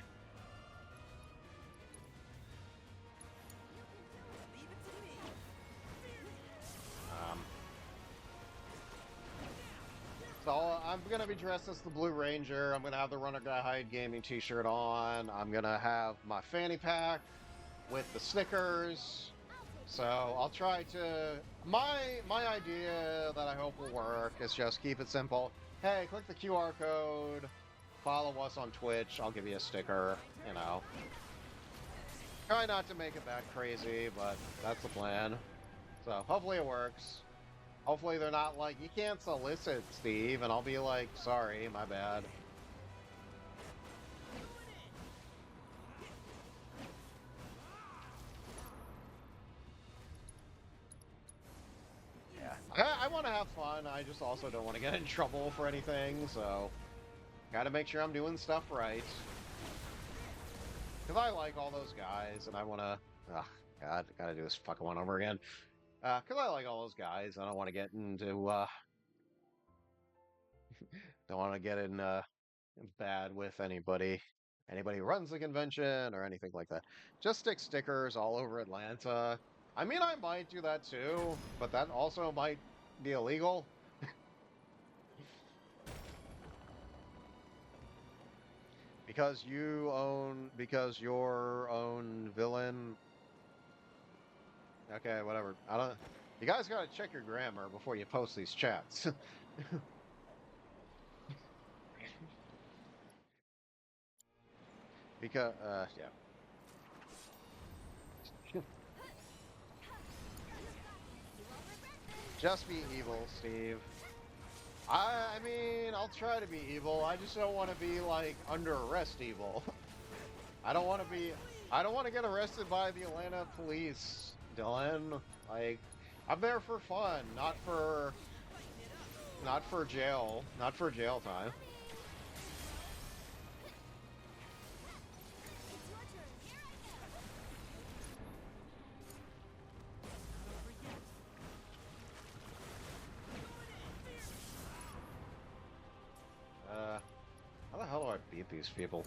So I'm gonna be dressed as the Blue Ranger. I'm gonna have the RunOrHideGaming t-shirt on. I'm gonna have my fanny pack with the stickers. So I'll try to. My idea that I hope will work is just keep it simple. Hey, click the QR code. Follow us on Twitch. I'll give you a sticker. Try not to make it that crazy, but that's the plan. So hopefully it works. Hopefully they're not like, you can't solicit, Steve, and I'll be like, sorry, my bad. Yeah, I want to have fun. I just also don't want to get in trouble for anything, so gotta make sure I'm doing stuff right. Because I like all those guys, and I want to... Oh, God, gotta do this fucking one over again. Because I like all those guys, I don't want to get into... don't want to get in bad with anybody who runs the convention or anything like that. Just stick stickers all over Atlanta. I mean, I might do that too, but that also might be illegal. Because your own villain. Okay, whatever. I don't. You guys gotta check your grammar before you post these chats. Because, yeah. Just be evil, Steve. I mean, I'll try to be evil. I just don't want to be, like, under arrest evil. I don't want to get arrested by the Atlanta police, Dylan. Like, I'm there for fun, not for jail time. these people.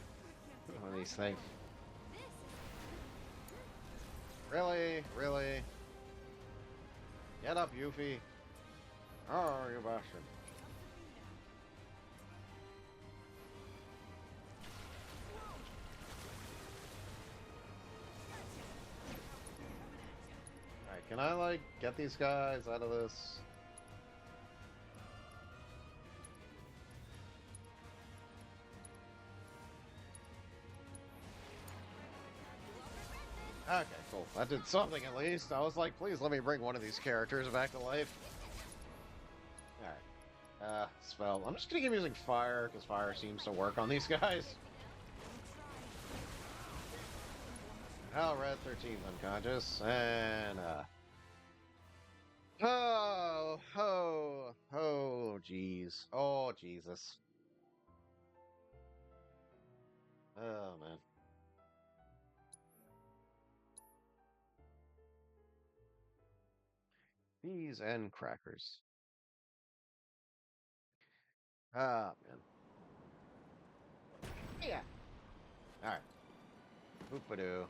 These things. Really? Really? Get up, Yuffie. Oh, you bastard. Alright, can I, like, get these guys out of this? Okay, cool. That did something at least. I was like, please let me bring one of these characters back to life. Alright. Spell. I'm just gonna keep using fire, because fire seems to work on these guys. Hell, Red 13's unconscious. And, oh, jeez. Oh, Jesus. Oh, man. Peas and crackers. Ah, man. Yeah. Alright. Oopadoo.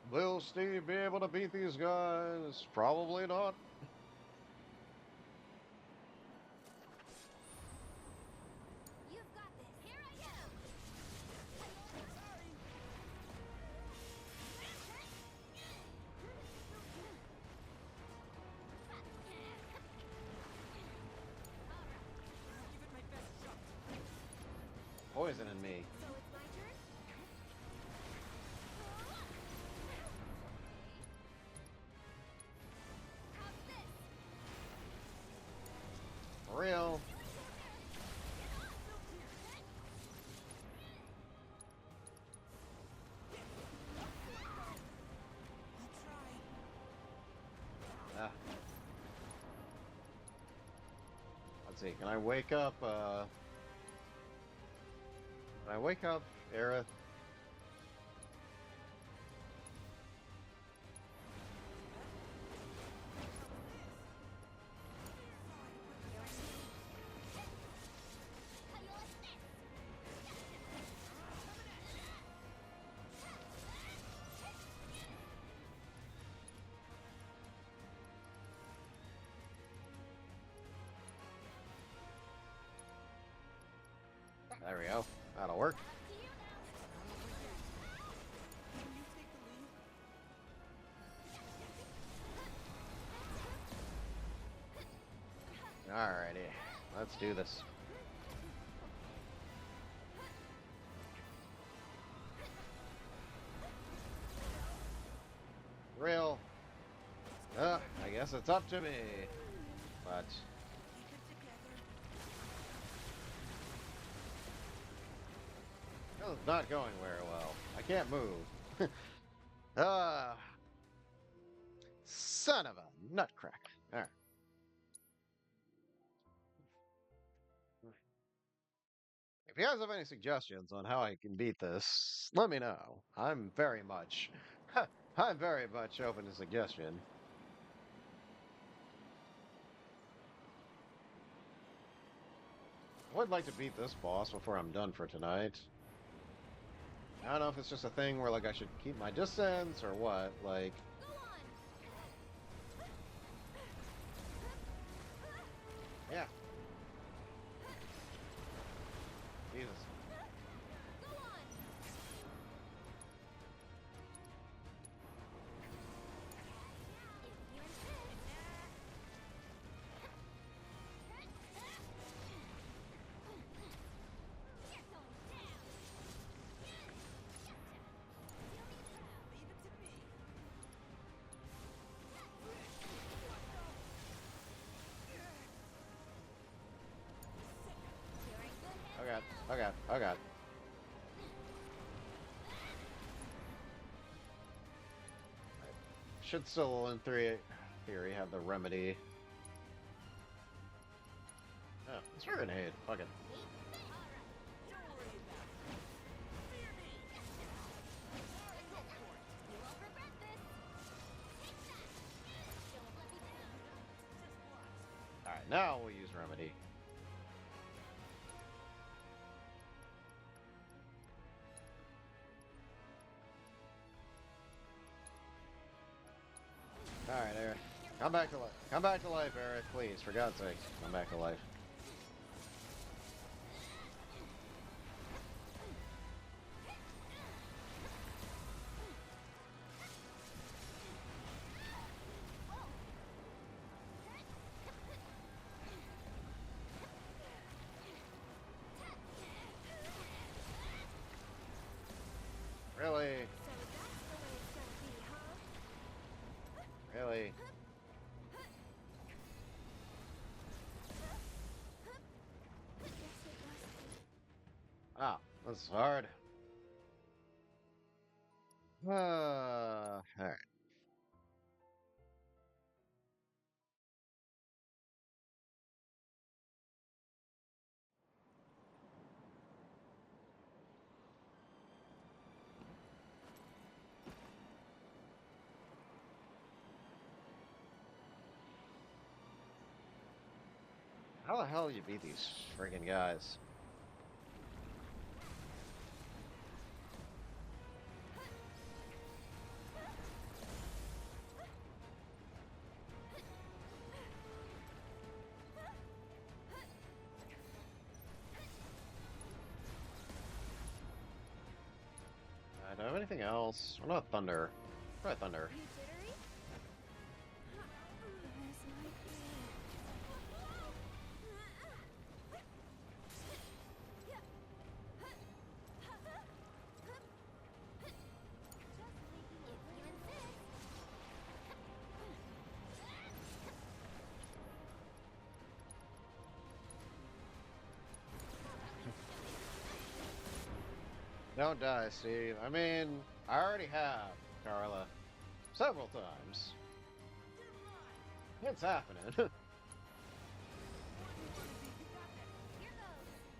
Will Steve be able to beat these guys? Probably not. You've got this. Here I go. Poison in me. So it's my turn. How's this? For real. Ah. Let's see. Can I wake up? Can I wake up, Aerith? There we go. That'll work. Alrighty, let's do this. Real. I guess it's up to me. But it's not going very well. I can't move. Son of a nutcracker. Alright. If you guys have any suggestions on how I can beat this, let me know. I'm very much open to suggestion. I would like to beat this boss before I'm done for tonight. I don't know if it's just a thing where, like, I should keep my distance or what, like... Yeah. Jesus. Oh god. Should still, in theory, have the remedy. Oh, it's a grenade. Fuck it. Alright, now we'll use remedy. Come back to life. Come back to life, Eric, please, for God's sake. Come back to life. Really? So that's the way it's gonna be, huh? Really? Guess it must be. Ah, that's hard. Alright. How the hell do you beat these friggin' guys? Do I have anything else? What about Thunder? Try Thunder. You jittery? This might be it. If you insist. Don't die, Steve. I mean, I already have, Carla. Several times. It's happening. Here goes.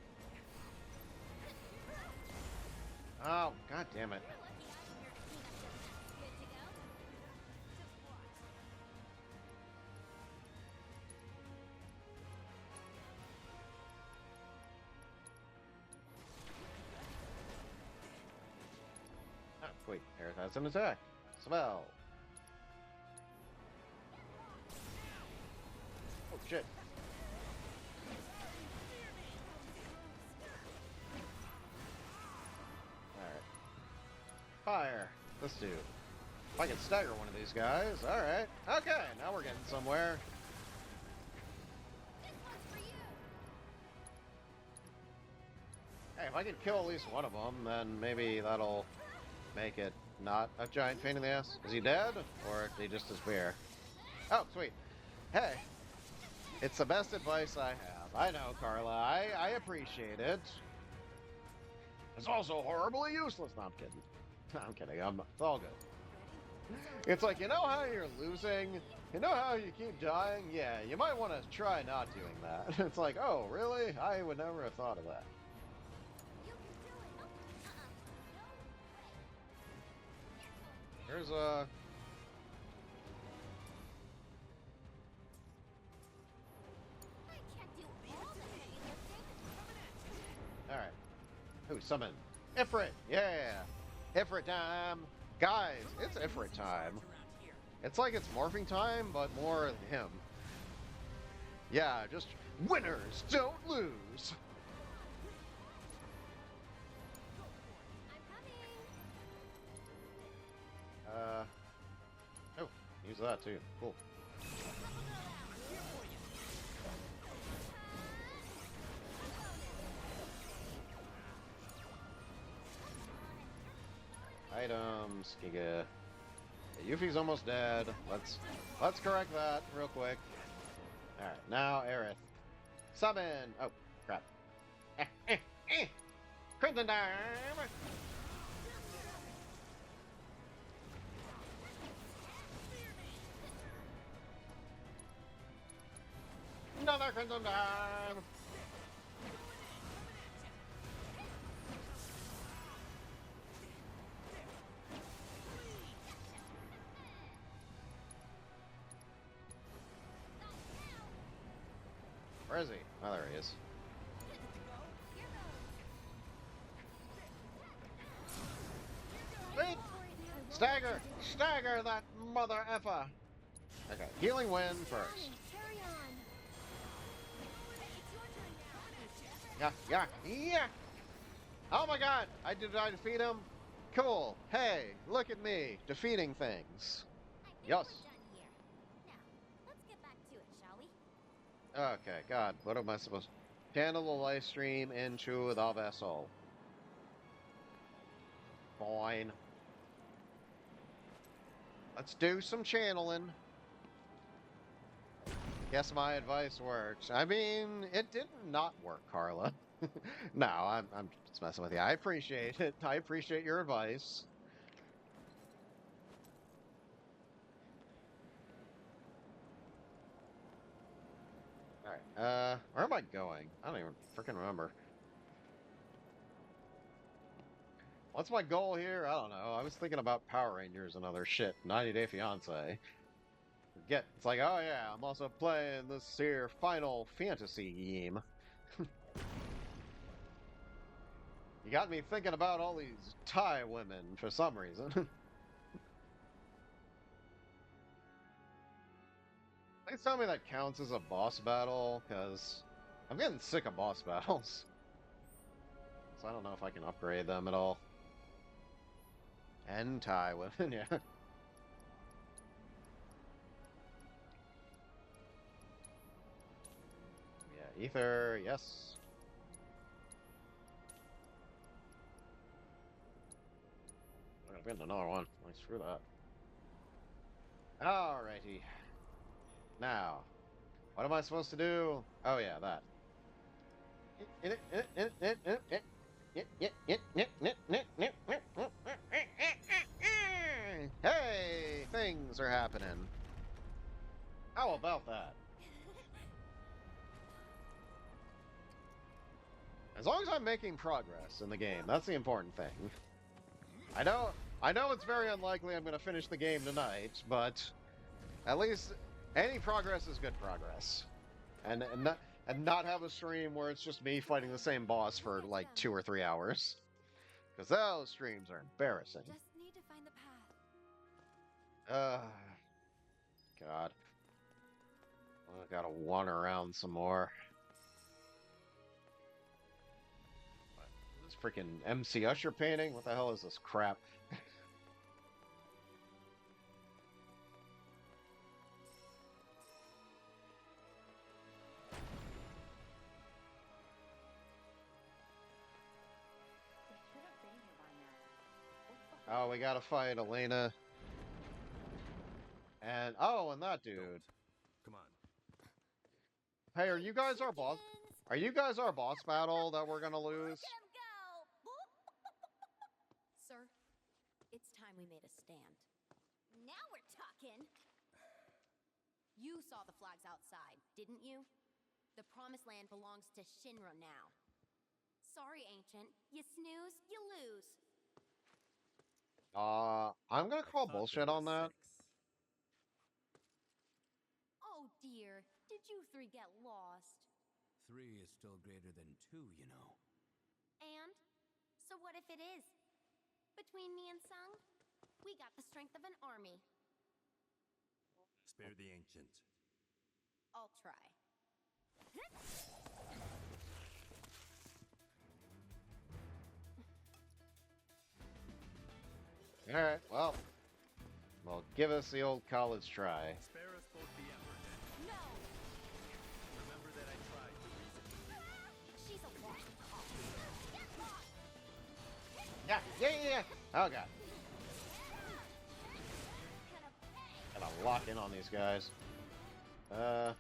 Oh, god damn it. You're lucky I'm here to clean up your mess. Good to go? Just watch. Oh, wait, Aerith has an attack. Spell. Oh, shit. Alright. Fire. Let's do. If I can stagger one of these guys. Alright. Okay, now we're getting somewhere. This one's for you. Hey, if I can kill at least one of them, then maybe that'll make it not a giant pain in the ass. Is he dead? Or did he just disappear? Oh, sweet. Hey, it's the best advice I have. I know, Carla. I appreciate it. It's also horribly useless. No, I'm kidding. I'm kidding. It's all good. It's like, you know how you're losing? You know how you keep dying? Yeah, you might want to try not doing that. It's like, oh, really? I would never have thought of that. You can do it. No way. Here's a... I can't do all the heavy lifting. Alright. Who summon? Ifrit! Yeah! Ifrit time! Guys, it's Ifrit time. It's like it's morphing time, but more him. Yeah, just winners don't lose! I'm coming. Oh, use that too. Cool. Items, Giga. Yeah, Yuffie's almost dead. Let's correct that real quick. Alright, now Aerith. Summon! Oh, crap. Crimson Dime! Another Crimson Dime! Where is he? Oh, there he is. Wait! Stagger! Stagger that mother effer! Okay, healing wind Come first. on, carry on. It's your turn now. Yeah. Oh my god! Did I defeat him? Cool. Hey, look at me, defeating things. I think Yes. we're done here. Now, let's get back to it, shall we? Okay, god, what am I supposed to... Channel the live stream into the vessel. Fine. Let's do some channeling. Guess my advice worked. I mean, it did not work, Carla. No, I'm just messing with you. I appreciate it. I appreciate your advice. Alright, where am I going? I don't even freaking remember. What's my goal here? I don't know. I was thinking about Power Rangers and other shit. 90 Day Fiancé. Forget. It's like, oh yeah, I'm also playing this here Final Fantasy game. You got me thinking about all these Thai women for some reason. Please tell me that counts as a boss battle, because I'm getting sick of boss battles. So I don't know if I can upgrade them at all. And Thai women, yeah. Yeah, Ether, yes. I'm getting another one. Like, screw that. Alrighty. Now, what am I supposed to do? Oh yeah, that. Hey, things are happening. How about that? As long as I'm making progress in the game, that's the important thing. I know it's very unlikely I'm going to finish the game tonight, but at least any progress is good progress. And not have a stream where it's just me fighting the same boss for like 2 or 3 hours. Because those streams are embarrassing. Just need to find the path. God. I gotta wander around some more. This freaking MC Usher painting? What the hell is this crap? Oh, we gotta fight Elena. And, oh, and that dude. Come on. Hey, are you guys our boss? Are you guys our boss battle that we're gonna lose? Look at 'em go! Sir, it's time we made a stand. Now we're talking. You saw the flags outside, didn't you? The Promised Land belongs to Shinra now. Sorry, Ancient. You snooze, you lose. I'm gonna call bullshit on that. Oh dear, did you three get lost? 3 is still greater than 2, you know. And? So what if it is? Between me and Sung, we got the strength of an army. Spare the ancient. I'll try. Alright, well, give us the old college try. Spare us both the effort. No! Remember that I tried to reason. She's a lost cause. Get lost! Yeah. Oh god. Gonna pay! Gotta lock in on these guys. I'm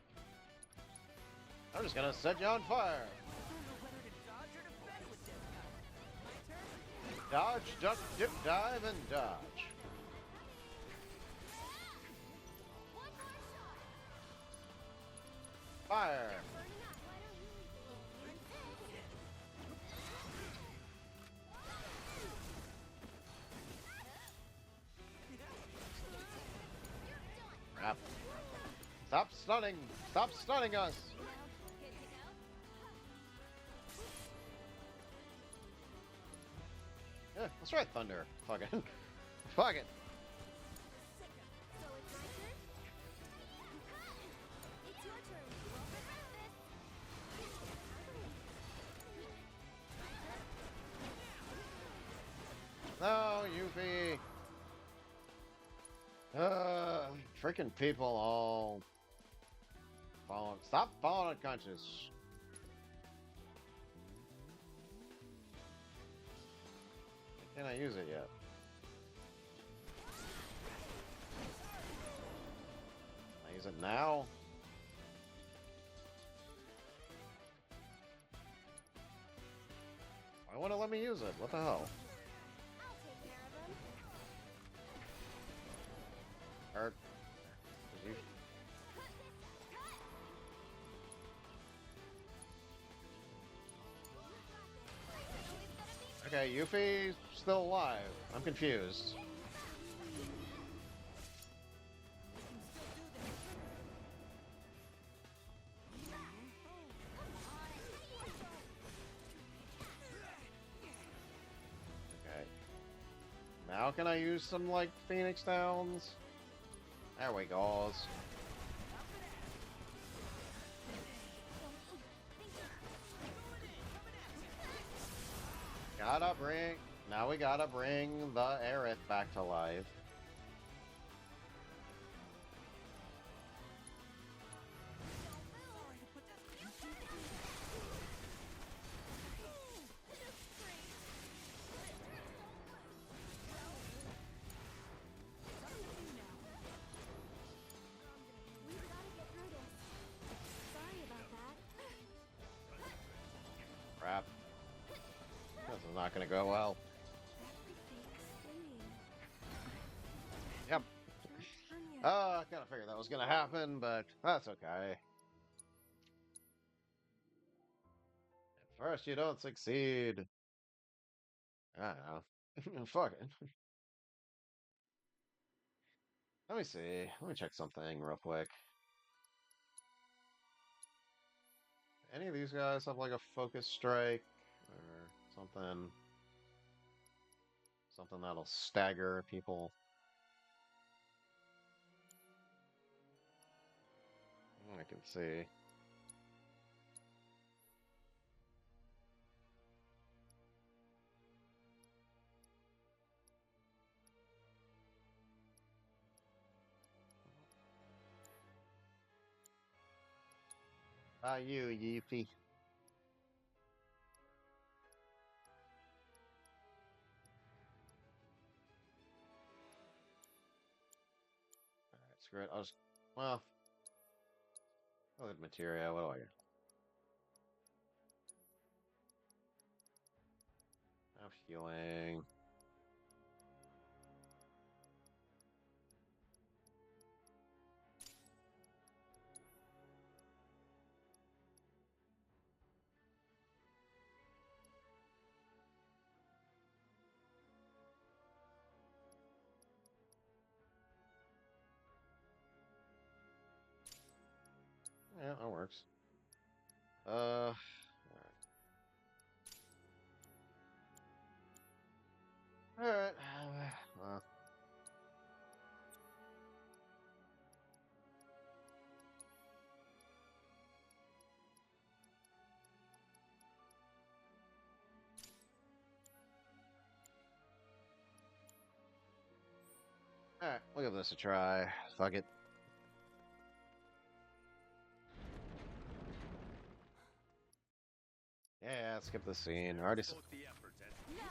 just gonna set you on fire. Dodge, duck, dip, dive, and dodge. One more shot! Fire. Burning up. Why don't you leave the Crap. Stop stunning. Stop stunning us. Good to go? Yeah, let's try thunder. Fuck it. Fuck it. So it's my turn? freaking people all falling. Stop falling unconscious. Why can't I use it yet? Can I use it now? Why won't it let me use it? What the hell? I'll take care of them. Hurt. You... Okay, Yuffie's still alive. I'm confused. Okay. Now can I use some, like, Phoenix Downs? There we go. Gotta bring... Now we gotta bring the Aerith back to life. We've got to get through this. Sorry about that. Crap. This is not gonna go well. Yep. I kinda figured that was gonna happen, but that's okay. At first you don't succeed. I don't know. Fuck it. Let me see. Let me check something real quick. Any of these guys have like a focus strike or something? Something that'll stagger people. I can see. You, Yuffie. Alright, screw it. I'll just... Well... Load materia, what do I get? Have healing. Yeah, that works. Alright. Alright. Alright, we'll give this a try. Fuck it. Yeah, skip the scene. Already. Both the effort and No,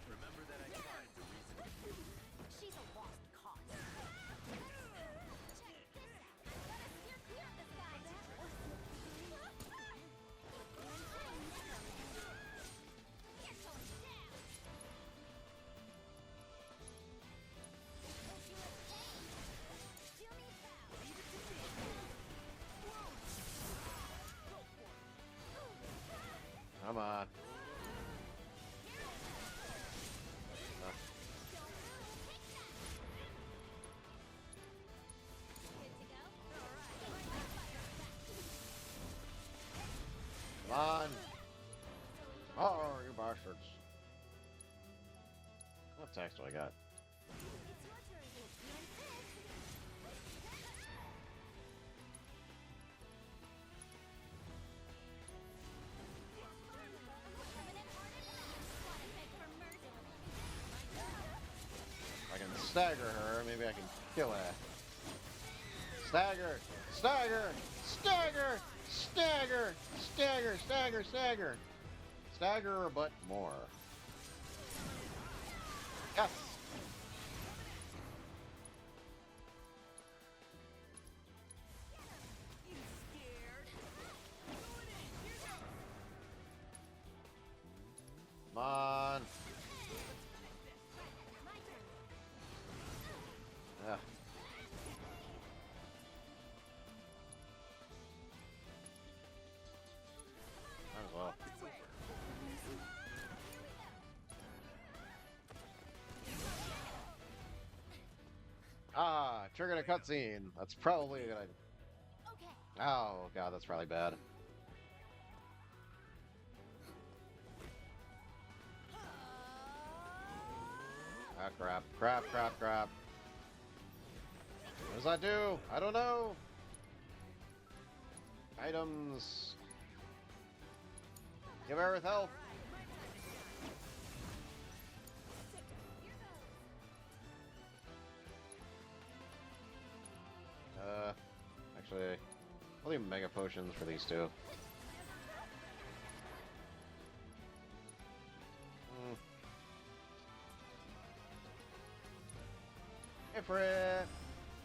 remember that I tried to reason. she's a lost cause. Check this out. Gotta steer clear of this guy. You're going down. If you have pain, do me foul. Leave it to me. Go for it. Come on. Come on. Oh, you bastards. What attacks do I got? If I can stagger her, maybe I can kill her. Stagger! Stagger! Stagger! Stagger! Stagger! Stagger! Stagger! Stagger, but more. Yes! Come on. Yeah. Might as well. Ah, triggered a cutscene. That's probably a good idea. Okay. Oh god, that's probably bad. Ah, crap, crap, crap, crap. What does that do? I don't know. Items. Give Aerith help. Actually, I'll leave mega potions for these two. Ifrit!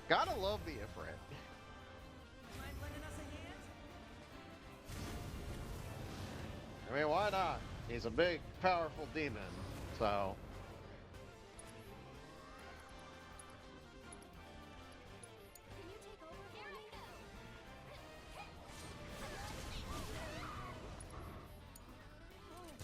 Gotta love the Ifrit. I mean, why not? He's a big, powerful demon, so... Can you take over for me? I'm coming.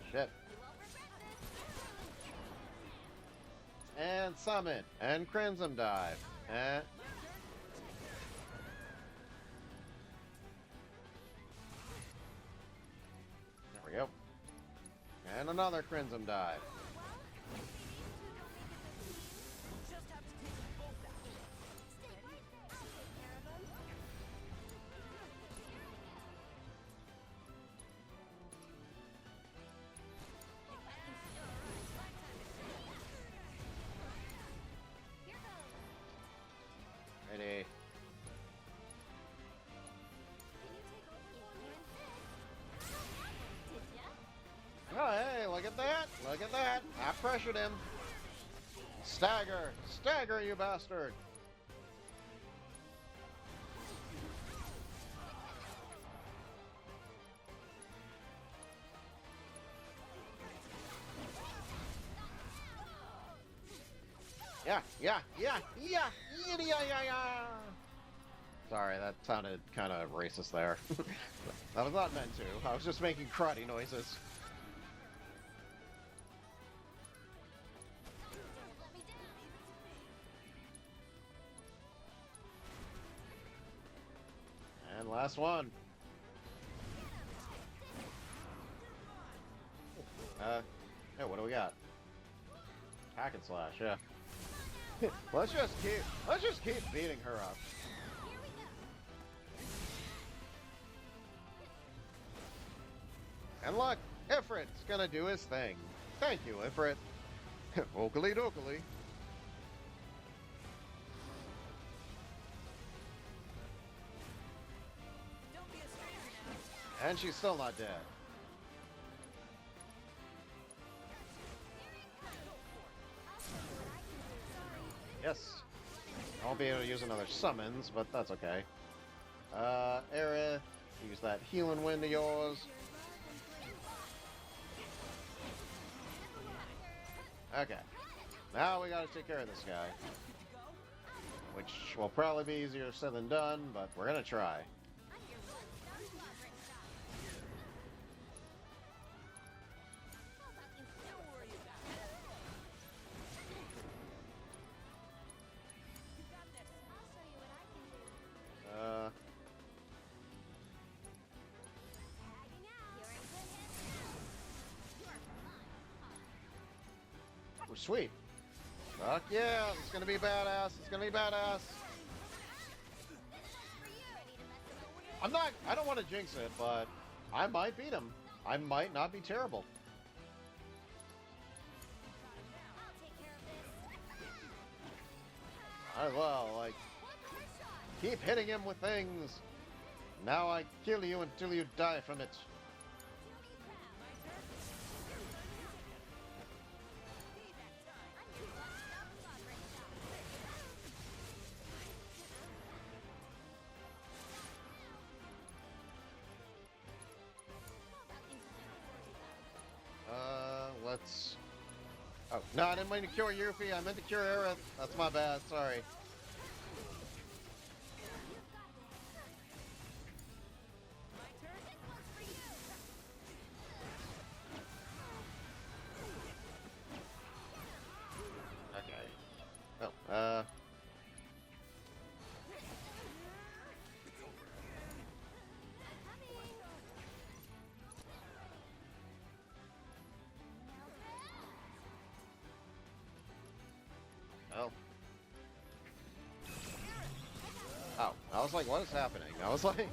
That's it. Shit. And summon, and Crimson Dive, and... There we go. And another Crimson Dive. Ready. Oh, hey, look at that! Look at that! I pressured him! Stagger! Stagger, you bastard! Yeah, yeah, yeah, yeah, yeah, yeah, yeah, yeah. Sorry, that sounded kind of racist there. That was not meant to. I was just making cruddy noises. And last one. Hey, what do we got? Hack and slash, yeah. let's just keep beating her up. And look, Ifrit's gonna do his thing. Thank you, Ifrit. Oakley dokley. And she's still not dead. Yes. I won't be able to use another summons, but that's okay. Aerith, use that healing wind of yours. Okay. Now we gotta take care of this guy. Which will probably be easier said than done, but we're gonna try. Sweet. Fuck yeah, it's gonna be badass. It's gonna be badass. I don't want to jinx it, but I might beat him. I might not be terrible. I'll take care of this. Might as well, like, keep hitting him with things. Now I kill you until you die from it. Let's... Oh, no, I didn't mean to cure Yuffie. I meant to cure Aerith. That's my bad. Sorry. Okay. Oh, Oh. Oh, I was like, what is happening? I was like,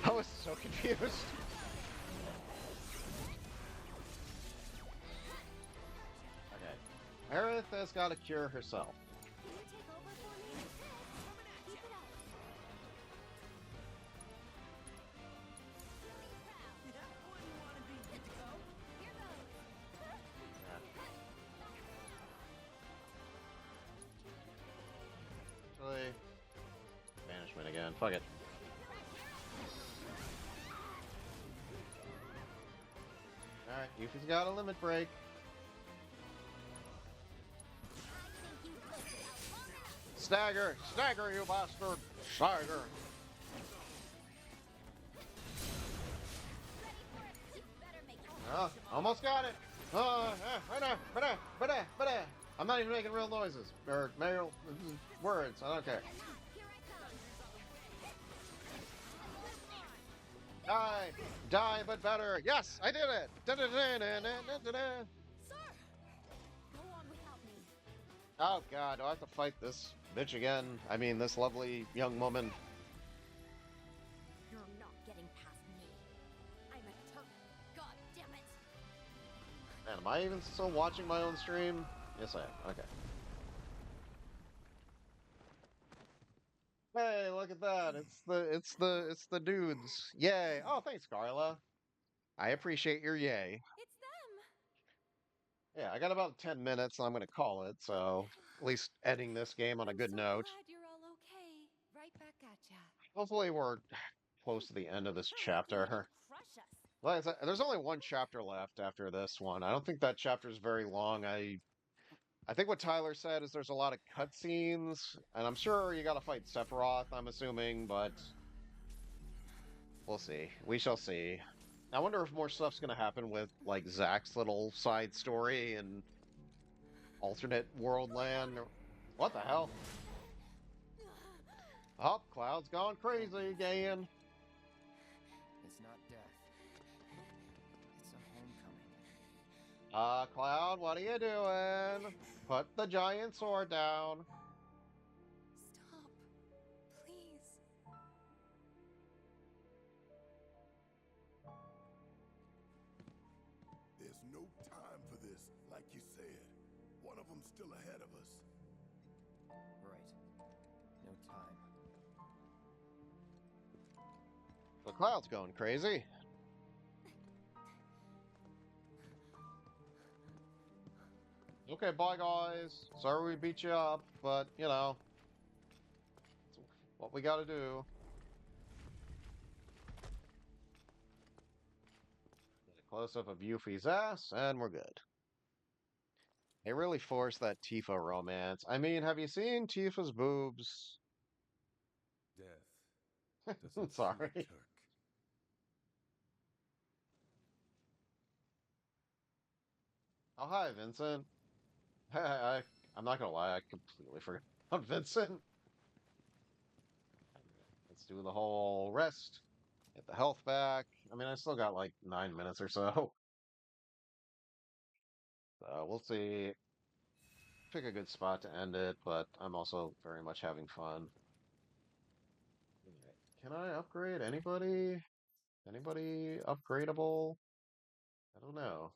I was so confused. Okay. Aerith has got to cure herself. Can you take over for me? Keep it up. Wouldn't want to be good to go. Here goes. Actually, banishment again. Fuck it. Alright, Yuffie's got a limit break. Stagger! Stagger, you bastard! Stagger! Oh, almost got it! I'm not even making real noises. Or real words. I don't care. Die! Die, but better! Yes! I did it! Sir, go on without me. Oh god, do I have to fight this bitch again? I mean, this lovely young woman. You're not getting past me. I'm a Turk. God damn it. Man, am I even still watching my own stream? Yes, I am. Okay. Hey, look at that! It's the dudes. Yay! Oh, thanks, Carla. I appreciate your yay. It's them. Yeah, I got about 10 minutes. And I'm gonna call it. So at least ending this game on a good note. Glad you're all okay. Right back at ya. Hopefully, we're close to the end of this chapter. Crush us. Like I said, there's only one chapter left after this one. I don't think that chapter is very long. I think what Tyler said is there's a lot of cutscenes, and I'm sure you got to fight Sephiroth, I'm assuming, but we'll see. We shall see. I wonder if more stuff's gonna happen with like Zack's little side story and alternate world land. What the hell? Oh, Cloud's gone crazy again. It's not death. It's a homecoming. Cloud, what are you doing? Put the giant sword down. Stop. Please. There's no time for this, like you said. One of them's still ahead of us. Right. No time. The Cloud's going crazy. Okay, bye guys. Sorry we beat you up, but you know, it's what we gotta do. Get a close-up of Yuffie's ass, and we're good. They really forced that Tifa romance. I mean, have you seen Tifa's boobs? Death. doesn't Sorry. suit Turk. Oh, hi, Vincent. I'm not gonna lie, I completely forgot about Vincent. Let's do the whole rest. Get the health back. I mean, I still got like 9 minutes or so. So we'll see. Pick a good spot to end it, but I'm also very much having fun. Can I upgrade anybody? Anybody upgradable? I don't know.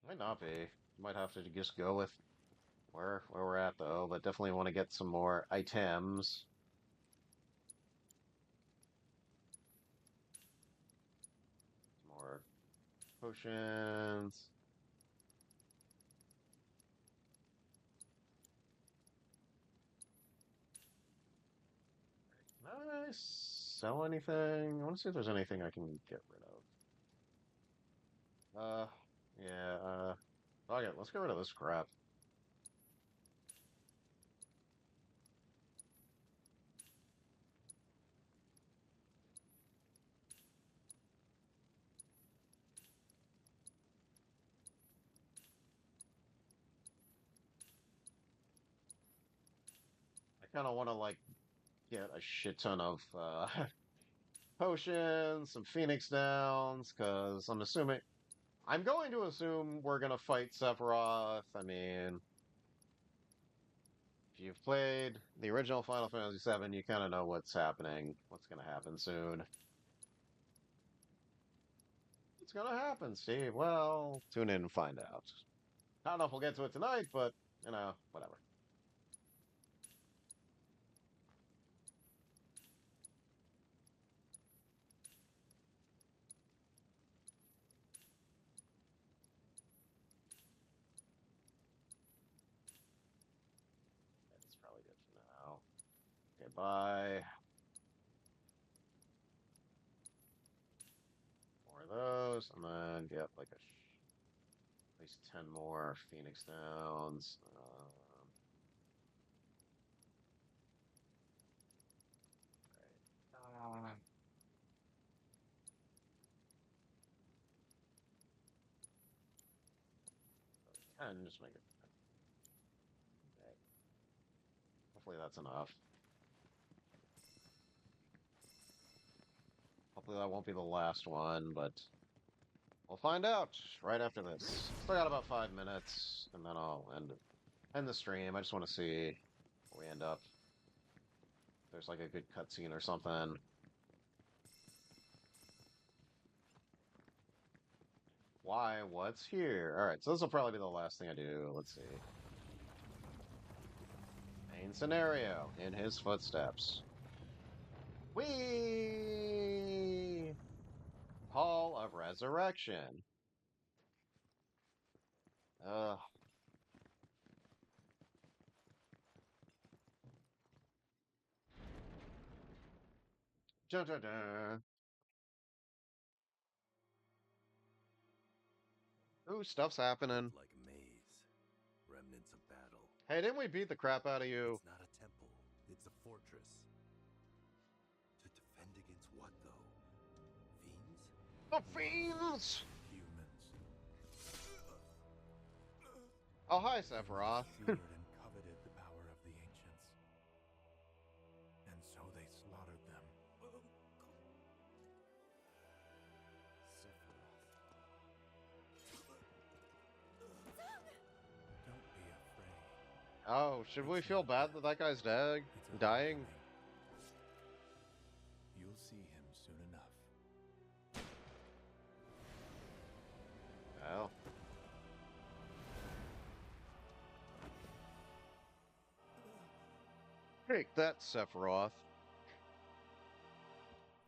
Might not be. Might have to just go with where we're at though, but definitely want to get some more items. More potions. Can I sell anything? I want to see if there's anything I can get rid of. Yeah, fuck it, let's get rid of this crap. I kind of want to, like, get a shit ton of, potions, some Phoenix Downs, because I'm going to assume we're gonna fight Sephiroth. I mean, if you've played the original Final Fantasy VII, you kind of know what's happening, what's gonna happen soon. What's gonna happen, Steve? Well, tune in and find out. I don't know if we'll get to it tonight, but, whatever. That's probably good for now. Okay, bye. More of those, and then get like at least 10 more Phoenix Downs. Right. 10, just make it 10. Okay. Hopefully that's enough. Hopefully that won't be the last one, but we'll find out right after this. Still got about 5 minutes, and then I'll end the stream. I just want to see where we end up. If there's like a good cutscene or something. Why? What's here? Alright, so this will probably be the last thing I do. Let's see. Main scenario. In his footsteps. Whee! Hall of Resurrection. Ugh. Dun, dun, dun. Ooh, stuff's happening. Like a maze. Remnants of battle. Hey, didn't we beat the crap out of you? It's not a temple. It's a fortress. To defend against what, though? Fiends? The fiends! Humans. Oh, hi, Sephiroth. Feared and coveted the power of the ancients. And so they slaughtered them. Don't be afraid. Oh, should we feel bad that that guy's dead? It's a Dying? homecoming. You'll see him soon enough. Well. Take that, Sephiroth.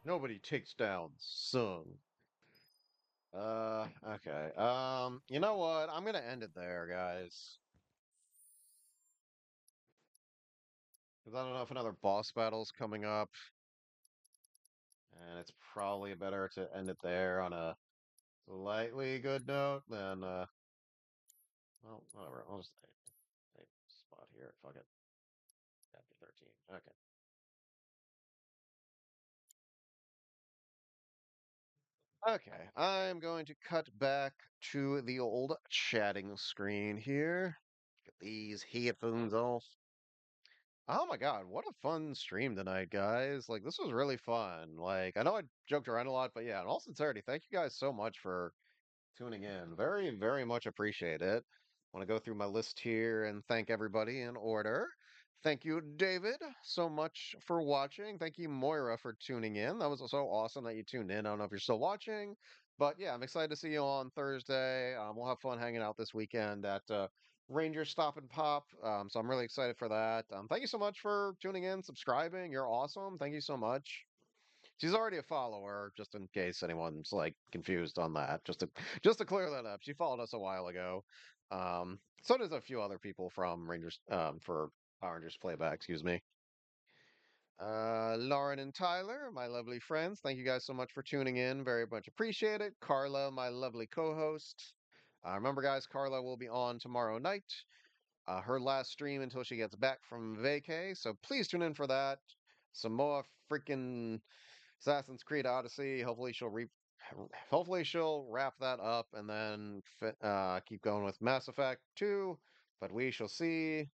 Nobody takes down Sung. Okay. You know what? I'm gonna end it there, guys. Because I don't know if another boss battle's coming up. And it's probably better to end it there on a slightly good note than, well, whatever. I'll just save spot here. Fuck it. Chapter 13. Okay. Okay, I'm going to cut back to the old chatting screen here. Get these headphones off. Oh my god, what a fun stream tonight, guys. Like, this was really fun. Like, I know I joked around a lot, but yeah, in all sincerity, thank you guys so much for tuning in. Very, very much appreciate it. Want to go through my list here and thank everybody in order. Thank you, David, so much for watching. Thank you, Moira, for tuning in. That was so awesome that you tuned in. I don't know if you're still watching, but yeah, I'm excited to see you on Thursday. We'll have fun hanging out this weekend at Ranger Stop and Pop. So I'm really excited for that. Thank you so much for tuning in, subscribing. You're awesome. Thank you so much. She's already a follower, just in case anyone's like confused on that. Just to clear that up. She followed us a while ago. So does a few other people from Rangers for Power Rangers Playback, excuse me. Lauren and Tyler, my lovely friends, thank you guys so much for tuning in. Very much appreciate it. Carla, my lovely co-host. Remember, guys, Carla will be on tomorrow night. Her last stream until she gets back from vacay. So please tune in for that. Some more freaking Assassin's Creed Odyssey. Hopefully she'll wrap that up and then keep going with Mass Effect 2. But we shall see.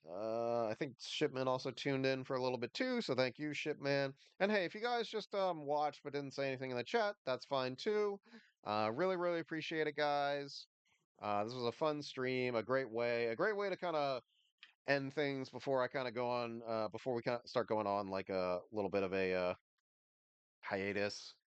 I think Shipman also tuned in for a little bit too, so thank you, Shipman. And hey, if you guys just watched but didn't say anything in the chat, that's fine too. Really, really appreciate it, guys. This was a fun stream, a great way to kind of end things before I kind of go on, before we kind of start going on like a little bit of a hiatus.